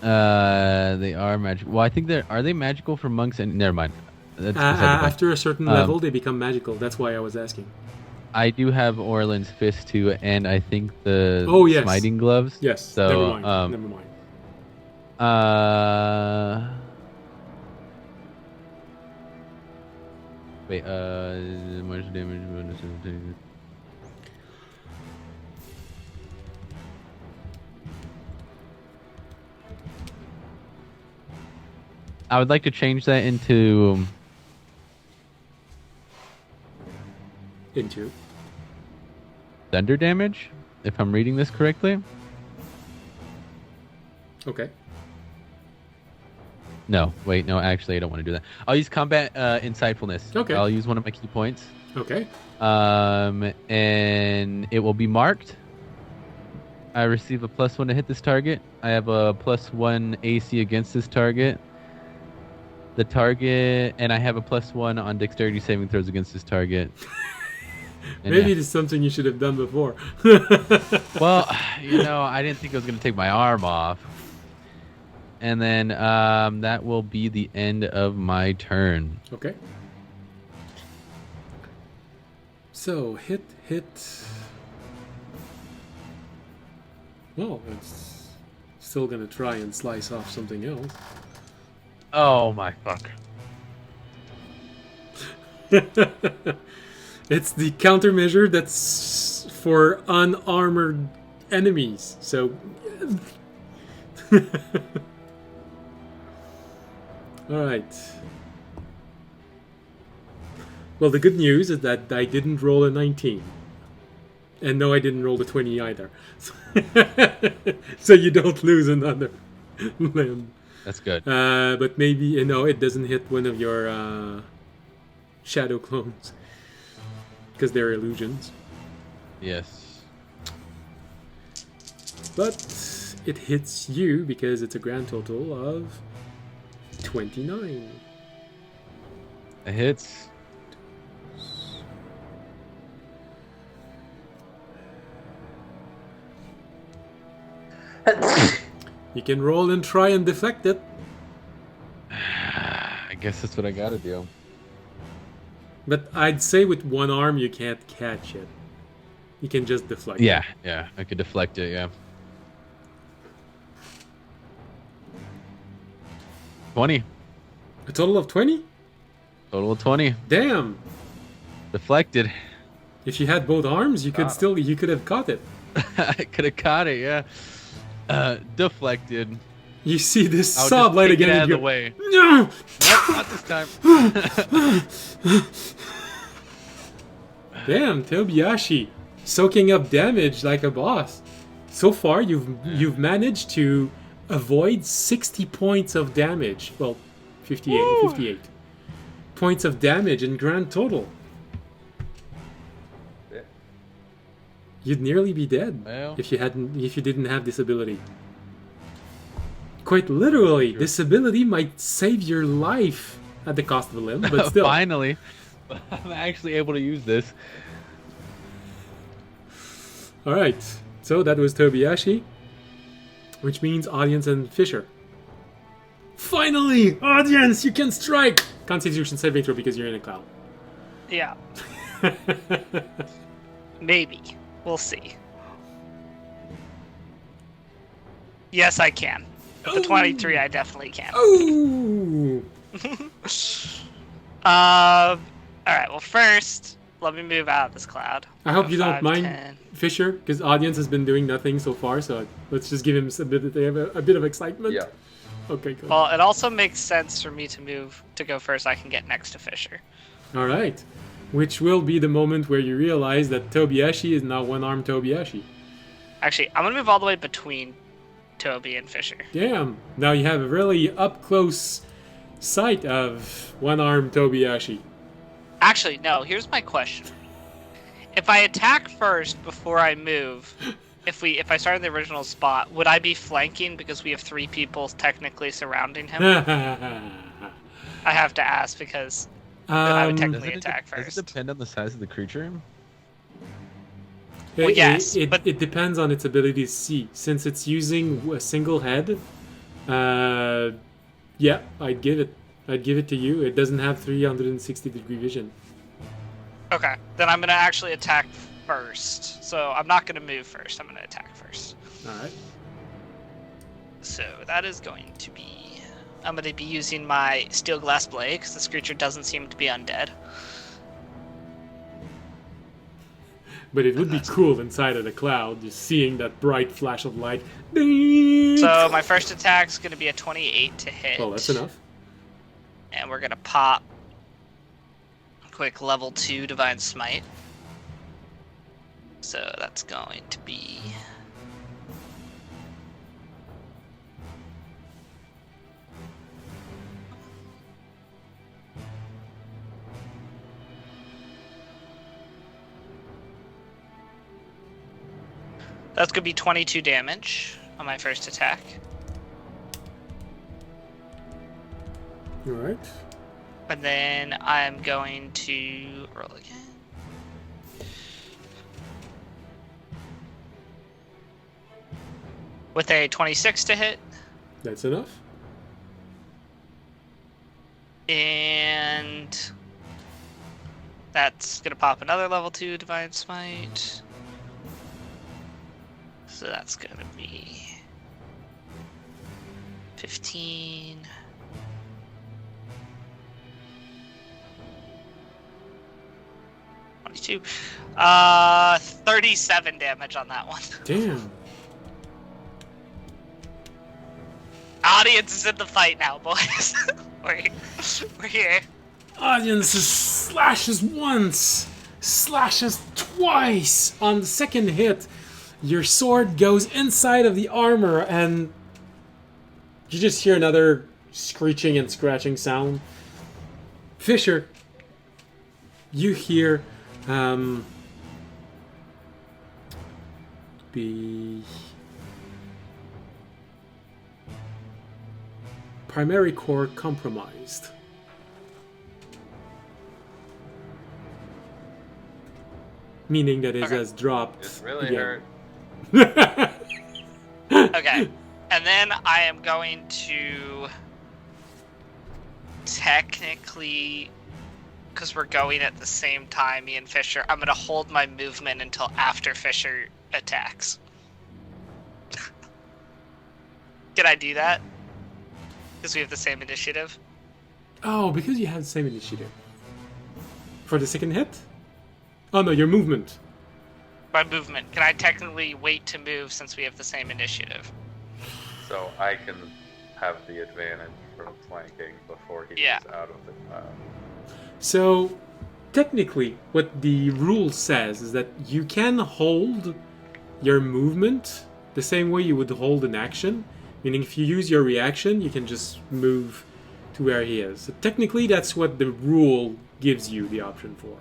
They are magical. Well, I think are they magical for monks? And never mind. That's beside the point. After a certain level, they become magical. That's why I was asking. I do have Orland's fist too, and I think the Yes. smiting gloves. Yes. So, never mind. Never mind. Wait. Much damage bonus. I would like to change that into thunder damage, if I'm reading this correctly. Okay. No, wait, no, actually, I don't want to do that. I'll use combat insightfulness. Okay. I'll use one of my key points. Okay. And it will be marked. I receive a +1 to hit this target. I have a +1 AC against this target. The target, and I have a +1 on dexterity saving throws against this target. And Maybe yeah. it is something you should have done before. Well, I didn't think I was going to take my arm off. And then that will be the end of my turn. Okay. So, hit. Well, it's still gonna try and slice off something else. Oh my fuck. It's the countermeasure that's for unarmored enemies. So, all right. Well, the good news is that I didn't roll a 19. And no, I didn't roll a 20 either. So you don't lose another limb. That's good. But maybe, it doesn't hit one of your shadow clones. Because they're illusions. Yes. But it hits you because it's a grand total of 29. It hits. You can roll and try and deflect it. I guess that's what I gotta do. But I'd say with one arm you can't catch it. You can just deflect it. Yeah, I could deflect it, yeah. 20. A total of 20? Total of 20. Damn! Deflected. If you had both arms, you could you could have caught it. I could have caught it, yeah. Deflected. You see this I'll sob just light take it again. out And of you the way. No! Nope, not this time. Damn, Tobiyashi, soaking up damage like a boss. So far, you've managed to avoid 60 points of damage. Well, 58 points of damage in grand total. Yeah. You'd nearly be dead Well. if you didn't have this ability. Quite literally, this ability might save your life at the cost of a limb, but still. Finally, I'm actually able to use this. All right, so that was Tobiyashi, which means audience and Fisher. Finally, audience, you can strike. Constitution saving throw because you're in a cloud. Yeah, maybe. We'll see. Yes, I can. The 23, I definitely can. Ooh. All right. Well, first, let me move out of this cloud. I hope you don't 5, mind 10. Fisher, because audience has been doing nothing so far. So let's just give him a bit of excitement. Yeah. Okay. Good. Well, it also makes sense for me to go first. I can get next to Fisher. All right. Which will be the moment where you realize that Tobiyashi is now one-armed Tobiyashi. Actually, I'm gonna move all the way between Toby and Fisher. Damn. Now you have a really up-close sight of one-armed Tobiyashi. Actually, no. Here's my question: if I attack first before I move, if I start in the original spot, would I be flanking because we have 3 people technically surrounding him? I have to ask because then I would technically attack Does first. it depend on the size of the creature? Well, yes, it but- depends on its ability to see. Since it's using a single head, yeah, I'd give it I'd give it to you. It doesn't have 360-degree vision. Okay, then I'm gonna actually attack first. So I'm not gonna move first. I'm gonna attack first. All right. So that is going to be. I'm gonna be using my steel glass blade because this creature doesn't seem to be undead. But it would be cool inside of the cloud, just seeing that bright flash of light. So my first attack is going to be a 28 to hit. Well, that's enough. And we're going to pop a quick level 2 Divine Smite. So that's going to be... That's going to be 22 damage on my first attack. All right. And then I'm going to roll again. With a 26 to hit. That's enough. And that's going to pop another level 2 Divine Smite. So that's going to be 15. 22. 37 damage on that one. Damn. Audience is in the fight now, boys. We're here. Audience slashes once, slashes twice. On the second hit, your sword goes inside of the armor, and you just hear another screeching and scratching sound. Fisher, you hear the primary core compromised. Meaning that it Okay. has dropped. It really again. hurt. Okay. And then I am going to technically, because we're going at the same time, me and Fisher, I'm going to hold my movement until after Fisher attacks. Can I do that? Because we have the same initiative. Oh, because you have the same initiative. For the second hit? Oh no, your movement. My movement. Can I technically wait to move since we have the same initiative? So I can have the advantage from flanking before he's Yeah. out of the cloud. So, technically, what the rule says is that you can hold your movement the same way you would hold an action. Meaning, if you use your reaction, you can just move to where he is. So technically, that's what the rule gives you the option for.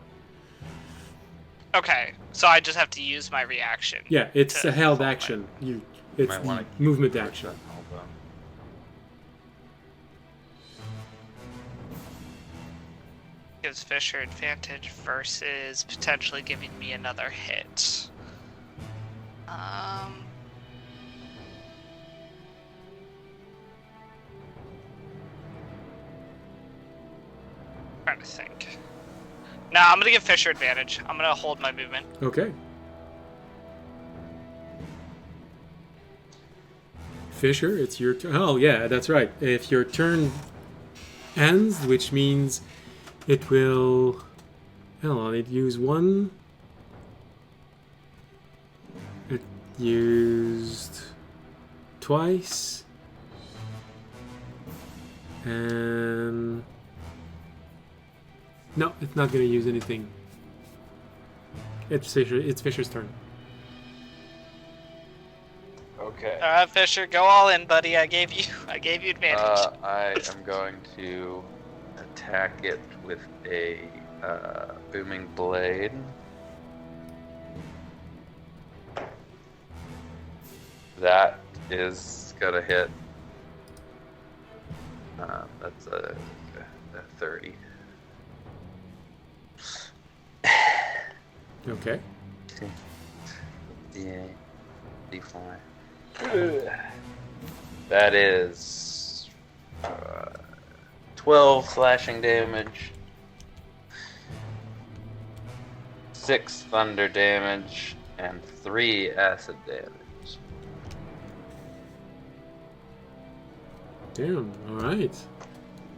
Okay, so I just have to use my reaction. Yeah, it's To a held hold my- action. It's Might the wanna movement Push action. that hold on. Gives Fisher advantage versus potentially giving me another hit. Trying to think. No, I'm gonna give Fisher advantage. I'm gonna hold my movement. Okay. Fisher, it's your turn. Oh, yeah, that's right. If your turn ends, which means it will... Hold on, it used one. It used twice. And... No, it's not going to use anything. It's Fisher's turn. Okay. All right, Fisher, go all in, buddy. I gave you advantage. I am going to attack it with a booming blade. That is gonna hit. That's a 30. Okay. Yeah, D5. That is 12 slashing damage, 6 thunder damage, and 3 acid damage. Damn. All right.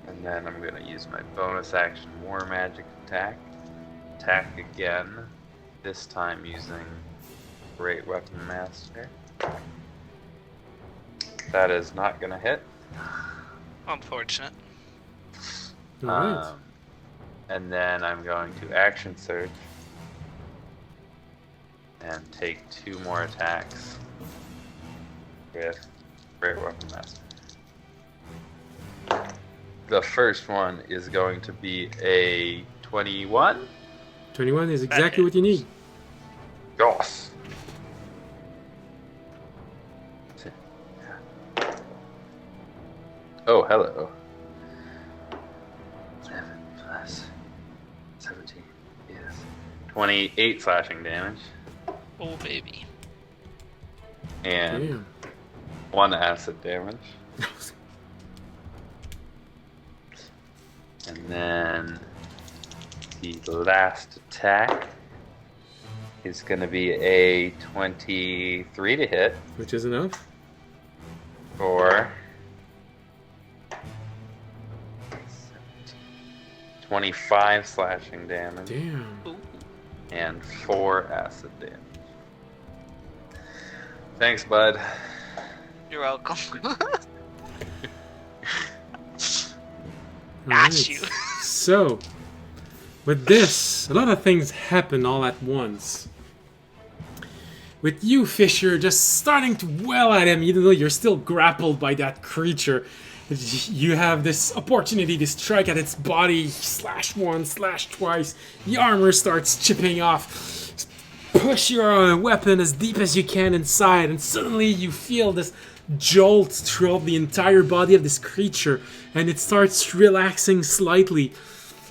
And then I'm going to use my bonus action War Magic attack. Attack again, this time using Great Weapon Master. That is not going to hit. Unfortunate. All right. And then I'm going to Action Surge and take 2 more attacks with Great Weapon Master. The first one is going to be a 21. 21 is exactly what you need. Goss. Oh, hello. 7 plus 17 is 28 slashing damage. Oh, baby. And Damn. 1 acid damage. And then the last attack is going to be a 23 to hit Which is enough. for 25 slashing damage Damn. Ooh. and 4 acid damage. Thanks, bud. You're welcome. All At right. you. So, with this, a lot of things happen all at once. With you, Fisher, just starting to wail at him, even though you're still grappled by that creature. You have this opportunity to strike at its body, slash once, slash twice. The armor starts chipping off. Push your weapon as deep as you can inside, and suddenly you feel this jolt throughout the entire body of this creature, and it starts relaxing slightly.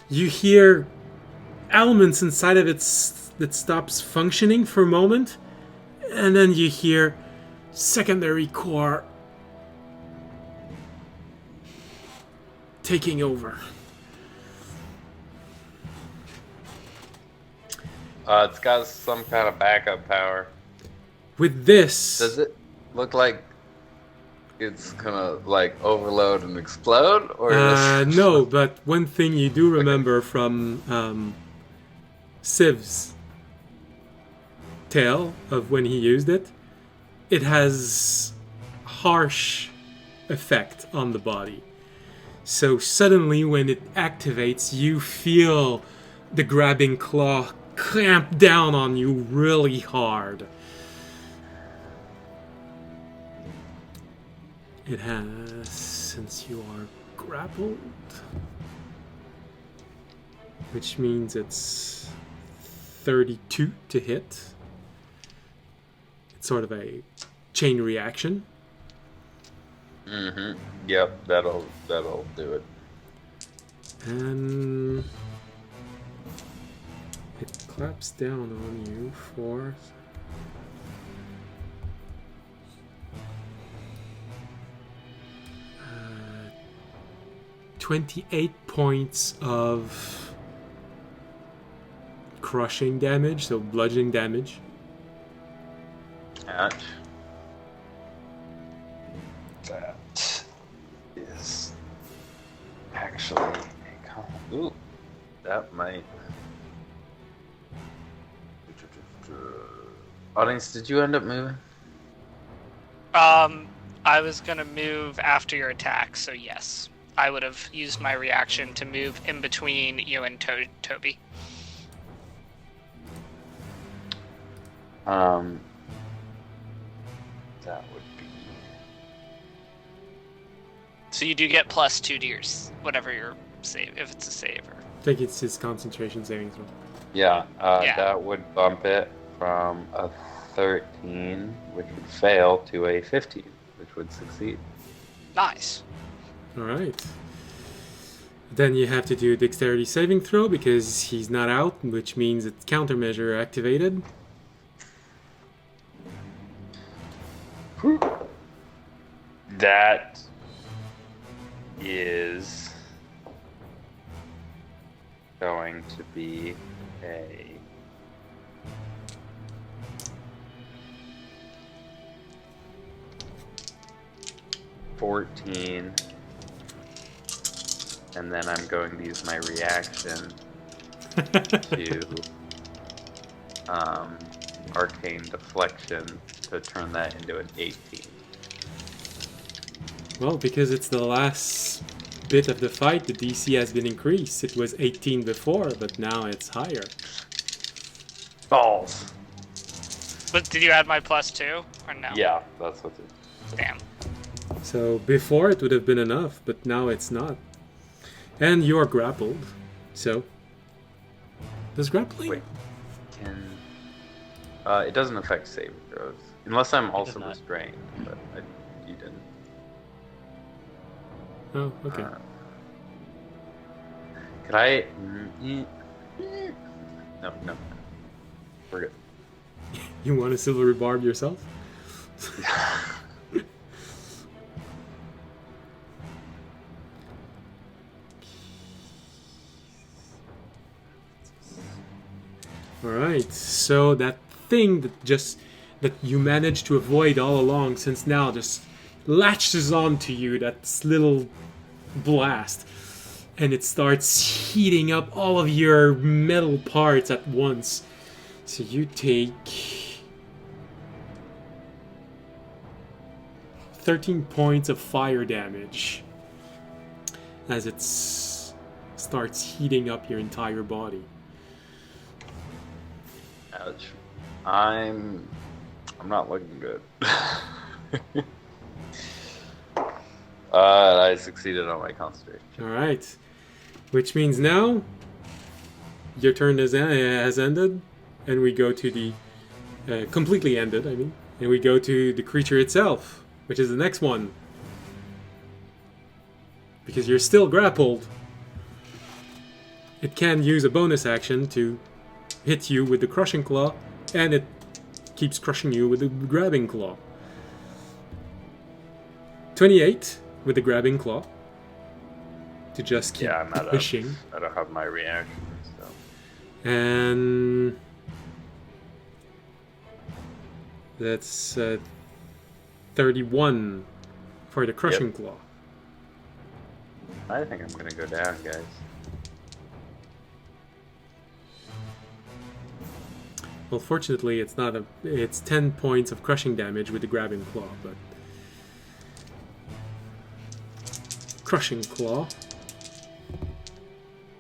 You hear elements inside of it that stops functioning for a moment, and then you hear secondary core taking over. It's got some kind of backup power. With this, Does it look like it's gonna like overload and explode, or no, but one thing you do remember from Civ's tale of when he used it, it has harsh effect on the body. So suddenly when it activates, you feel the grabbing claw clamp down on you really hard. It has, since you are grappled, which means it's 32 to hit. It's sort of a chain reaction. Mm-hmm. Yep, that'll do it. And it claps down on you for 28 points of crushing damage, so bludgeoning damage. Ouch. That is actually a Ooh, that might. Audience, did you end up moving? I was gonna move after your attack, so yes. I would have used my reaction to move in between you and Toby. That would be. So you do get +2 to your whatever your save, if it's a save. Or... I think it's his concentration saving throw. Yeah, Yeah. that would bump it from a 13, which would fail, to a 15, which would succeed. Nice. Alright. Then you have to do a dexterity saving throw because he's not out, which means it's countermeasure activated. That is going to be a 14, and then I'm going to use my reaction to arcane deflection to turn that into an 18. Well, because it's the last bit of the fight, the DC has been increased. It was 18 before, but now it's higher. Balls. But did you add my +2 or no? Yeah, that's what it is. Damn. So before it would have been enough, but now it's not. And you're grappled. So does grappling? Wait, can it doesn't affect saving throws unless I'm also not. restrained, but you didn't. Oh, okay. Could I? No, we're good. You want a silver barb yourself? Alright, so that thing that you managed to avoid all along since now just latches onto you, that little blast, and it starts heating up all of your metal parts at once. So you take 13 points of fire damage as it starts heating up your entire body. Ouch. I'm not looking good. I succeeded on my concentration. Alright. Which means now your turn has ended, and we go to the... completely ended, I mean. And we go to the creature itself, which is the next one. Because you're still grappled. It can use a bonus action to hit you with the crushing claw, and it keeps crushing you with the grabbing claw. 28 with the grabbing claw to just keep Yeah, I'm not pushing. I don't have my reaction, so. And that's 31 for the crushing claw. I think I'm gonna go down, guys. Well, fortunately, it's not it's 10 points of crushing damage with the grabbing claw, but crushing claw.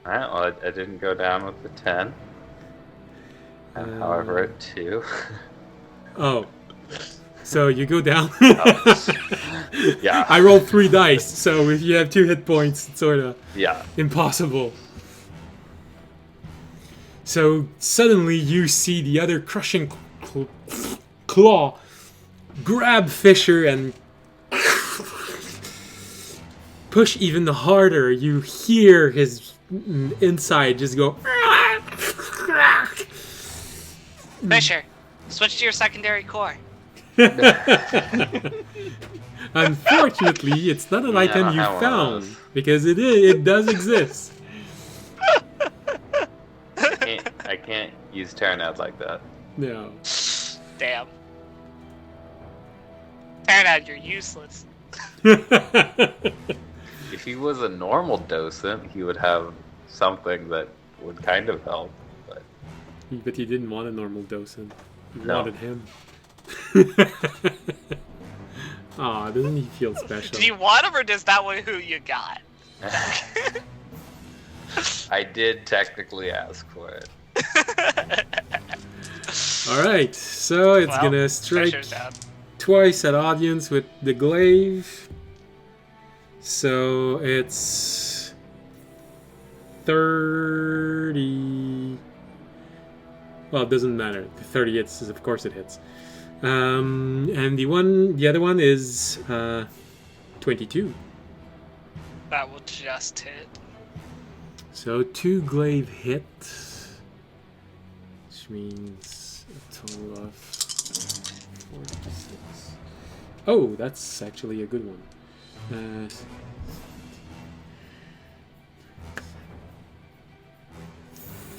Alright, well, I didn't go down with the 10. However, at 2. Oh, so you go down. Yeah. I rolled 3 dice, so if you have 2 hit points, it's sort of Yeah. impossible. So suddenly you see the other crushing claw grab Fisher and push even harder. You hear his inside just go. Fisher, switch to your secondary core. Unfortunately, it's not an I item don't you have one of found those. because it does exist. I can't use Terranad like that. No. Damn. Terranad, you're useless. If he was a normal docent, he would have something that would kind of help. But But you didn't want a normal docent. You No. wanted him. Aw, doesn't he feel special? Do you want him or is that who you got? I did technically ask for it. Alright, so it's Well, gonna strike Fisher's down. twice at audience with the glaive. So it's 30. Well, it doesn't matter. The 30 hits, of course it hits. And the other one is 22. That will just hit. So 2 glaive hit, which means a total of 46. Oh, that's actually a good one.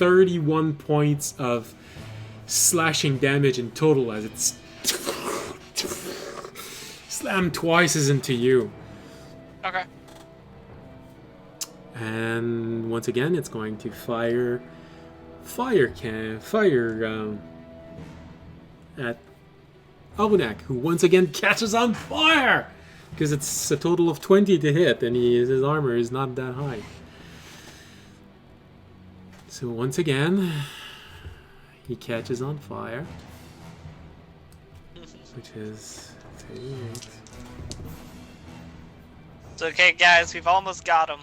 31 points of slashing damage in total as it's slammed twice into you. Okay. And once again, it's going to fire at Albunak, who once again catches on fire because it's a total of 20 to hit, and his armor is not that high. So once again, he catches on fire, which is 38. It's okay, guys. We've almost got him.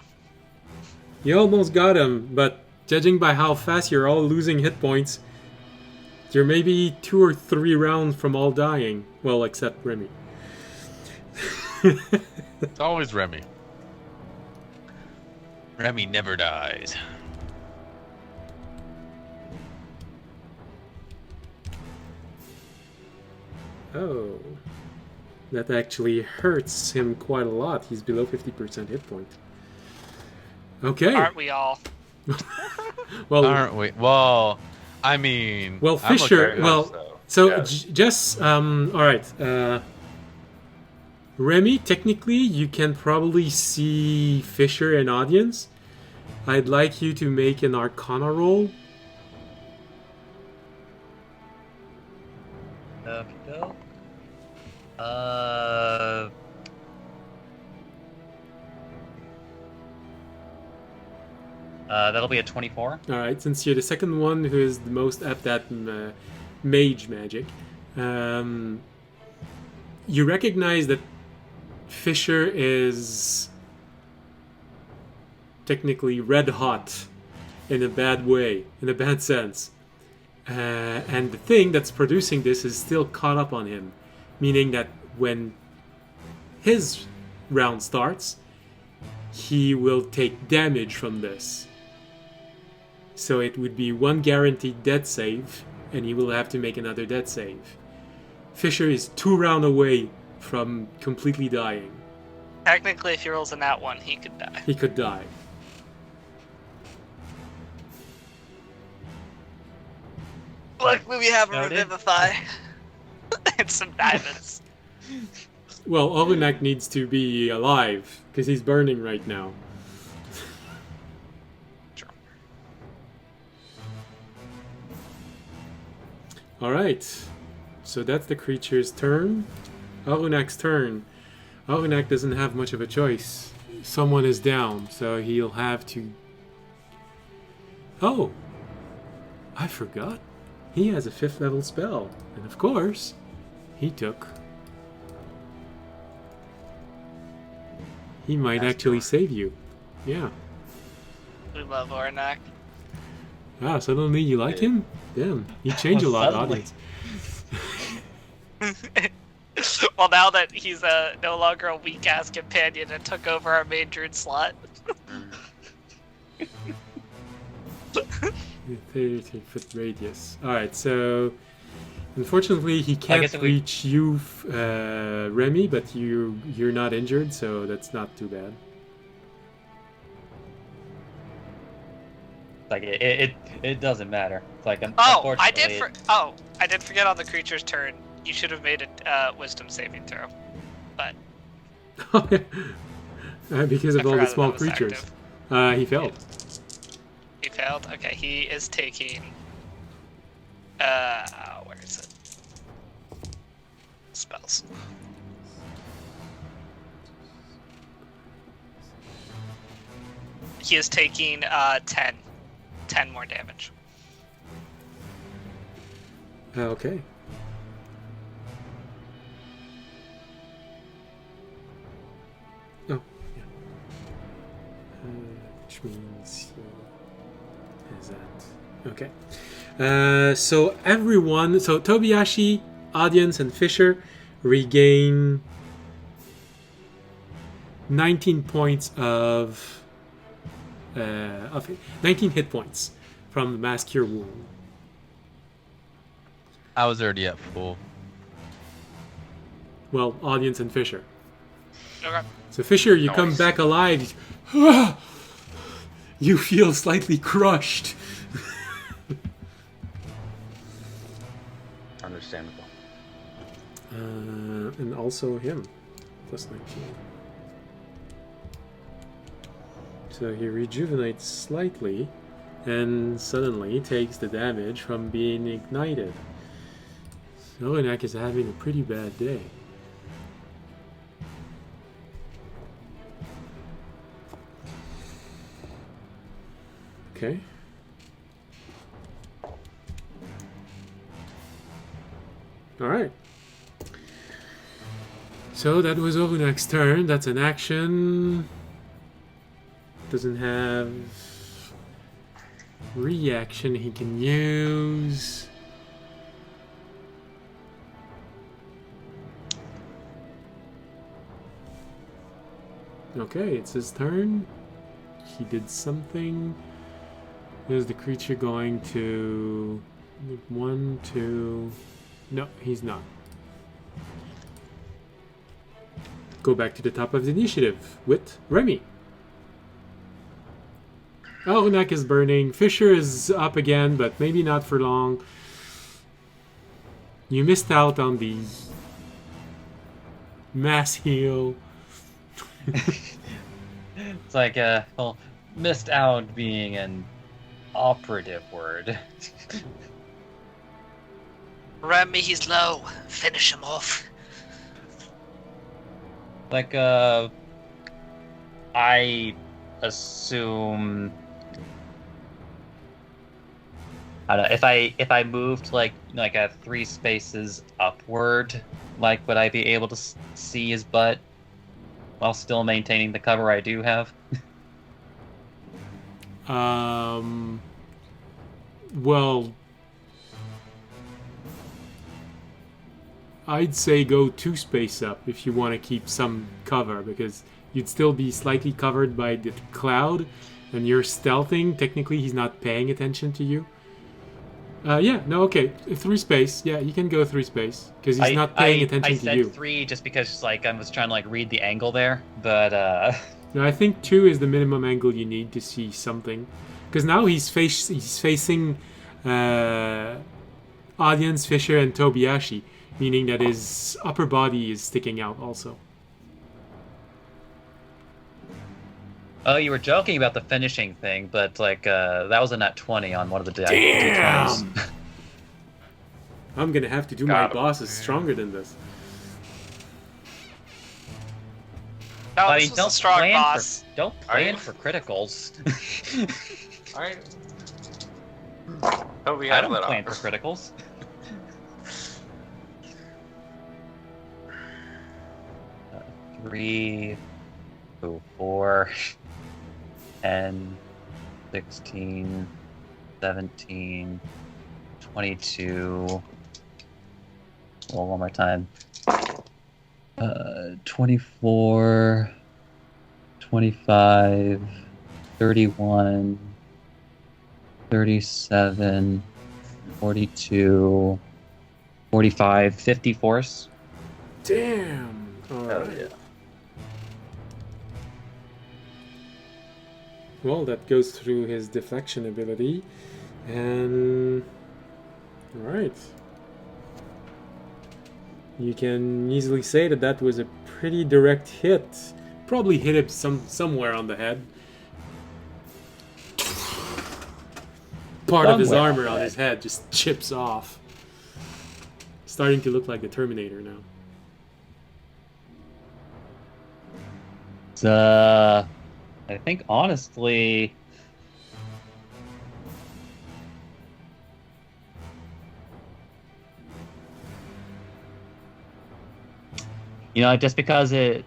You almost got him, but judging by how fast you're all losing hit points, you're maybe 2 or 3 rounds from all dying. Well, except Remy. It's always Remy. Remy never dies. Oh. That actually hurts him quite a lot. He's below 50% hit point. Okay. Aren't we all? Well, Aren't we? Well, I mean... well, I'm Fisher. okay. Well, so Yes. just all right. Remy, technically, you can probably see Fisher and audience. I'd like you to make an Arcana roll. Okay, go. That'll be a 24. All right, since you're the second one who is the most apt at mage magic, you recognize that Fisher is technically red hot in a bad way, in a bad sense. And the thing that's producing this is still caught up on him, meaning that when his round starts, he will take damage from this. So it would be 1 guaranteed death save, and he will have to make another death save. Fisher is 2 rounds away from completely dying. Technically, if he rolls a nat 1, he could die. He could die. Luckily, we have a Noted. Revivify. And some diamonds. Well, Olunak needs to be alive, because he's burning right now. Sure. Alright, so that's the creature's turn. Arunak's turn. Arunak doesn't have much of a choice. Someone is down, so he'll have to... Oh! I forgot. He has a 5th level spell. And of course, he took... He might actually save you. Yeah. We love Ornak. Ah, suddenly you like him? Damn, he changed a lot, Suddenly. audience. Well, now that he's no longer a weak-ass companion and took over our main druid slot. 30-foot radius. Alright, so... Unfortunately, he can't guess if we- reach you, Remy, but you're not injured, so that's not too bad. Like it doesn't matter. It's like Oh, I did. unfortunately, I did forget on the creature's turn. You should have made a Wisdom saving throw, but Because of I all the forgot small that was creatures. active. He failed. He failed. Okay, he is taking. Where is it? Spells. He is taking 10 more damage. Okay. Oh, yeah. Which means is that okay? So everyone, so Tobiyashi, audience, and Fisher regain 19 points of 19 hit points from the mass cure wound. I was already at full. Well, audience and Fisher. Okay. So Fisher, you come Nice. back alive. You feel slightly crushed. And also him, plus 19. So he rejuvenates slightly, and suddenly takes the damage from being ignited. Olenek is having a pretty bad day. Okay. Alright. So that was Olunek's turn. That's an action. Doesn't have reaction he can use. Okay, it's his turn. He did something. Is the creature going to... 1, 2... No, he's not. Go back to the top of the initiative with Remy. Olenek is burning. Fisher is up again, but maybe not for long. You missed out on the mass heal. It's like, well, missed out being an operative word. Remy, he's low. Finish him off. Like, I assume... I don't know, if I moved like a 3 spaces upward, like would I be able to see his butt while still maintaining the cover I do have? Well, I'd say go 2 space up if you want to keep some cover, because you'd still be slightly covered by the cloud, and you're stealthing. Technically, he's not paying attention to you. Yeah, no, okay. 3 space. Yeah, you can go 3 space, because he's not paying attention to you. I said 3 just because like I was trying to like read the angle there, but No, I think 2 is the minimum angle you need to see something, because now he's facing Audience, Fisher, and Tobiyashi, meaning that his upper body is sticking out also. Oh, you were joking about the finishing thing, but like that was a nat 20 on one of the Damn! D20s. I'm gonna have to do my bosses stronger than this. No, I this mean, was a strong boss. Don't plan for criticals. Alright. Oh, we I have don't that plan on. for criticals. 3, 4, 10, 16, 17, 22. Well, one more time. 24, 25, 31, 37, 42, 45, 50 force. Damn! Alright. yeah. Well, that goes through his deflection ability, and... Alright. You can easily say that that was a pretty direct hit. Probably hit him somewhere on the head. Part of his Somewhere armor on on the his head just chips off. Starting to look like the Terminator now. It's, I think honestly, you know, just because it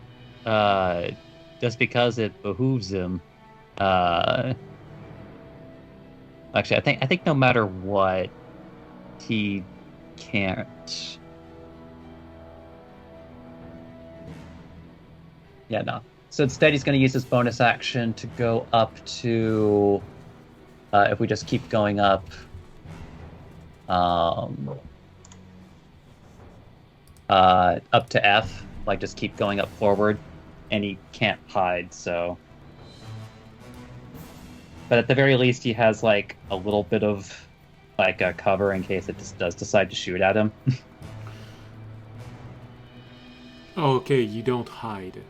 behooves him. Actually, I think no matter what, he can't. Yeah, no. So instead, he's going to use his bonus action to go up to. If we just keep going up. Up to F, like just keep going up forward, and he can't hide, so. But at the very least, he has like a little bit of like a cover in case it just does decide to shoot at him. Oh, okay, you don't hide.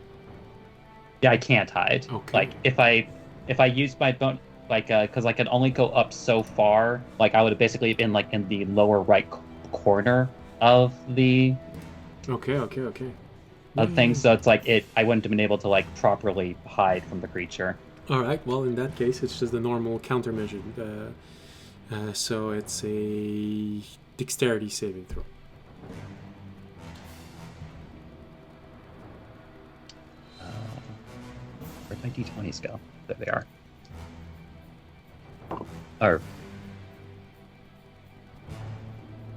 Yeah, I can't hide. Okay. Like if I use my bone, like because I can only go up so far. Like I would have basically been like in the lower right corner of the Okay. thing. So it's like I wouldn't have been able to like properly hide from the creature. All right. Well, in that case, it's just a normal countermeasure. So it's a dexterity saving throw. Where'd my d20s go? There they are. Or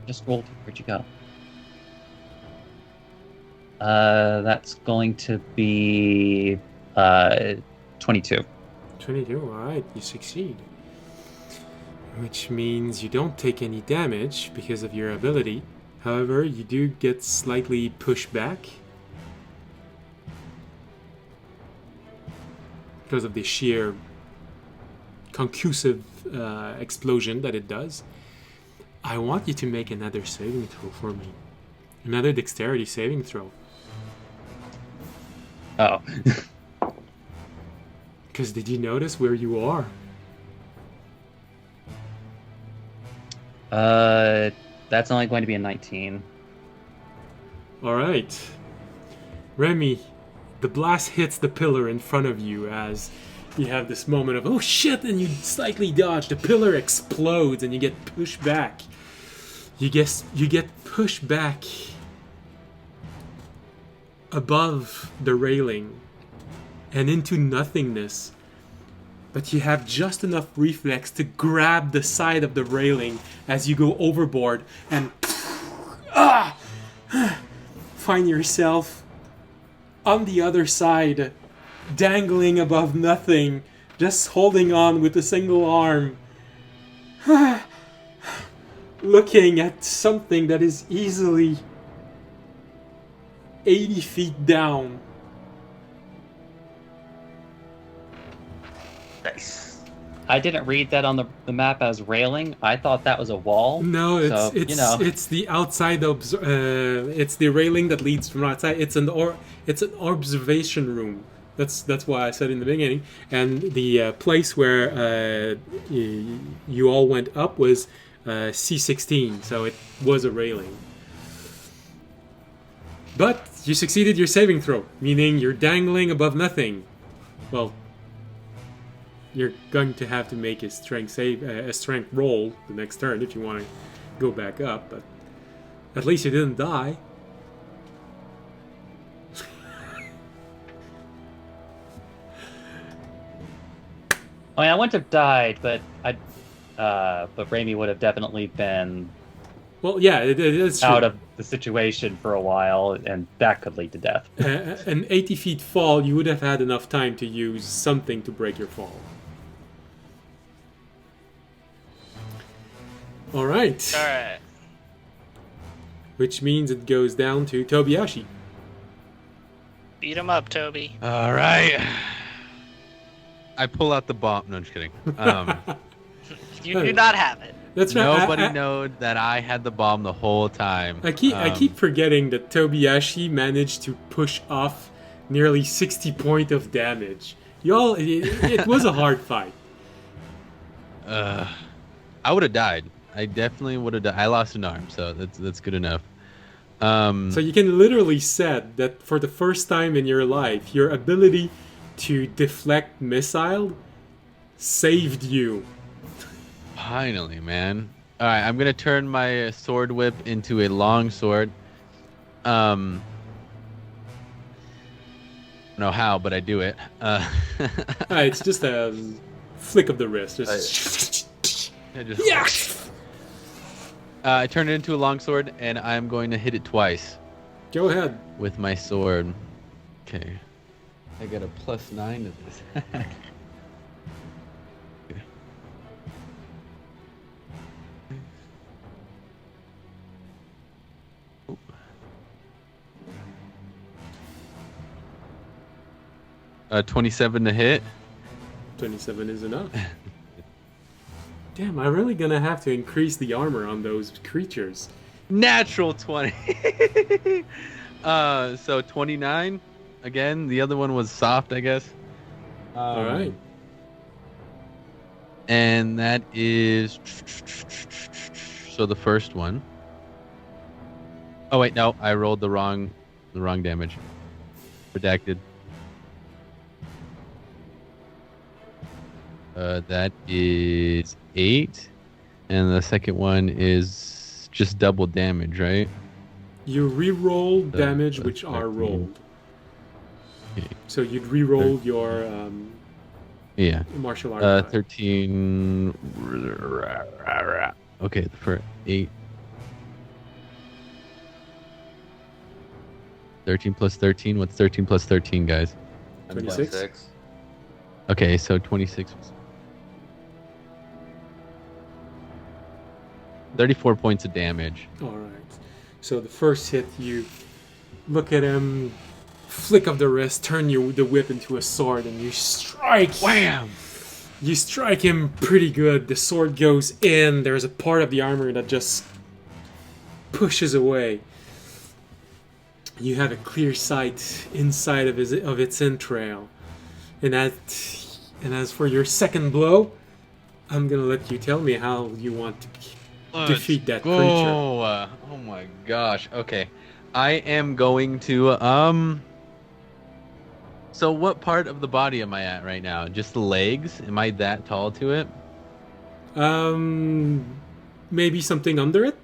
just rolled. Where'd you go? That's going to be 22. 22. All right, you succeed. Which means you don't take any damage because of your ability. However, you do get slightly pushed back because of the sheer concussive explosion that it does. I want you to make another saving throw for me. Another dexterity saving throw. Oh. Because did you notice where you are? That's only going to be a 19. All right. Remy, the blast hits the pillar in front of you as you have this moment of, oh shit, and you slightly dodge. The pillar explodes and you get pushed back. You get pushed back above the railing and into nothingness. But you have just enough reflex to grab the side of the railing as you go overboard and find yourself on the other side, dangling above nothing, just holding on with a single arm, looking at something that is easily 80 feet down. Nice. I didn't read that on the map as railing. I thought that was a wall. No, So, it's the outside. It's the railing that leads from outside. It's an observation room. That's why I said in the beginning. And the place where you all went up was C16, so it was a railing. But you succeeded your saving throw, meaning you're dangling above nothing. Well, you're going to have to make a strength roll the next turn if you want to go back up. But at least you didn't die. I mean, I wouldn't have died, but but Raimi would have definitely been Well, yeah, it's true. out of the situation for a while, and that could lead to death. An 80 feet fall, you would have had enough time to use something to break your fall. All right. All right. Which means it goes down to Tobiyashi. Beat him up, Toby. All right. I pull out the bomb. No, I'm just kidding. You do not have it. That's right. Nobody knows that I had the bomb the whole time. I keep forgetting that Tobiyashi managed to push off nearly 60 points of damage. Y'all, it was a hard fight. I would have died. I definitely would have died. I lost an arm, so that's good enough. So you can literally said that for the first time in your life, your ability to deflect missile saved you. Finally, man. All right, I'm gonna turn my sword whip into a long sword. Know how, but I do it. It's just a flick of the wrist. Yes! I turn it into a longsword, and I'm going to hit it twice Go ahead. with my sword. Okay. I got a +9 to this. Oop. 27 to hit. 27 is enough. Damn, I'm really gonna have to increase the armor on those creatures. Natural 20. So 29. Again, the other one was soft, I guess. All right. And that is so the first one. Oh wait, no, I rolled the wrong damage. Redacted. That is 8, and the second one is just double damage, right? You re-roll damage that's which are 13. rolled. Okay. So you'd re-roll your Yeah. martial art. die. 13. Okay, for 8. 13 plus 13. What's 13 plus 13, guys? 26? Okay, so 26. 34 points of damage. All right. So the first hit, you look at him, flick of the wrist, turn the whip into a sword, and you strike. Wham! You strike him pretty good. The sword goes in. There's a part of the armor that just pushes away. You have a clear sight inside of its entrail. And as for your second blow, I'm gonna let you tell me how you want to defeat that creature. Oh my gosh. Okay. I am going to so what part of the body am I at right now? Just the legs? Am I that tall to it? Maybe something under it.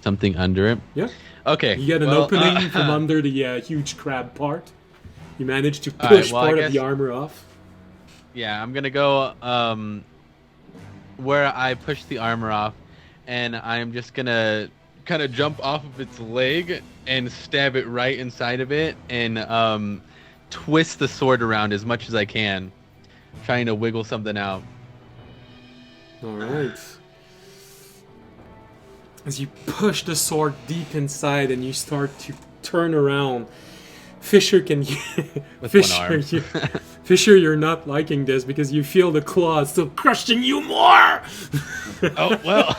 Something under it? Yeah. Okay. You get an well, opening from under the huge crab part. You manage to All right, push well, I part of guess- the armor off. Yeah, I'm gonna go where I push the armor off, and I'm just gonna kind of jump off of its leg and stab it right inside of it, and twist the sword around as much as I can, trying to wiggle something out. All right. As you push the sword deep inside and you start to turn around, Fisher can. With Fisher, one arm. Fisher, you're not liking this because you feel the claws still crushing you more. Oh well.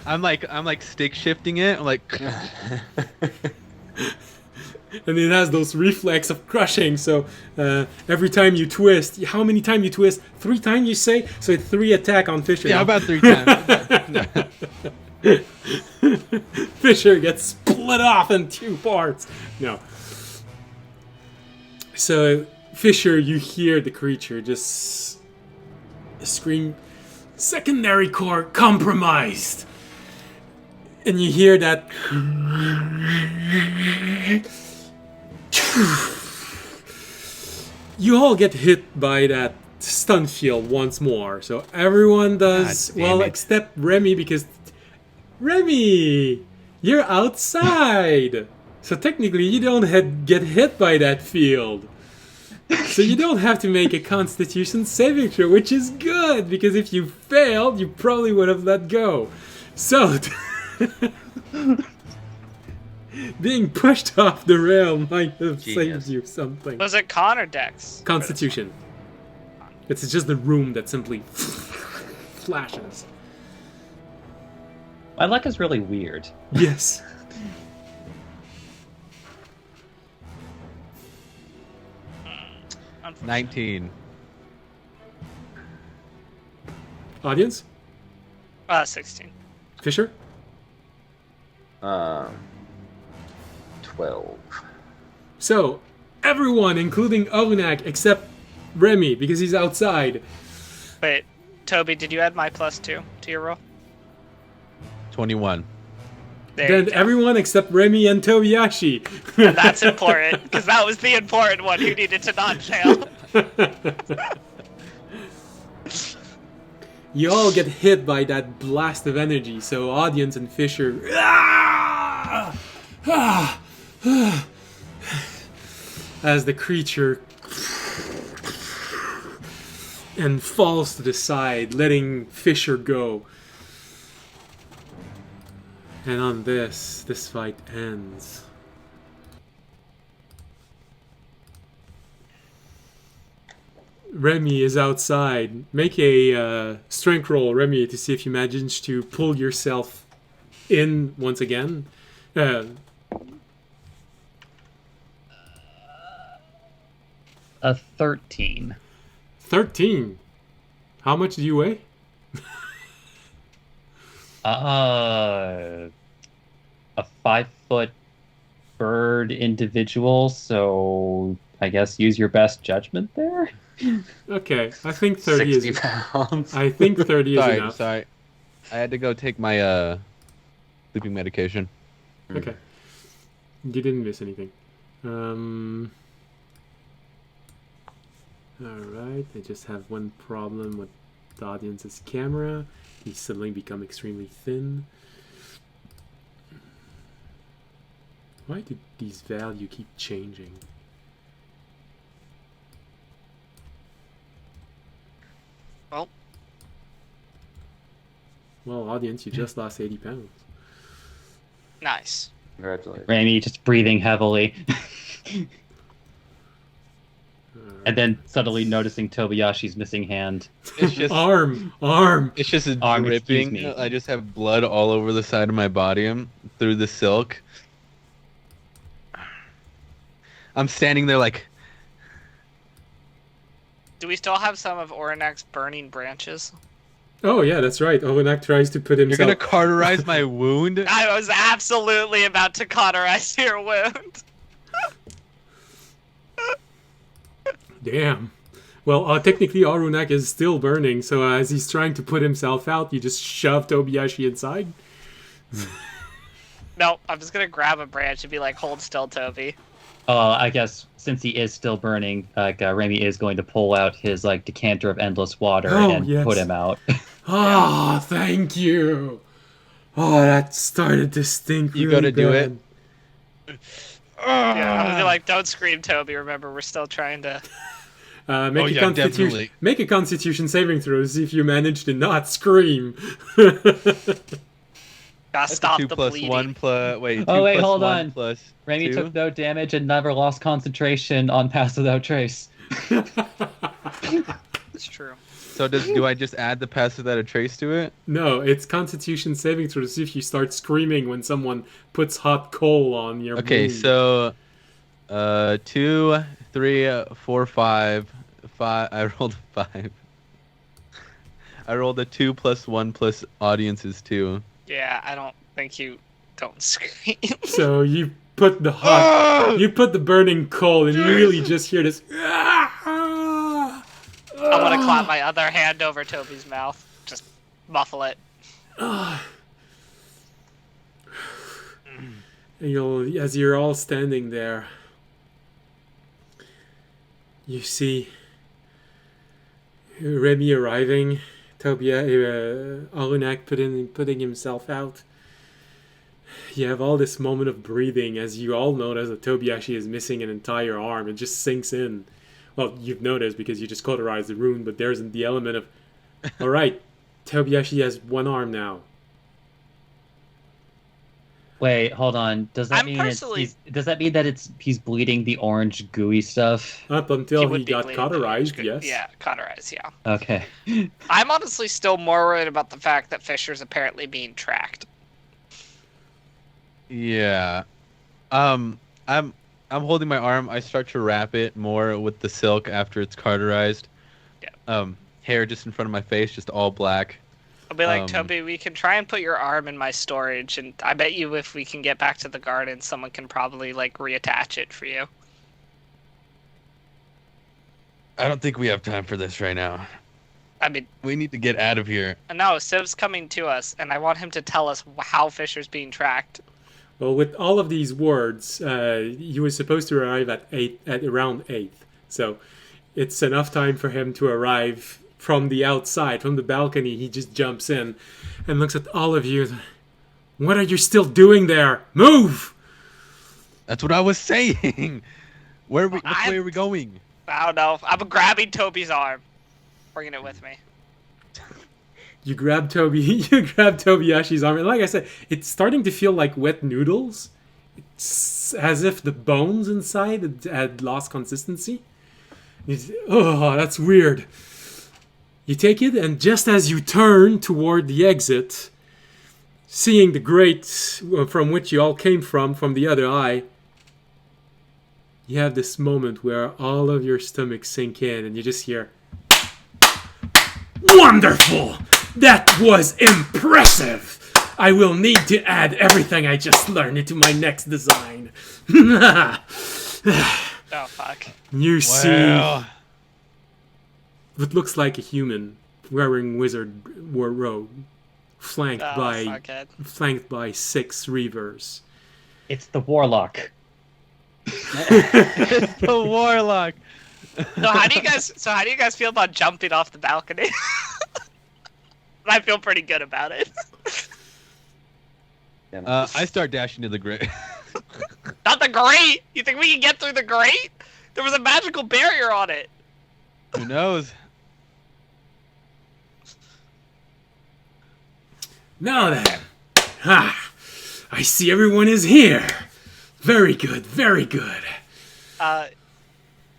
I'm like stick shifting it. I'm like. And it has those reflex of crushing. So every time you twist, how many times you twist? 3 times you say. So it's 3 attack on Fisher. Yeah, about 3 times. Fisher gets split off in 2 parts. No. So Fisher, you hear the creature just scream, "Secondary core compromised," and you hear that. You all get hit by that stun field once more. So everyone does God damn well it. except Remy, because Remy, you're outside. So technically you don't get hit by that field. So you don't have to make a Constitution saving throw, which is good, because if you failed, you probably would have let go. So being pushed off the rail might have Genius. saved you something. Was it con or dex? Constitution. It's just the room that simply flashes. My luck is really weird. Yes. Unfortunately. 19. Audience? 16. Fisher? 12. So, everyone, including Orunak, except Remy, because he's outside. Wait, Toby, did you add my +2 to your roll? 21. There Then you go. everyone except Remy and Tobiyashi. And that's important, because that was the important one who needed to not fail. You all get hit by that blast of energy, so audience and Fisher. As the creature and falls to the side, letting Fisher go. And on this fight ends. Remy is outside. Make a strength roll, Remy, to see if you manage to pull yourself in once again. A 13. 13. How much do you weigh? A 5-foot bird individual, so I guess use your best judgment there. Okay, I think 30 60 is. pounds. I think 30 is Sorry, enough. sorry. I had to go take my sleeping medication. Okay. You didn't miss anything. Alright, I just have one problem with the audience's camera. He's suddenly become extremely thin. Why do these values keep changing? Well, audience, you just lost 80 pounds. Nice. Congratulations. Rami just breathing heavily. And then suddenly noticing Tobayashi's missing hand. It's just Arm! It's just Arm, excuse dripping. me. I just have blood all over the side of my body through the silk. I'm standing there like, Do we still have some of Orinak's burning branches? Oh yeah, that's right. Olenak tries to put you're himself... gonna cauterize my wound? I was absolutely about to cauterize your wound. Damn. Well, technically Arunak is still burning, so as he's trying to put himself out, you just shove Tobiyashi inside. No, I'm just gonna grab a branch and be like, hold still, Toby. I guess since he is still burning, Rami is going to pull out his decanter of endless water and yes. put him out. Ah, thank you. Oh, that started to stink really You gotta do bad. Yeah, I'm gonna be like, don't scream, Toby. Remember, we're still trying to. Make a Constitution saving throw to see if you manage to not scream. Gotta stop Two the plus bleeding. one plus. Wait. Oh, two wait, plus hold one on. Plus Rami two? took no damage and never lost concentration on Pass Without Trace. It's true. So do I just add the pass without a trace to it? No, it's Constitution saving throw to see if you start screaming when someone puts hot coal on your Okay, wound. so 2, 3, 4, 5. I rolled a 5. I rolled a 2 plus 1 plus audience is 2. Yeah, I don't think you don't scream. So you put the hot, you put the burning coal, and you really just hear this. I'm gonna clap my other hand over Toby's mouth. Just muffle it. And as you're all standing there, you see Remy arriving, Arunak putting himself out. You have all this moment of breathing as you all notice that Tobiyashi is missing an entire arm. It just sinks in. Well, you've noticed because you just cauterized the wound, but there's the element of, all right, Tobiyashi has one arm now. Wait, hold on. Does that I'm mean personally- does that mean that he's bleeding the orange gooey stuff? Up until he would be got bleeding cauterized, the- yes. Yeah, cauterized, yeah. Okay. I'm honestly still more worried about the fact that Fisher's apparently being tracked. Yeah. I'm holding my arm. I start to wrap it more with the silk after it's cauterized. Yeah. Hair just in front of my face, just all black. I'll be like, Toby, we can try and put your arm in my storage, and I bet you if we can get back to the garden, someone can probably, reattach it for you. I don't think we have time for this right now. I mean, We need to get out of here. no, Siv's coming to us, and I want him to tell us how Fisher's being tracked. Well, with all of these words, he was supposed to arrive at around 8. So it's enough time for him to arrive from the outside, from the balcony. He just jumps in and looks at all of you. What are you still doing there? Move! That's what I was saying. Which way are we going? I don't know. I'm grabbing Toby's arm. Bringing it with me. You grab Tobiyashi's arm, and like I said, it's starting to feel like wet noodles. It's as if the bones inside had lost consistency. Oh, that's weird. You take it, and just as you turn toward the exit, seeing the grate from which you all came from the other eye, you have this moment where all of your stomachs sink in and you just hear, "Wonderful! That was impressive! I will need to add everything I just learned into my next design." Oh, fuck. You see Well, what looks like a human wearing wizard robe, flanked Oh, fuck it. by 6 reavers. It's the warlock. it's the warlock. So how do you guys feel about jumping off the balcony? I feel pretty good about it. I start dashing to the grate. Not the grate! You think we can get through the grate? There was a magical barrier on it. Who knows? Now then, I see everyone is here. Very good, very good.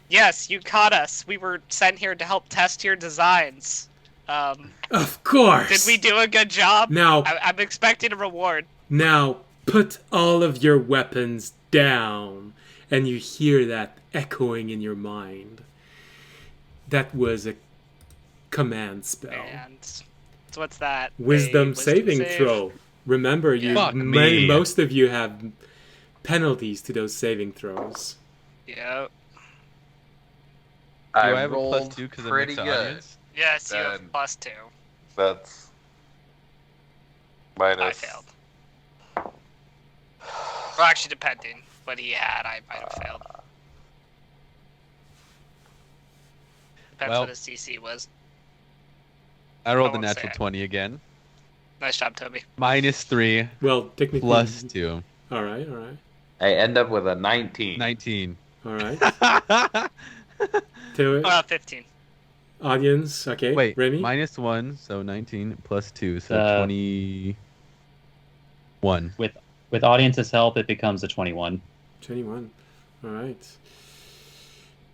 Yes, you caught us. We were sent here to help test your designs. Of course. Did we do a good job? Now, I'm expecting a reward. now put all of your weapons down, and you hear that echoing in your mind. That was a command spell. And so what's that? Wisdom A saving save? throw. Remember, Fuck me. most of you have penalties to those saving throws. Yep. Do I I have a rolled +2 because of pretty mixed good. audience? Yes, you have Then- +2. That's minus. I failed. Well, actually, depending what he had, I might have failed. Depends Well- what his CC was. I rolled I the won't say natural it. 20 again. Nice job, Toby. -3 Well, technically. +2. All right, all right, I end up with a 19. 19. all right. To it. 15. Audience, okay. Wait, Remy? -1, so 19 +2, so Uh, 21. With audience's help, it becomes a 21. 21. All right.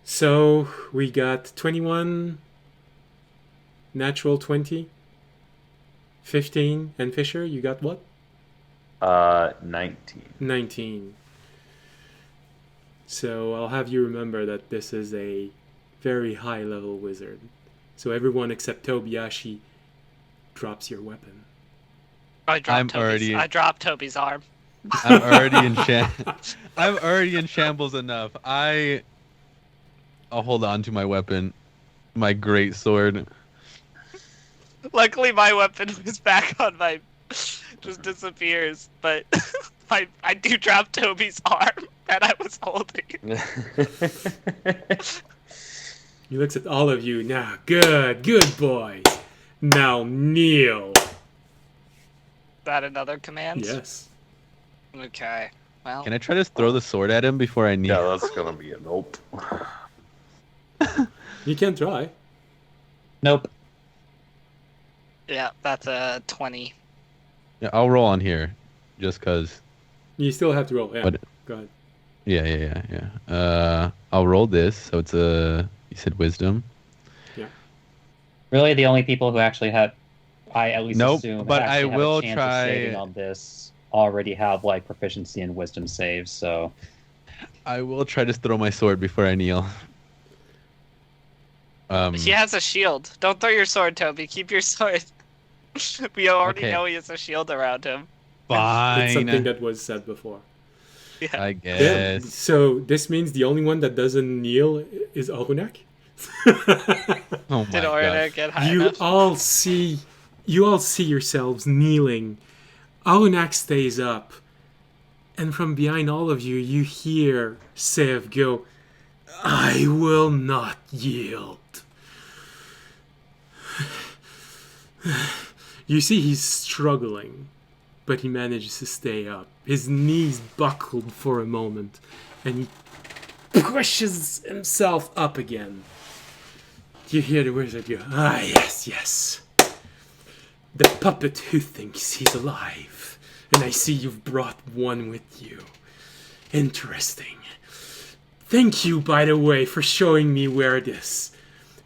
So we got 21, natural 20, 15, and Fisher, you got what? 19. 19. So I'll have you remember that this is a very high level wizard. So everyone except Tobiyashi drops your weapon. I dropped Toby's arm. I'm already in I'm already in shambles enough. I'll hold on to my weapon, my great sword. Luckily, my weapon was back on my... just disappears, but I do drop Toby's arm that I was holding. He looks at all of you. Now, good boys. Now kneel. That another command? Yes. Okay. Well, Can I try to throw the sword at him before I kneel? Yeah, that's gonna be a nope. You can try. Nope. yeah, that's a 20. Yeah, I'll roll on here, just cause. You still have to roll. Yeah. But- Go ahead. Yeah. I'll roll this. So it's a. You said wisdom. Really, the only people who actually have, I at least Nope, assume, but actually I have will a chance try- of saving on this already have like proficiency in wisdom saves. So I will try to throw my sword before I kneel. He has a shield. Don't throw your sword, Toby. Keep your sword. We already Okay. know he has a shield around him. It's something Fine. that was said before. Yeah. I Yeah. guess. So this means the only one that doesn't kneel is Orunak. Oh my Did Orna god. get high you enough? all see yourselves kneeling. Arunak stays up, and from behind all of you, you hear Sev go, "I will not yield." You see he's struggling, but he manages to stay up. His knees buckled for a moment, and he pushes himself up again. You hear the wizard go, "Ah, yes. The puppet who thinks he's alive. And I see you've brought one with you. Interesting. Thank you, by the way, for showing me where this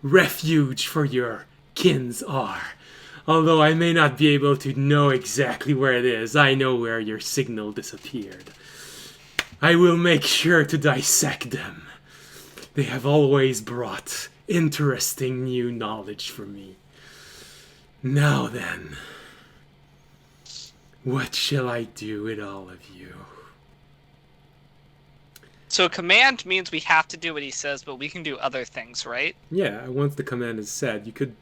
refuge for your kins are. Although I may not be able to know exactly where it is, I know where your signal disappeared. I will make sure to dissect them. They have always brought interesting new knowledge for me. Now then, what shall I do with all of you? So a command means we have to do what he says, but we can do other things, right? Yeah, once the command is said, you could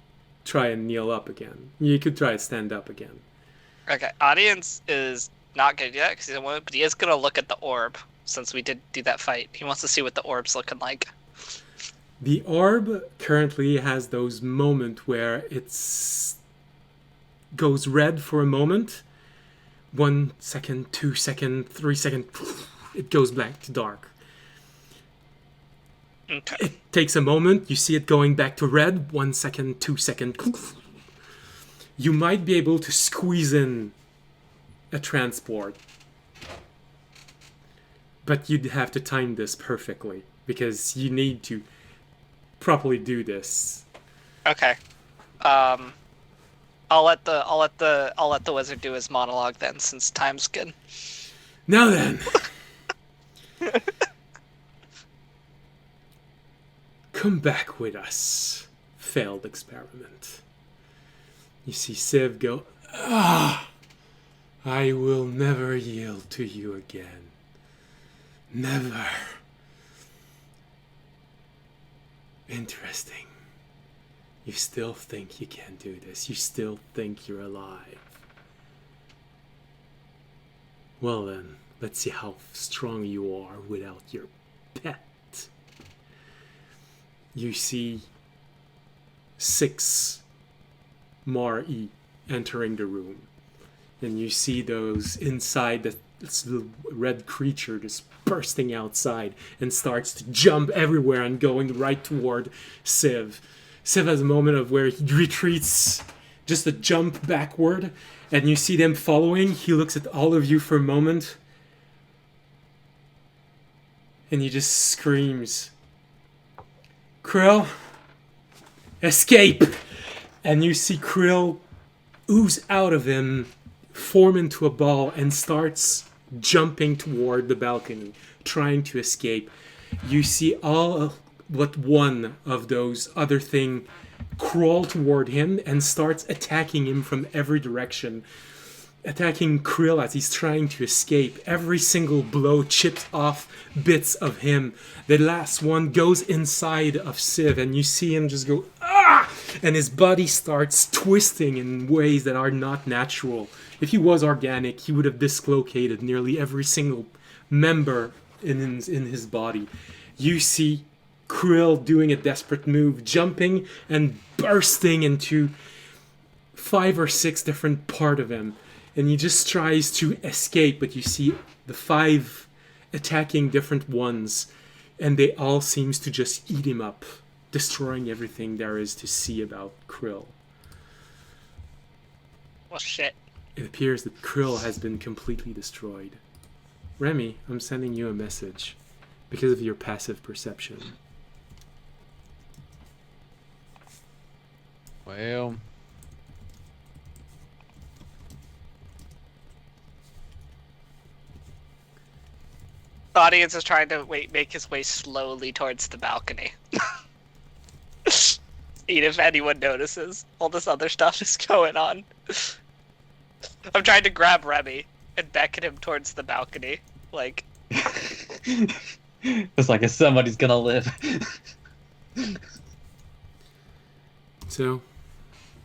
try and kneel up again. You could try and stand up again. Okay, audience is not good yet, because but he is going to look at the orb, since we did do that fight. He wants to see what the orb's looking like. The orb currently has those moments where it's goes red for a moment. 1 second, 2 second, 3 second, it goes back to dark. Okay. It takes a moment, you see it going back to red, 1 second, 2 second. You might be able to squeeze in a transport. But you'd have to time this perfectly, because you need to properly do this. Okay. I'll let the wizard do his monologue then, since time's good. Now then. Come back with us. Failed experiment. You see Civ go, I will never yield to you again. Never. Interesting. You still think you can do this. You still think you're alive. Well then, let's see how strong you are without your pet. You see 6 Mar-E entering the room. And you see those inside, this little red creature just bursting outside and starts to jump everywhere and going right toward Civ. Civ has a moment of where he retreats, just a jump backward, and you see them following. He looks at all of you for a moment, and he just screams, Krill, escape! And you see Krill ooze out of him, form into a ball, and starts jumping toward the balcony, trying to escape. You see all but one of those other thing crawl toward him and starts attacking him from every direction. Attacking Krill as he's trying to escape. Every single blow chips off bits of him. The last one goes inside of Civ, and you see him just go, ah! And his body starts twisting in ways that are not natural. If he was organic, he would have dislocated nearly every single member in his body. You see Krill doing a desperate move, jumping and bursting into 5 or 6 different parts of him. And he just tries to escape, but you see the 5 attacking different ones, and they all seems to just eat him up, destroying everything there is to see about Krill. Well, shit. It appears that Krill has been completely destroyed. Remy, I'm sending you a message because of your passive perception. Well, The audience is trying to make his way slowly towards the balcony. Even if anyone notices, all this other stuff is going on. I'm trying to grab Remy and beckon him towards the balcony. Like, It's like if somebody's gonna live. So,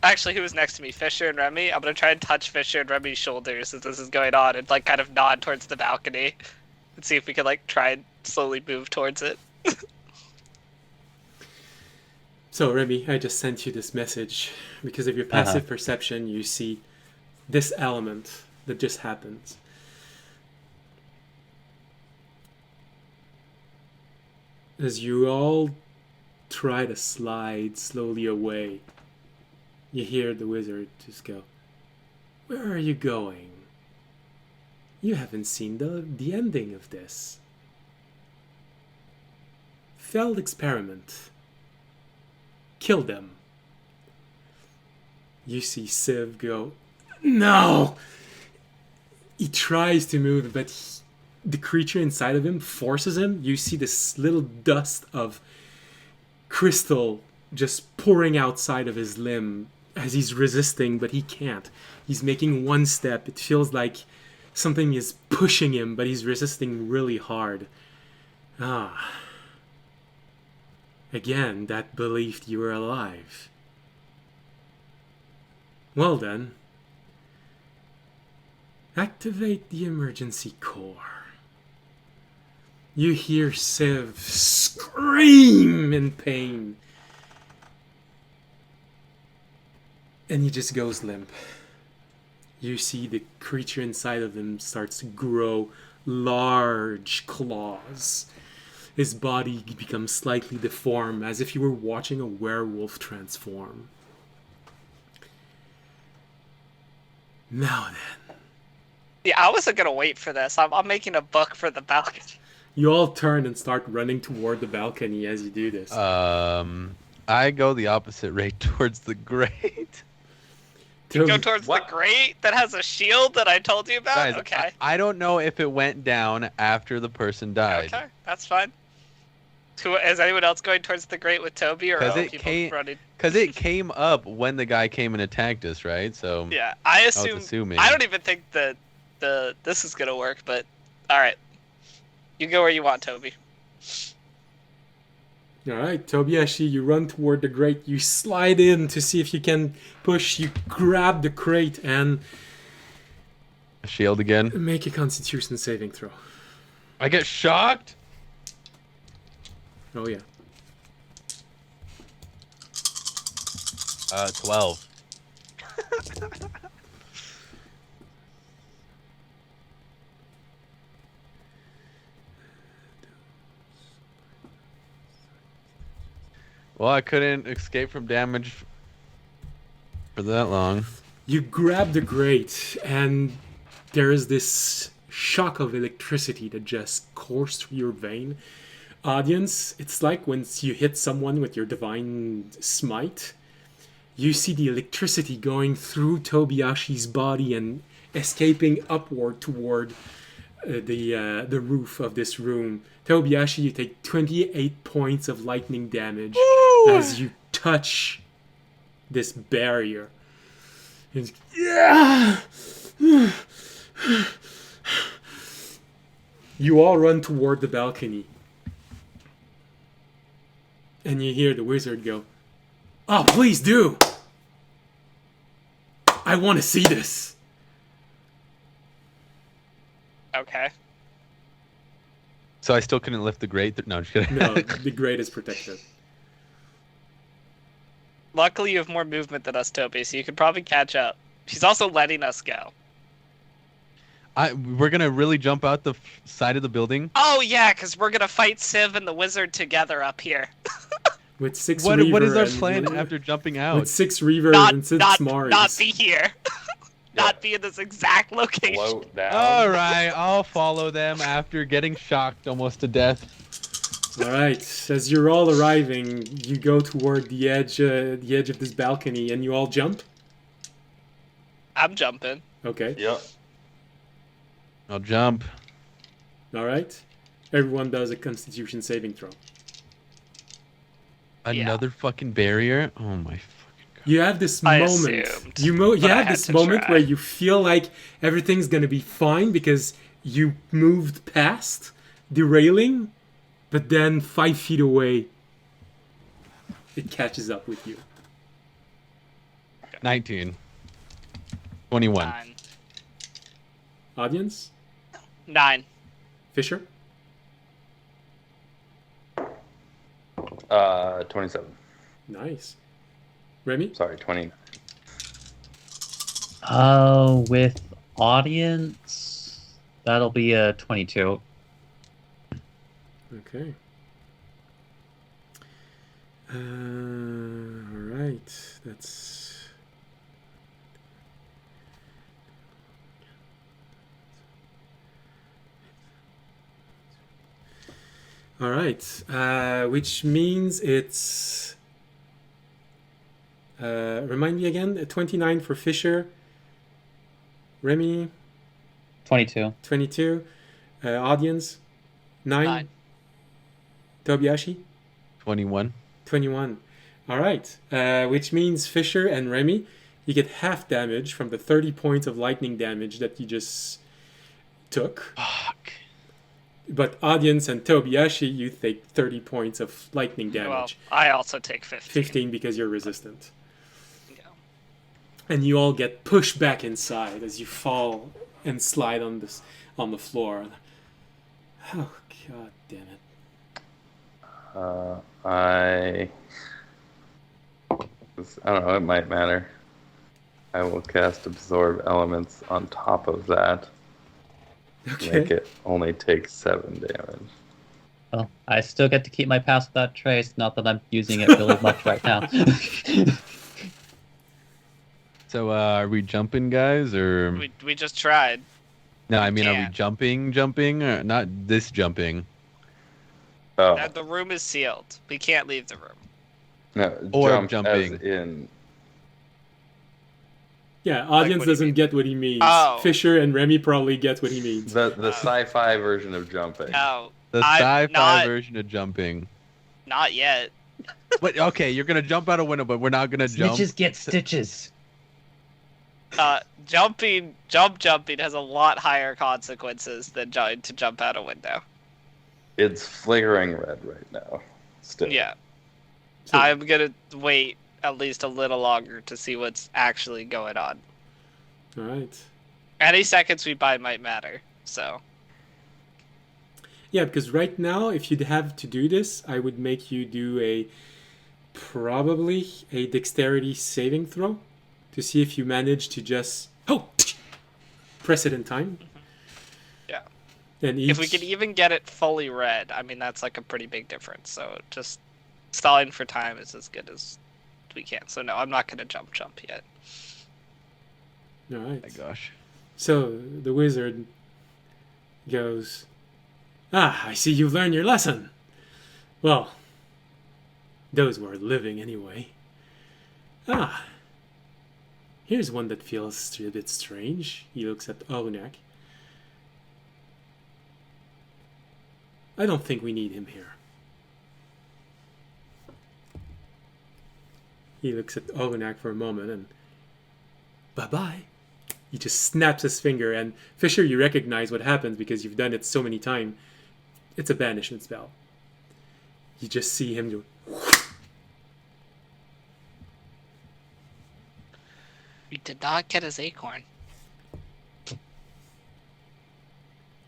actually, who was next to me? Fisher and Remy? I'm gonna try and touch Fisher and Remy's shoulders as this is going on and, like, kind of nod towards the balcony. And see if we can, like, try and slowly move towards it. So Remy, I just sent you this message. Because of your passive perception, you see this element that just happens. As you all try to slide slowly away, you hear the wizard just go, "Where are you going? You haven't seen the ending of this. Failed experiment. Kill them." You see Civ go, no! He tries to move, but the creature inside of him forces him. You see this little dust of crystal just pouring outside of his limb as he's resisting, but he can't. He's making one step. It feels like something is pushing him, but he's resisting really hard. Again, that belief you were alive. Well then, activate the emergency core. You hear Civ scream in pain. And he just goes limp. You see the creature inside of him starts to grow large claws. His body becomes slightly deformed, as if you were watching a werewolf transform. Now then. Yeah, I wasn't gonna wait for this. I'm making a book for the balcony. You all turn and start running toward the balcony as you do this. I go the opposite rate towards the grate. You go towards the grate that has a shield that I told you about? Guys, Okay. I don't know if it went down after the person died. Okay, that's fine. Is anyone else going towards the grate with Toby, or are Because people running? Because it came up when the guy came and attacked us, right? So Yeah, I was assume. assuming. I don't even think that this is gonna work, but all right. You go where you want, Toby. Alright, Tobiashi, you run toward the grate. You slide in to see if you can push. You grab the crate and Shield again. make a constitution saving throw. I get shocked. Oh yeah. 12. Well, I couldn't escape from damage for that long. You grab the grate and there is this shock of electricity that just coursed through your vein. Audience, it's like when you hit someone with your divine smite. You see the electricity going through Tobiashi's body and escaping upward toward the roof of this room. Tobiashi, you take 28 points of lightning damage as you touch this barrier. And, you all run toward the balcony. And you hear the wizard go, "Oh, please do! I want to see this!" Okay. So I still couldn't lift the grate? No, I'm just kidding. No, the grate is protected. Luckily, you have more movement than us, Toby, so you could probably catch up. She's also letting us go. We're going to really jump out the side of the building? Oh, yeah, because we're going to fight Civ and the wizard together up here. With 6 What Reaver is our and- plan after jumping out? With 6 Reaver not, and 6 not, Mars. not be here. Not be in this exact location. Float down. All right, I'll follow them after getting shocked almost to death. Alright, as you're all arriving, you go toward the edge of this balcony and you all jump? I'm jumping. Okay. Yep. I'll jump. Alright. Everyone does a constitution saving throw. Another fucking barrier? Oh my fucking god. You have this I moment. assumed, You but I have had this to moment try. where you feel like everything's gonna be fine because you moved past the railing, but then 5 feet away, it catches up with you. 19. 21. 9. Audience? 9. Fisher? 27. Nice. Remy? Sorry, 20. With audience, that'll be a 22. Okay. Alright. That's... Alright. Which means it's... Remind me again. 29 for Fisher. Remy, 22. 22. Audience, 9. 9. Tobiashi, 21. 21. All right. Which means Fisher and Remy, you get half damage from the 30 points of lightning damage that you just took. Fuck. But Audience and Tobiashi, you take 30 points of lightning Well, damage. I also take 15. 15 because you're resistant. Yeah. And you all get pushed back inside as you fall and slide on the floor. Oh, god damn it. I don't know, it might matter. I will cast Absorb Elements on top of that. Okay. Make it only take 7 damage. Well, I still get to keep my pass without trace, not that I'm using it really much right now. So, are we jumping, guys, or We just tried. no? I mean, are we can't. jumping, or not this jumping, Oh, The room is sealed. We can't leave the room. no, or jump jumping. as in... Yeah, Audience what do you doesn't mean? get what he means. Oh. Fisher and Remy probably get what he means. The sci-fi version of jumping. No, the I'm sci-fi not- version of jumping? not yet. But okay, you're gonna jump out a window, but we're not gonna jump. Snitches get stitches. Jumping has a lot higher consequences than trying to jump out a window. It's flickering red right now. Still. Yeah, So- I'm gonna wait at least a little longer to see what's actually going on. All right. Any seconds we buy might matter. So Yeah, because right now, if you'd have to do this, I would make you do probably a dexterity saving throw to see if you manage to just press it in time. Yeah. And each, if we can even get it fully red, I mean that's like a pretty big difference. So just stalling for time is as good as we can. So no, I'm not gonna jump yet. All right. My gosh. So the wizard goes, I see you've learned your lesson. Well, those were living anyway. Here's one that feels a bit strange. He looks at Olunak. I don't think we need him here. He looks at Olunak for a moment and bye-bye. He just snaps his finger, and Fisher, you recognize what happens because you've done it so many times. It's a banishment spell. You just see him do. We did not get his acorn.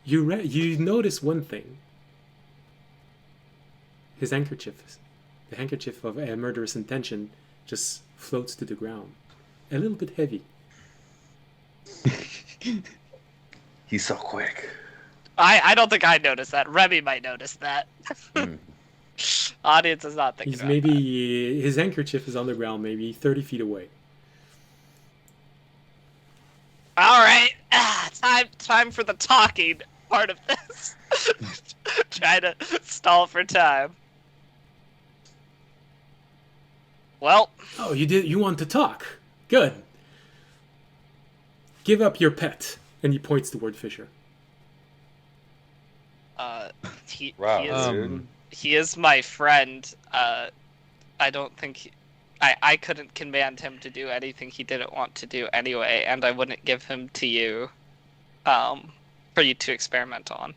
You notice one thing. His handkerchief, the handkerchief of a murderous intention, just floats to the ground. A little bit heavy. He's so quick. I don't think I noticed that. Remy might notice that. Hmm. Audience is not thinking He's about maybe his handkerchief is on the ground, maybe 30 feet away. that. All right, time for the talking part of this. Try to stall for time. Well, Oh, you want to talk? Good. Give up your pet. And he points toward Fisher. he Wow, he is dude. he is my friend. I don't think I couldn't command him to do anything he didn't want to do anyway, and I wouldn't give him to you, for you to experiment on.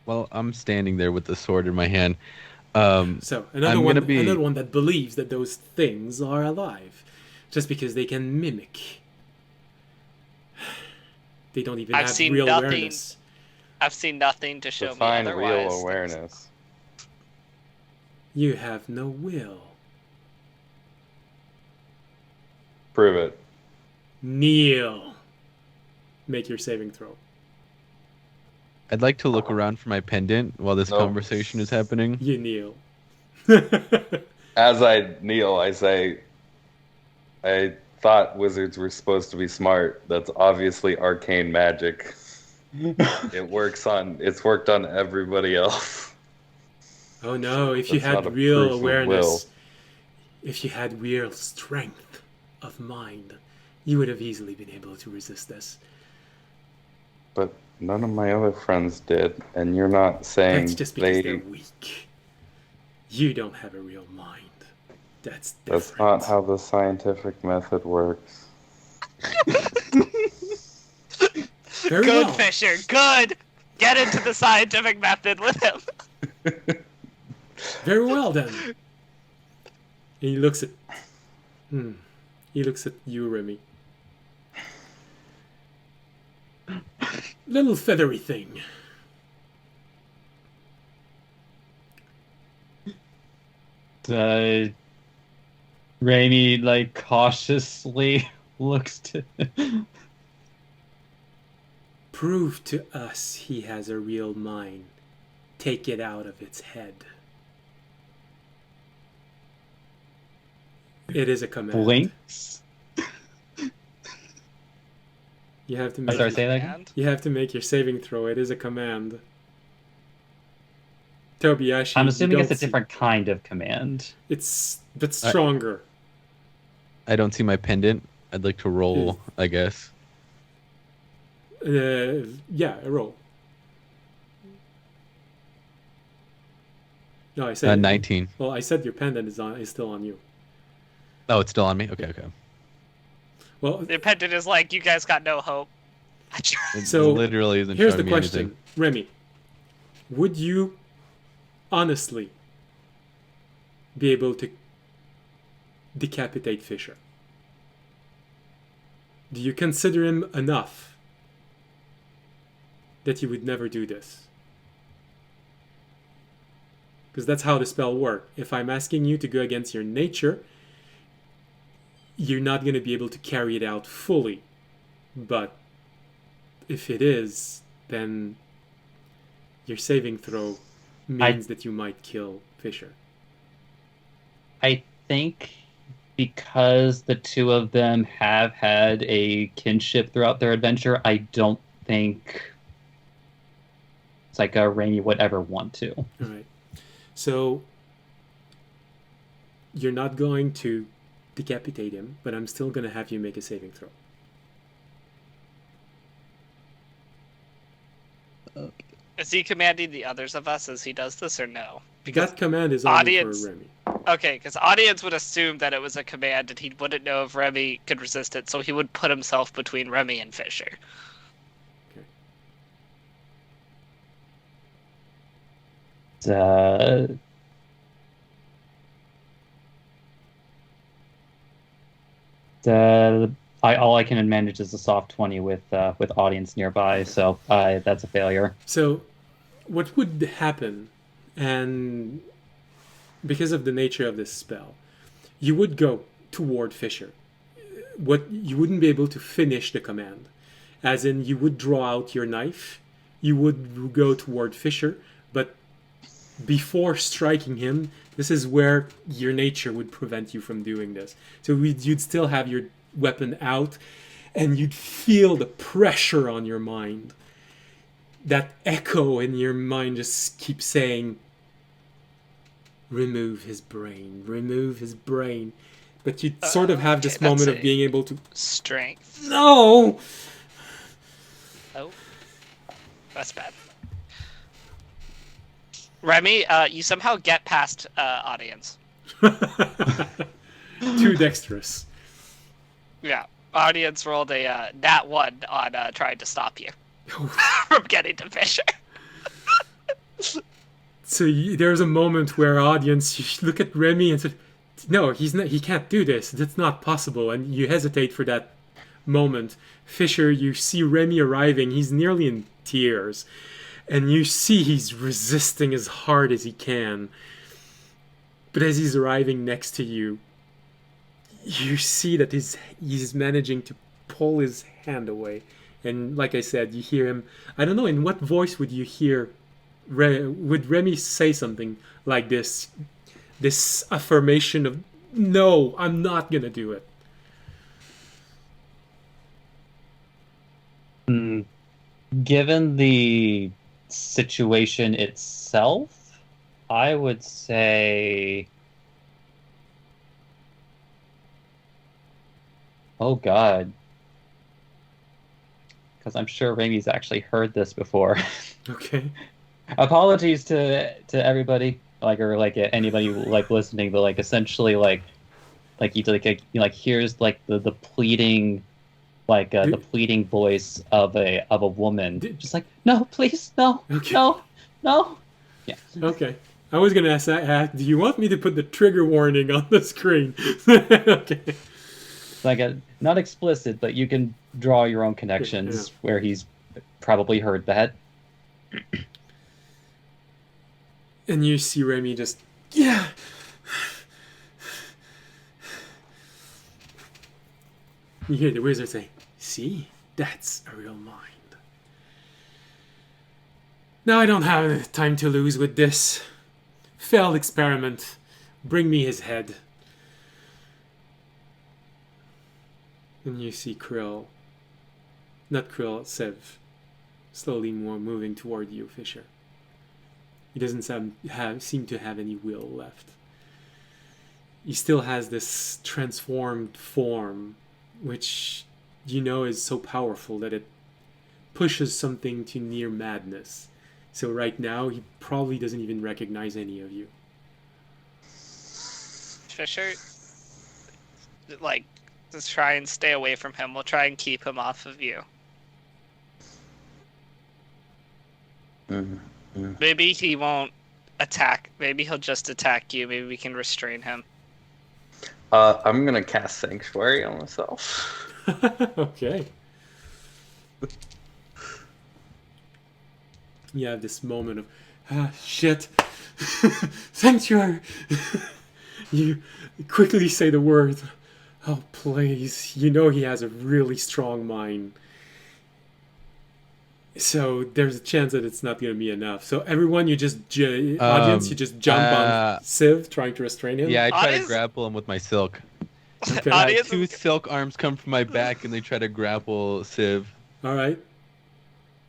Well, I'm standing there with the sword in my hand. So I'm gonna be- another one that believes that those things are alive, just because they can mimic. They don't even I've have seen real nothing awareness. I've seen nothing to show Define me otherwise. real awareness. You have no will. Prove it. Kneel. Make your saving throw. I'd like to look around for my pendant while this Nope. conversation is happening. You kneel. As I kneel, I say, I thought wizards were supposed to be smart. That's obviously arcane magic. It's worked on everybody else. Oh no, if you That's not had a real proof of awareness, if you had real strength of mind, you would have easily been able to resist this. But none of my other friends did, and you're not saying That's just because they... they're weak. You don't have a real mind. That's different. That's not how the scientific method works. Very Good, well. Fisher. Good. Get into the scientific method with him. Very well then. And he looks at. He looks at you, Remy. Little feathery thing. Rainy, like, cautiously looks to... Prove to us he has a real mind. Take it out of its head. It is a command. Blinks. You have to I'm make. sorry, say that again? You have to make your saving throw. It is a command. Tobiyashi. I'm assuming you it's a don't see- different kind of command. It's but stronger. I don't see my pendant. I'd like to roll, I guess. Yeah, a roll. No, I said 19. Well, I said your pendant is still on you. Oh, it's still on me? Okay. Well, The pendant is like, you guys got no hope. It So, literally isn't here's showing the me question, anything. Remy. Would you honestly be able to decapitate Fisher? Do you consider him enough that you would never do this? Because that's how the spell works. If I'm asking you to go against your nature, you're not going to be able to carry it out fully. But if it is, then your saving throw means that you might kill Fisher. I think because the two of them have had a kinship throughout their adventure, I don't think it's like Rainy would ever want to. All right. So you're not going to decapitate him, but I'm still going to have you make a saving throw. Is he commanding the others of us as he does this, or no? Because That command is only audience- for Remy. okay, because audience would assume that it was a command, and he wouldn't know if Remy could resist it, so he would put himself between Remy and Fisher. All I can manage is a soft 20 with audience nearby, so that's a failure. So what would happen, and because of the nature of this spell, you would go toward Fisher. What you wouldn't be able to finish the command, as in you would draw out your knife, you would go toward Fisher, but before striking him, this is where your nature would prevent you from doing this. So you'd still have your weapon out, and you'd feel the pressure on your mind. That echo in your mind just keeps saying, remove his brain, remove his brain. But you'd sort of have this okay, moment that's of being able to, Strength. no! Oh. That's bad. Remy, you somehow get past audience. Too dexterous. Yeah. Audience rolled a nat 1 on trying to stop you from getting to Fisher. So there's a moment where audience, you look at Remy and say, no, he can't do this. That's not possible. And you hesitate for that moment. Fisher, you see Remy arriving. He's nearly in tears. And you see he's resisting as hard as he can. But as he's arriving next to you, you see that he's managing to pull his hand away. And like I said, you hear him. I don't know, in what voice would you hear? Would Remy say something like this? This affirmation of, no, I'm not going to do it. Given the situation itself, I would say Oh God. Because I'm sure Remy's actually heard this before. Okay. Apologies to everybody, like, or like anybody like listening, but like essentially like you like here's like the pleading, like the pleading voice of a woman, just like, no, please, no, Okay. no. Yeah. Okay. I was gonna ask that. Do you want me to put the trigger warning on the screen? Okay. Like not explicit, but you can draw your own connections where he's probably heard that. And you see Remy just, yeah. You hear the wizard say, see, that's a real mind. Now I don't have time to lose with this. Failed experiment. Bring me his head. And you see Krill, not Krill, Sev, slowly more moving toward you, Fisher. He doesn't seem to have any will left. He still has this transformed form, which you know is so powerful that it pushes something to near madness. So right now, he probably doesn't even recognize any of you. Fisher, like, just try and stay away from him. We'll try and keep him off of you. Maybe he won't attack. Maybe he'll just attack you. Maybe we can restrain him. I'm gonna cast Sanctuary on myself. Okay. You have this moment of, shit. Sanctuary. You quickly say the word. Oh, please. You know he has a really strong mind. So there's a chance that it's not going to be enough. So everyone, you just, audience, you just jump on Civ, trying to restrain him? Yeah, I try to grapple him with my silk. Okay. Two silk arms come from my back and they try to grapple Civ. All right.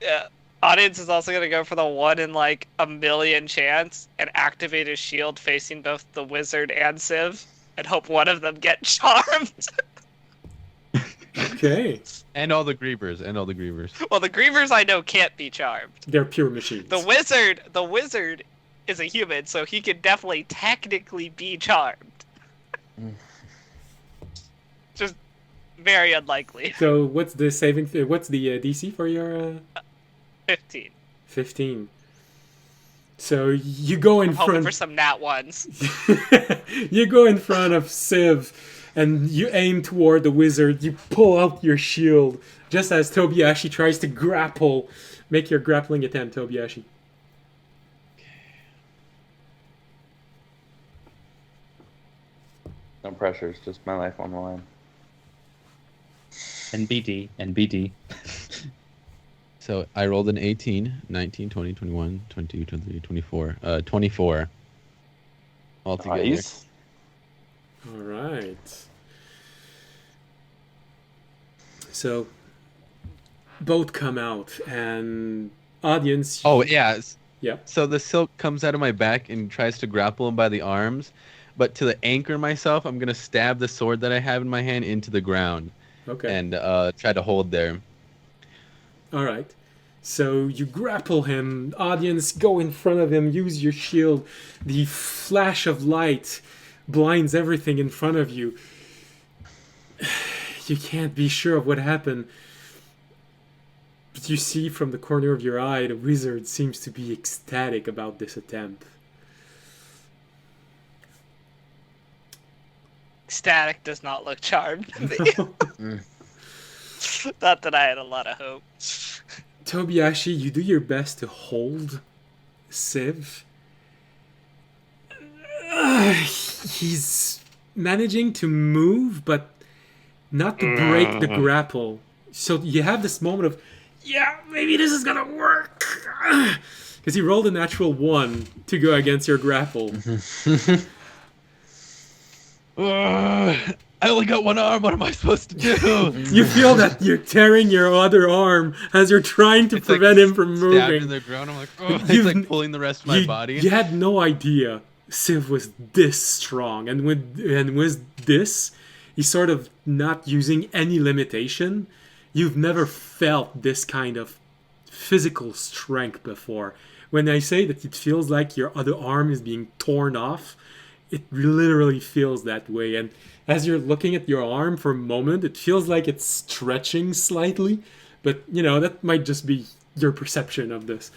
Yeah. Audience is also going to go for the 1 in like a million chance and activate his shield facing both the wizard and Civ and hope one of them get charmed. Okay. And all the grievers. Well, the grievers I know can't be charmed. They're pure machines. The wizard is a human, so he can definitely technically be charmed. Just very unlikely. So what's the what's the DC for your 15. 15. So you go in Hoping front for some nat ones. You go in front of Civ and you aim toward the wizard. You pull out your shield just as Tobiashi tries to grapple. Make your grappling attempt, Tobiashi. No pressures, just my life on the line. NBD. So I rolled an 18, 19, 20, 21, 22, 23, 24. 24. Altogether. Nice. All right. So both come out and audience. Oh, yeah. Yeah. So the silk comes out of my back and tries to grapple him by the arms. But to anchor myself, I'm going to stab the sword that I have in my hand into the ground. Okay. And try to hold there. All right. So you grapple him. Audience, go in front of him. Use your shield. The flash of light blinds everything in front of you. You can't be sure of what happened. But you see from the corner of your eye, the wizard seems to be ecstatic about this attempt. Ecstatic does not look charmed to me. Not that I had a lot of hope. Tobiashi, you do your best to hold Civ. He's managing to move, but not to break the grapple. So you have this moment of, yeah, maybe this is gonna work. Because he rolled a natural 1 to go against your grapple. I only got one arm. What am I supposed to do? You feel that you're tearing your other arm as you're trying to prevent him from Stabbed in moving. the ground. I'm like, oh, it's like pulling the rest of my body. You had no idea Civ was this strong, and with this, he's sort of not using any limitation. You've never felt this kind of physical strength before. When I say that it feels like your other arm is being torn off, it literally feels that way. And as you're looking at your arm for a moment, it feels like it's stretching slightly. But, that might just be your perception of this.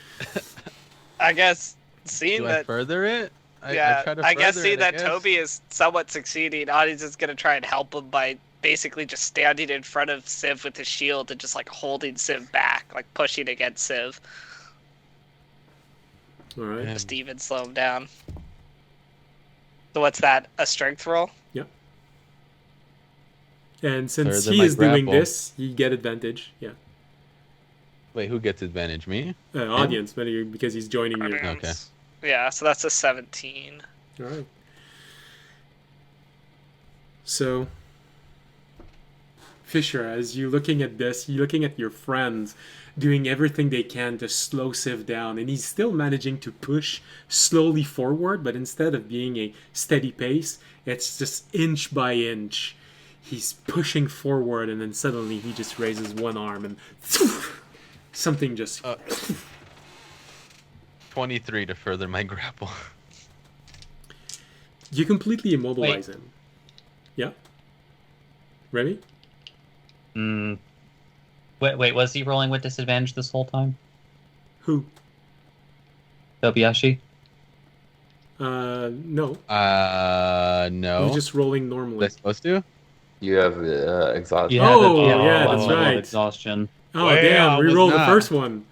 I guess seeing Do I that. further it? I try to I guess further seeing it, I that guess. Toby is somewhat succeeding, Adi's just gonna try and help him by basically just standing in front of Civ with his shield and just like holding Civ back, like pushing against Civ. All right. Yeah. Just even slow him down. So what's that? A strength roll? And since Further he my is doing grapple. this, you get advantage. Yeah. Wait, who gets advantage? Me? Audience, because he's joining you. Okay. Yeah, so that's a 17. All right. So, Fisher, as you're looking at this, you're looking at your friends doing everything they can to slow Civ down, and he's still managing to push slowly forward, but instead of being a steady pace, it's just inch by inch. He's pushing forward, and then suddenly he just raises one arm, and something just... 23 to further my grapple. You completely immobilize him. Yeah? Remy? Wait, was he rolling with disadvantage this whole time? Who? Kobayashi? No. No. He's just rolling Was I normally. supposed to? You have exhaustion. You have Oh, a- yeah, one that's level of right. Exhaustion. Oh, Well, damn, I was reroll the not. first one.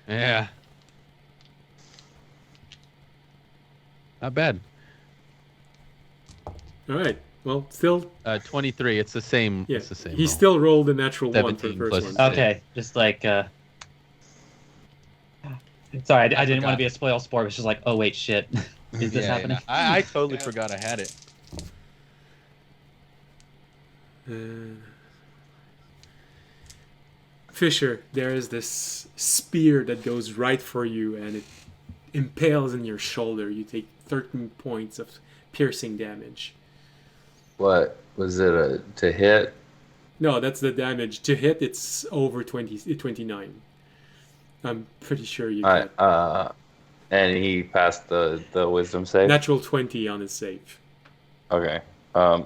Yeah. Not bad. All right. Well, still, 23. It's the same. yeah. It's the same. He roll. still rolled a natural one for the 17 first plus- one. Okay, just like sorry, I didn't want forgot. to be a spoil sport. It's just like, oh wait, shit, is this Yeah, happening? no, I totally forgot I had it. Fisher, there is this spear that goes right for you, and it impales in your shoulder. You take 13 points of piercing damage. What was it to hit? No, that's the damage. To hit, it's over 29. I'm pretty sure you get And he passed the wisdom save. natural 20 on his save. Okay. I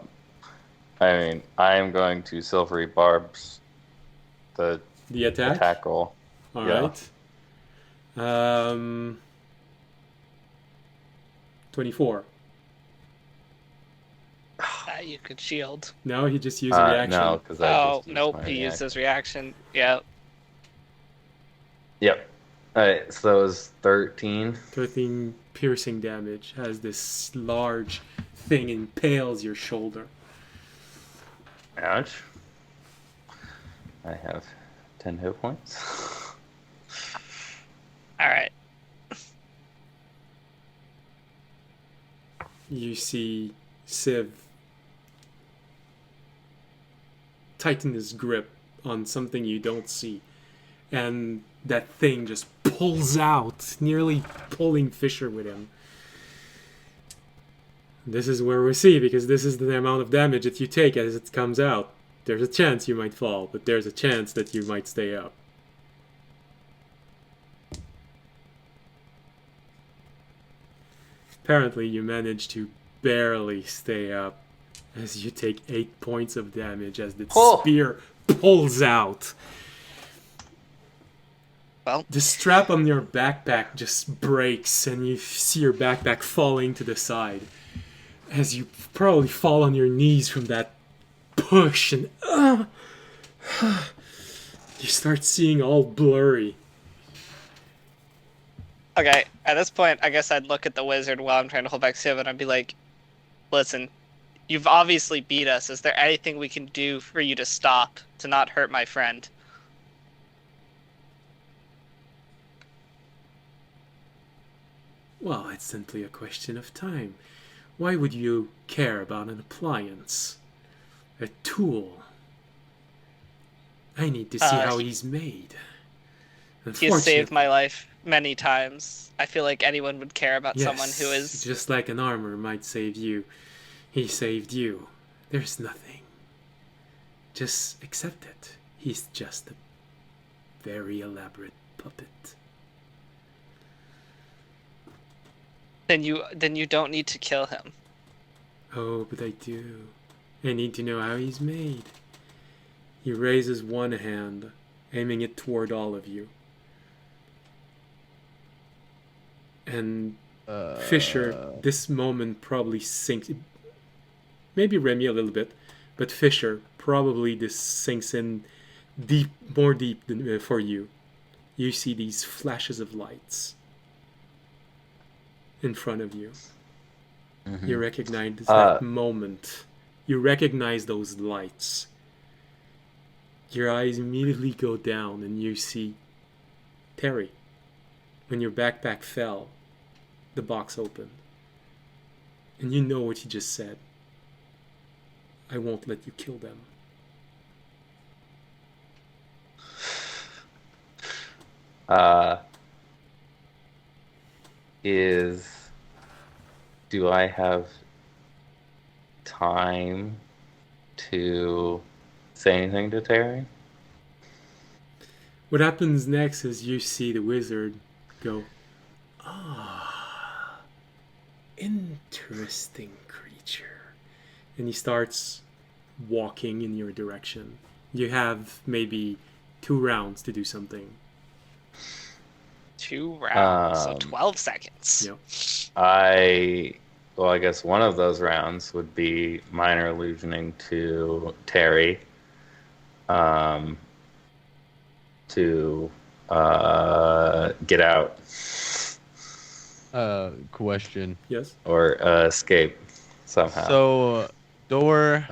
mean, I am going to silvery barbs the The attack? attack roll. All Yeah. right. 24. You could shield. No, he just used a reaction. No, because I Oh, just used nope, my he used reaction. his reaction. Yep. Yep. All right, so that was 13. 13 piercing damage as this large thing impales your shoulder. Ouch. I have 10 hit points. Alright. You see Civ tighten his grip on something you don't see. And that thing just pulls out, nearly pulling Fisher with him. This is where we see, because this is the amount of damage that you take as it comes out. There's a chance you might fall, but there's a chance that you might stay up. Apparently you manage to barely stay up as you take 8 points of damage as the Oh. spear pulls out. Well. The strap on your backpack just breaks and you see your backpack falling to the side as you probably fall on your knees from that push and you start seeing all blurry. Okay, at this point, I guess I'd look at the wizard while I'm trying to hold back Civ, and I'd be like, listen, you've obviously beat us. Is there anything we can do for you to stop, to not hurt my friend? Well, it's simply a question of time. Why would you care about an appliance? A tool? I need to see how he's made. He has saved my life many times. I feel like anyone would care about someone who is... Just like an armor might save you. He saved you. There's nothing. Just accept it. He's just a very elaborate puppet. Then you don't need to kill him. Oh, but I do. I need to know how he's made. He raises one hand, aiming it toward all of you. And Fisher, this moment probably sinks. Maybe Remy a little bit, but Fisher, probably this sinks in deep, more deep than for you. You see these flashes of lights in front of you. Mm-hmm. You recognize that moment. You recognize those lights. Your eyes immediately go down and you see Terry. When your backpack fell, the box opened. And you know what you just said. I won't let you kill them. Do I have time to say anything to Terry? What happens next is you see the wizard go, interesting creature. And he starts walking in your direction. You have maybe 2 rounds to do something. 2 rounds, so 12 seconds. Yep. I guess one of those rounds would be minor illusioning to Terry to get out. Question. Yes? Or escape somehow. So, door.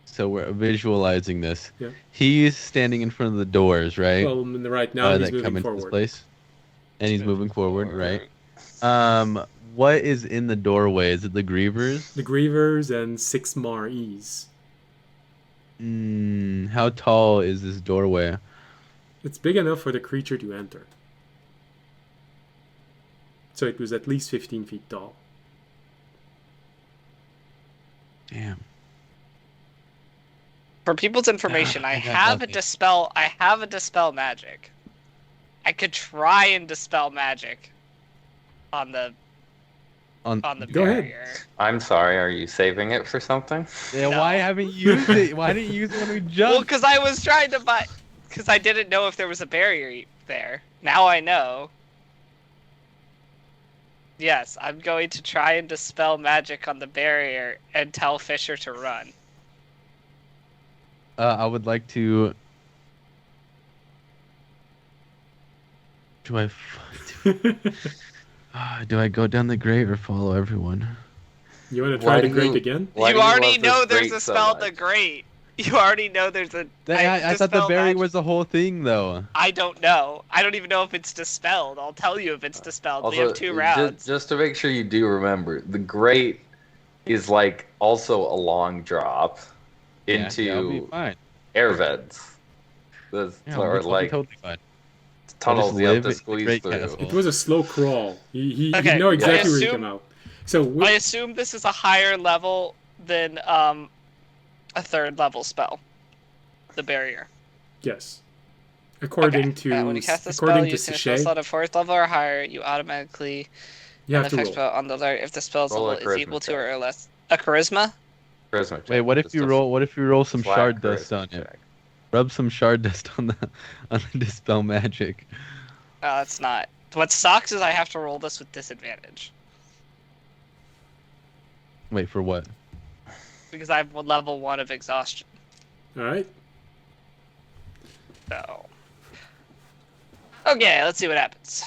So we're visualizing this. Yeah. He's standing in front of the doors, right? Well, right now he's that come moving into this forward. place. And he's moving forward, Forward. right? What is in the doorway? Is it the Grievers? The Grievers and 6 Mar-E's. How tall is this doorway? It's big enough for the creature to enter. So it was at least 15 feet tall. Damn. For people's information, I I got have a nothing. dispel. I have a dispel magic. I could try and dispel magic on the Go barrier. ahead. I'm sorry, are you saving it for something? Yeah, No. why haven't you used it? Why didn't you use it when we Well, jumped? because I was trying to buy. Because I didn't know if there was a barrier there. Now I know. Yes, I'm going to try and dispel magic on the barrier and tell Fisher to run. I would like to. Do I go down the grate or follow everyone? You want to try Why the do grate you- again? Why You do already love this know there's grate a so spell much? the great. You already know there's a. I thought the dispel barrier magic. was the whole thing, though. I don't know. I don't even know if it's dispelled. I'll tell you if it's dispelled. We have 2 rounds. Just to make sure you do remember, the grate is like also a long drop into I'll be fine. air vents. That's Yeah, or I'll be like totally fine. tunnels just you have live to in the squeeze Great through. Castle. It was a slow crawl. He Okay, know exactly I where he assume- come out. So I assume this is a higher level than a 3rd level spell. The barrier. yes, according When you cast the spell, according to you can spell Sachet, slot of 4th level or higher. You automatically you have to effect roll. spell on the alert if the spell's Roll a level is charisma equal to check. or less. A charisma? Charisma check, Wait, what if just you a roll? What if you roll some flat shard dust charisma on it? check. Rub some shard dust on the dispel magic. That's not. What sucks is I have to roll this with disadvantage Wait, for what? because I have level 1 of exhaustion. All right. So. Okay, let's see what happens.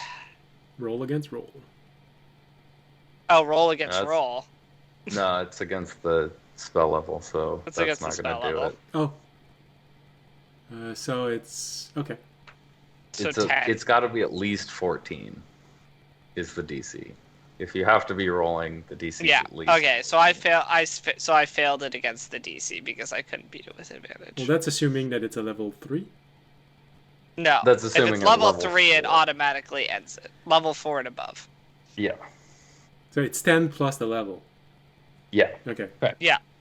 Roll against roll. Oh, roll against That's- roll. No, it's against the spell level, so It's that's against not the going spell to do level. it. Oh. So it's okay. So It's 10. it's got to be at least 14. Is the DC? If you have to be rolling, the DC is Yeah. at least. Okay. So I failed it against the DC because I couldn't beat it with advantage. Well, that's assuming that it's a level 3. No. That's if assuming it's at level level 3, it 4. automatically ends it. Level 4 and above. Yeah. So it's 10 plus the level. Yeah. Okay.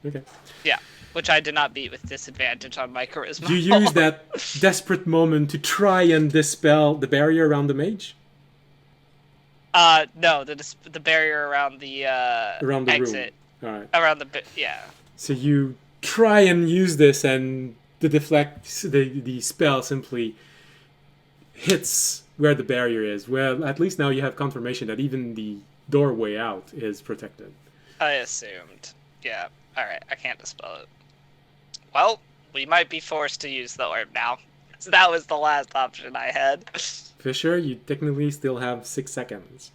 Okay. Yeah, which I did not beat with disadvantage on my charisma. You use that desperate moment to try and dispel the barrier around the mage? No, the barrier around the Around the exit. room. Alright. Around yeah. So you try and use this, and the spell simply hits where the barrier is. Well, at least now you have confirmation that even the doorway out is protected. I assumed. Yeah. Alright, I can't dispel it. Well, we might be forced to use the orb now. So that was the last option I had. Fisher, you technically still have 6 seconds.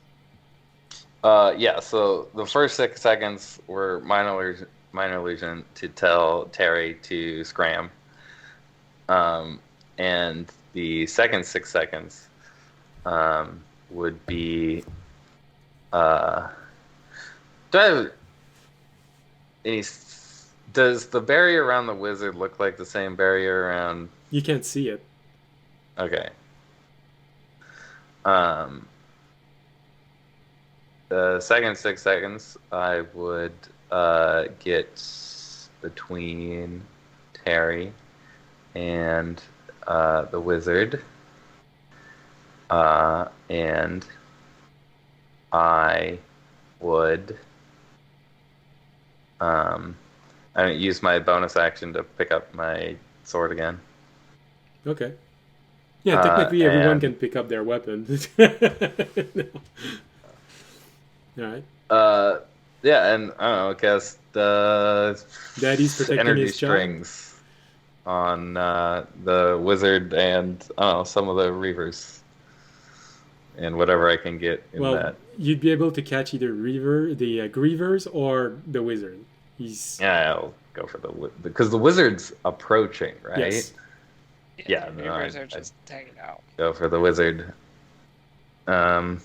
Yeah, so the first 6 seconds were minor illusion to tell Terry to scram. And the second 6 seconds would be... do I have any... Does the barrier around the wizard look like the same barrier around... You can't see it. Okay. The second 6 seconds, I would get between Terry and the wizard, and I would use my bonus action to pick up my sword again. Okay. Yeah, technically everyone and- can pick up their weapon. No. Alright. Yeah, and I don't know, cast the Daddy's protecting energy his child. strings on the wizard and I don't know, some of the reavers and whatever I can get in Well, that. you'd be able to catch either the grievers or the wizard. He's Yeah, I'll go for because the wizard's approaching, right? Yes. Yeah, the no, Reavers I- are just hanging out. Go for the wizard. And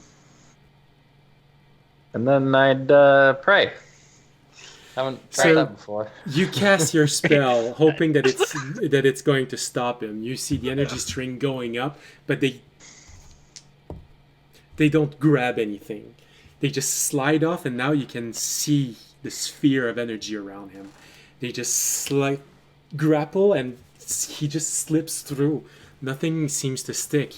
then I'd pray. Haven't tried So- that before. You cast your spell, hoping that it's going to stop him. You see the energy string going up, but they don't grab anything. They just slide off, and now you can see the sphere of energy around him. They just grapple, and he just slips through. Nothing seems to stick.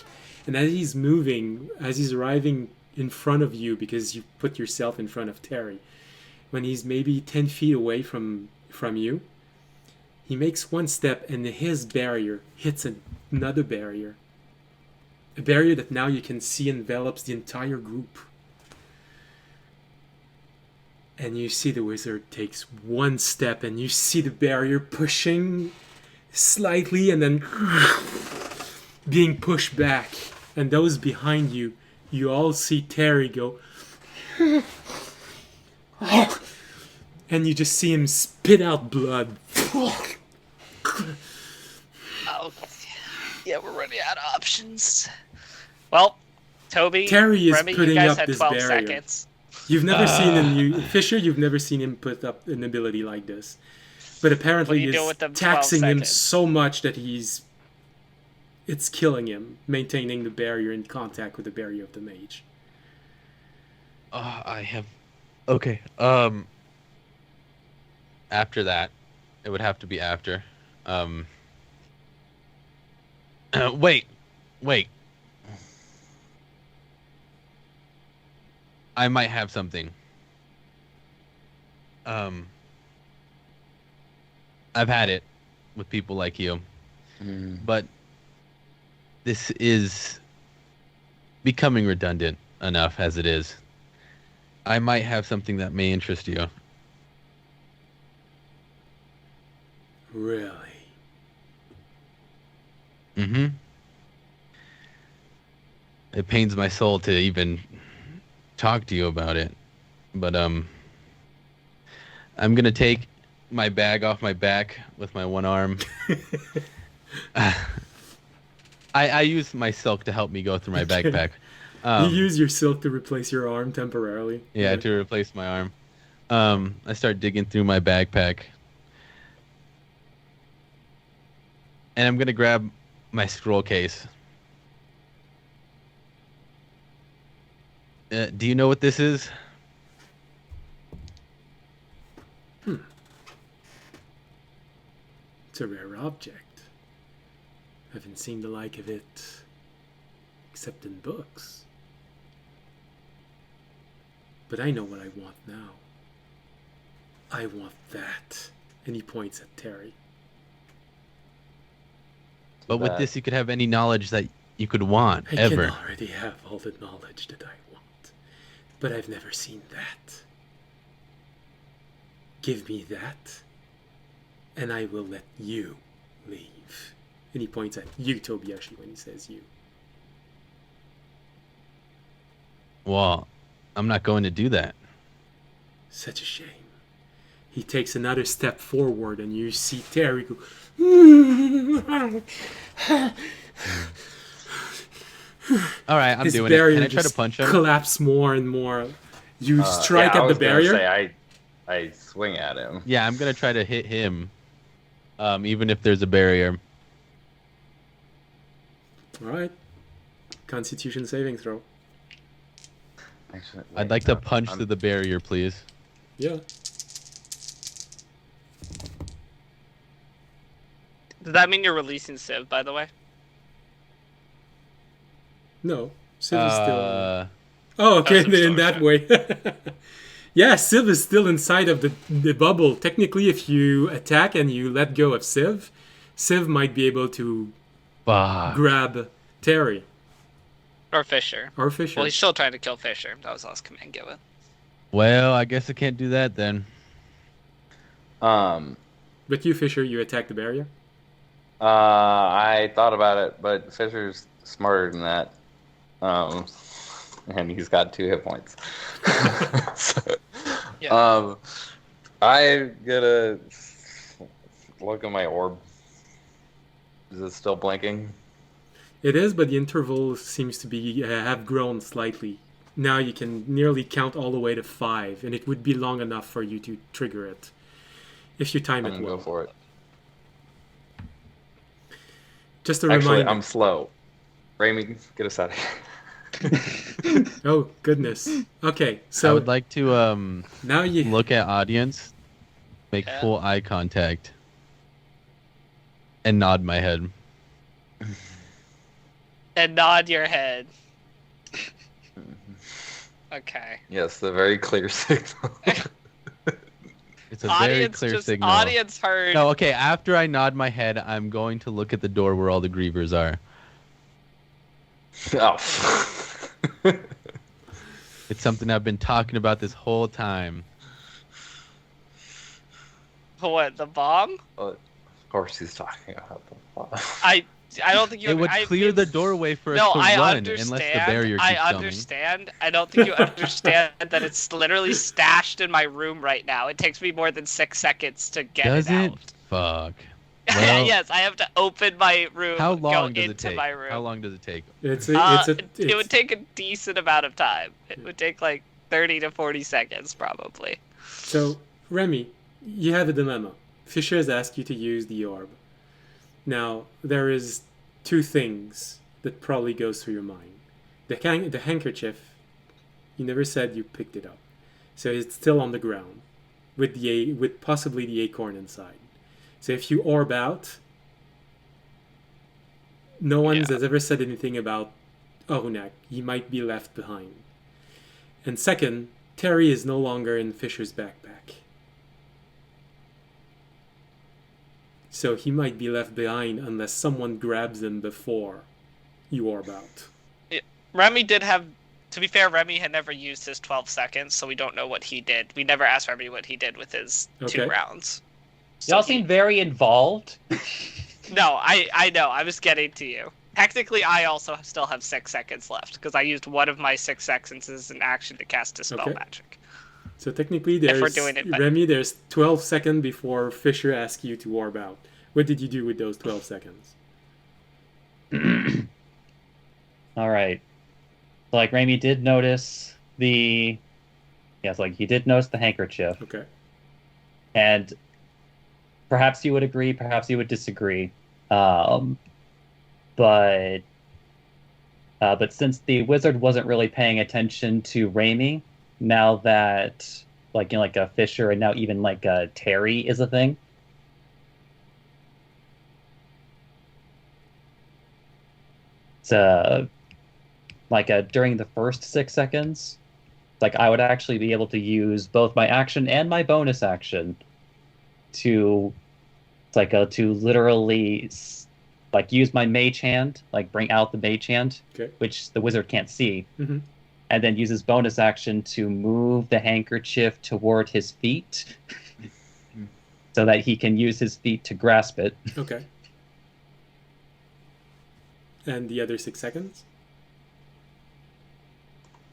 And as he's moving, as he's arriving in front of you, because you put yourself in front of Terry, when he's maybe 10 feet away from you, he makes one step and his barrier hits another barrier. A barrier that now you can see envelops the entire group. And you see the wizard takes one step and you see the barrier pushing slightly and then being pushed back. And those behind you, you all see Terry go... And you just see him spit out blood. Oh, yeah, we're running out of options. Well, Toby, Terry is Remy, you putting guys up had this 12 barrier. seconds. You've never seen him, Fisher, you've never seen him put up an ability like this. But apparently What do you do he's with them 12 taxing him seconds? so much that it's killing him, maintaining the barrier in contact with the barrier of the mage. I have. Okay. After that, it would have to be after. Wait. I might have something. I've had it with people like you, but this is becoming redundant enough as it is. I might have something that may interest you. Really? Mm-hmm. It pains my soul to even talk to you about it, but I'm gonna take my bag off my back with my one arm. I use my silk to help me go through my backpack. You use your silk to replace your arm temporarily. Yeah, to replace my arm. I start digging through my backpack. And I'm going to grab my scroll case. Do you know what this is? It's a rare object. Haven't seen the like of it except in books. But I know what I want now. I want that. And he points at Terry. But with this, you could have any knowledge that you could want, I ever. can already have all the knowledge that I want. But I've never seen that. Give me that, and I will let you leave. And he points at you, Tobiyashi, when he says you. Well, I'm not going to do that. Such a shame. He takes another step forward, and you see Terry go... All right, I'm His doing it. barrier Can I try to just punch him? collapse more and more. You strike I at the was gonna barrier. say, I swing at him. Yeah, I'm gonna try to hit him, even if there's a barrier. All right. Constitution saving throw. Actually, I'd like to punch through the barrier, please. Yeah. Does that mean you're releasing Civ, by the way? No. Civ is still... Uh, Oh, okay, That's in that way. Yeah, Civ is still inside of the bubble. Technically, if you attack and you let go of Civ, Civ might be able to fuck. grab Terry Or Fisher. or Fisher. Well, he's still trying to kill Fisher. That was the last command given. Well, I guess I can't do that then. But you, Fisher, you attack the barrier? I thought about it, but Fisher's smarter than that. And he's got 2 hit points. So, Yeah. I gotta look at my orb. Is it still blinking? It is, but the interval seems to be have grown slightly. Now you can nearly count all the way to 5, and it would be long enough for you to trigger it if you time I'm it gonna well. go for it. Just a Actually, reminder. I'm slow. Raimi, get us out of here. Oh goodness. Okay, I so would like to now you look at audience, make Yeah. full eye contact, and nod my head. And nod your head. Okay. Yes, the very clear signal. It's a very clear signal. Audience heard. No, okay, after I nod my head, I'm going to look at the door where all the grievers are. Oh. It's something I've been talking about this whole time. What, the bomb? Of course he's talking about the I don't think you. It would I clear mean, the doorway for No, us to I run understand. unless the barrier keeps I coming. understand. I don't think you understand that it's literally stashed in my room right now. It takes me more than 6 seconds to get Does it it? out. Fuck. Well, Yes, I have to open my room. how go long does into it take? my room. How long does it take? it's It would take a decent amount of time. It would take like 30 to 40 seconds probably. So Remy, you have a dilemma. Fisher has asked you to use the orb. Now there is 2 things that probably goes through your mind. The handkerchief, you never said you picked it up, so it's still on the ground with possibly the acorn inside. So if you orb out, no one has ever said anything about Orunak. He might be left behind. And second, Terry is no longer in Fisher's backpack. So he might be left behind unless someone grabs him before you orb out. Remy did have, to be fair, Remy had never used his 12 seconds, so we don't know what he did. We never asked Remy what he did with his 2 Okay. rounds. Y'all So seem very involved. No, I know. I was getting to you. Technically, I also still have 6 seconds left because I used one of my 6 seconds as an action to cast Dispel Okay. Magic. So technically we're there's doing it by- Remy, there's 12 seconds before Fisher asks you to orb out. What did you do with those 12 seconds? All right. So, like, Raimi did notice the... Yes, like, he did notice the handkerchief. Okay. And perhaps you would agree, perhaps you would disagree. But since the wizard wasn't really paying attention to Raimi, now that, like, you know, like a Fisher and now even, like, a Terry is a thing, during the first 6 seconds, like I would actually be able to use both my action and my bonus action to to literally like use my mage hand, like bring out the mage hand, Okay. which the wizard can't see, Mhm. and then use his bonus action to move the handkerchief toward his feet so that he can use his feet to grasp it. Okay. And the other 6 seconds?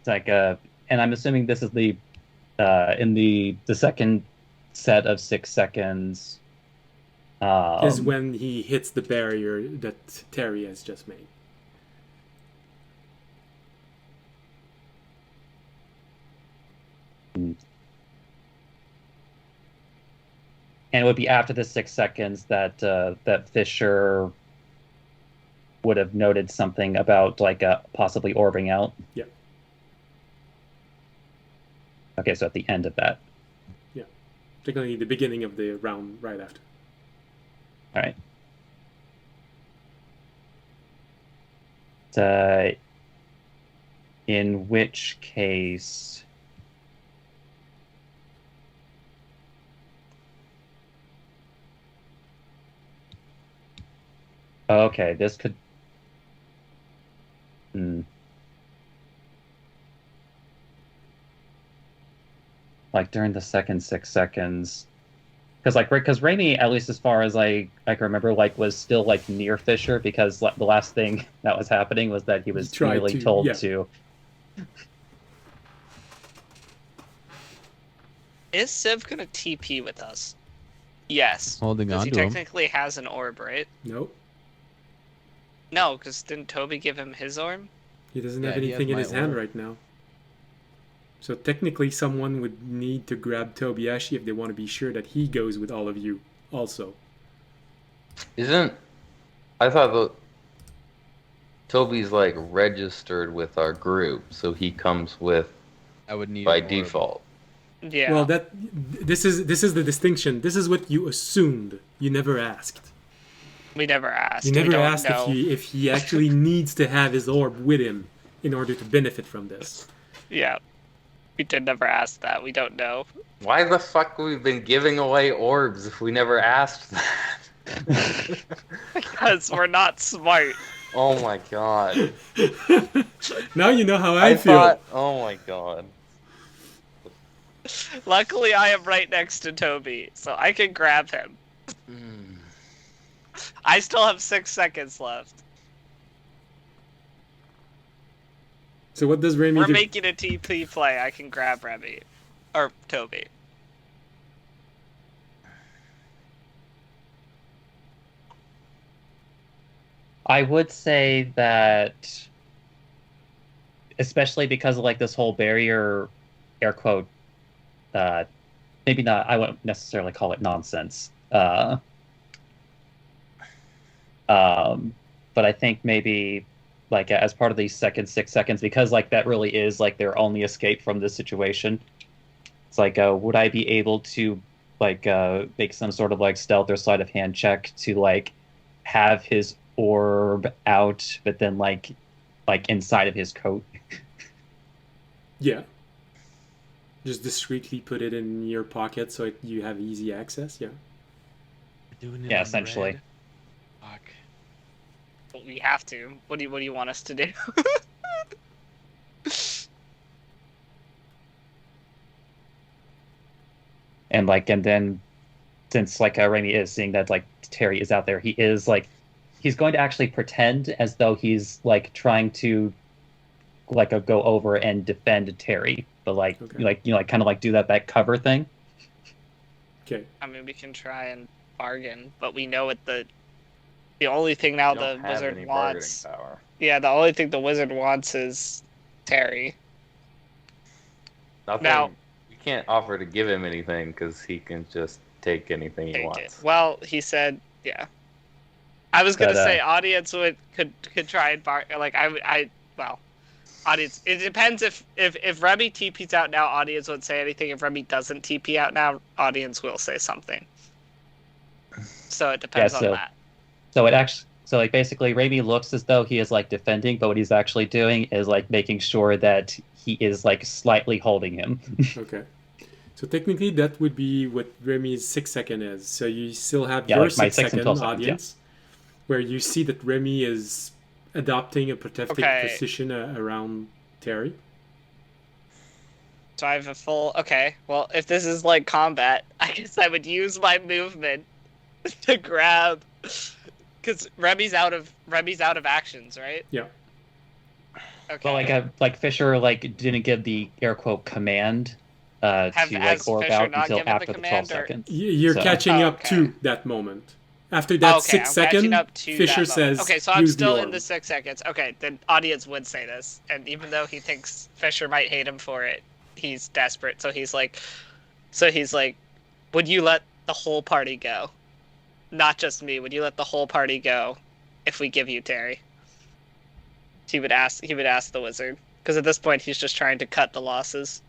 It's and I'm assuming this is the in the second set of 6 seconds. Is when he hits the barrier that Terry has just made. And it would be after the 6 seconds that that Fisher would have noted something about possibly orbing out. Yeah. Okay, so at the end of that. Yeah. Particularly the beginning of the round right after. All right. In which case, okay, this could. Like during the second 6 seconds, because Raimi, at least as far as I can remember, was still near Fisher, because the last thing that was happening was that he was merely told to. Is Civ gonna TP with us? Yes. Holding Because on he to him. technically has an orb, right? Nope. No, because didn't Toby give him his orb? He doesn't Yeah, have he has anything in my his hand orb. right now. So technically someone would need to grab Tobiashi if they want to be sure that he goes with all of you also. I thought that Toby's registered with our group, so he comes with I would need by an orb. default. Yeah. Well, this is the distinction. This is what you assumed. You never asked. we never asked. You We never don't asked know. if he actually needs to have his orb with him in order to benefit from this. Yeah. We did never ask that. We don't know. Why the fuck we've been giving away orbs if we never asked that? Because we're not smart. Oh my god. Now you know how I feel. Oh my god. Luckily, I am right next to Toby, so I can grab him. I still have 6 seconds left. So what does Remy We're do? making a TP play. I can grab Remy. Or Toby. I would say that, especially because of this whole barrier, air quote, maybe not. I wouldn't necessarily call it nonsense. But I think maybe as part of these second 6 seconds, because that really is their only escape from this situation. It's would I be able to make some sort of stealth or sleight of hand check to have his orb out, but then inside of his coat? Yeah. Just discreetly put it in your pocket so you have easy access. Yeah. Doing it Yeah, on essentially. red. Fuck. But we have to. What do you want us to do? And and then since Raimi is seeing that Terry is out there, he is he's going to actually pretend as though he's trying to go over and defend Terry, but Okay. kind of do that cover thing. Okay. I mean, we can try and bargain, but we know what the only thing now We the don't have wizard any wants. bargaining power. Yeah, the only thing the wizard wants is Terry. Nothing. Now- You can't offer to give him anything because he can just take anything he Take it. wants. Well, he said, yeah. I was gonna But, say audience could try and well, audience. It depends if Remy TP's out now, audience won't say anything. If Remy doesn't TP out now, audience will say something. So it depends Yeah, on so- that. So it So like basically Raimi looks as though he is like defending, but what he's actually doing is like making sure that he is like slightly holding him. Okay. So technically that would be what Remy's 6 second is. So you still have Yeah, your like my 6 6 and second 12 seconds, audience, where you see that Remy is adopting a protective Okay. position around Terry. So I have a full. Okay, well, if this is like combat, I guess I would use my movement to grab, because Remy's out of actions, right? Yeah. Okay. Well, like Fisher like didn't give the air quote command to Has like orb Fisher out not until given the after the 12 command, or- seconds. You're So- catching Oh, up okay. to that moment. After that Okay, 6 I'm second, catching up to Fisher that says, moment. Okay, so I'm use still the in the orb. 6 seconds. Okay, the audience would say this, and even though he thinks Fisher might hate him for it, he's desperate. So he's like, would you let the whole party go? Not just me. Would you let the whole party go if we give you Terry? He would ask the wizard, because at this point he's just trying to cut the losses.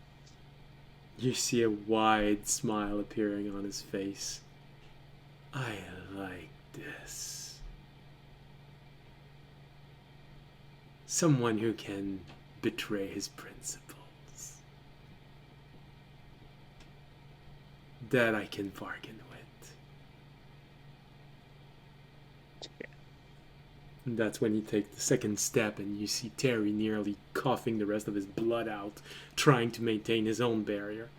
You see a wide smile appearing on his face. I like this. Someone who can betray his principles. That I can bargain with. And that's when you take the second step and you see Terry nearly coughing the rest of his blood out, trying to maintain his own barrier.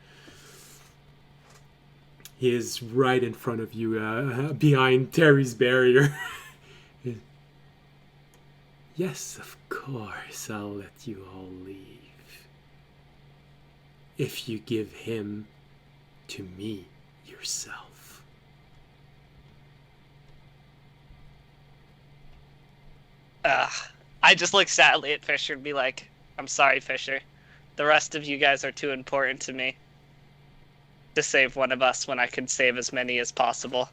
He is right in front of you, behind Terry's barrier. Yes, of course, I'll let you all leave. If you give him to me yourself. I just look sadly at Fisher and be like, I'm sorry, Fisher. The rest of you guys are too important to me to save one of us when I could save as many as possible.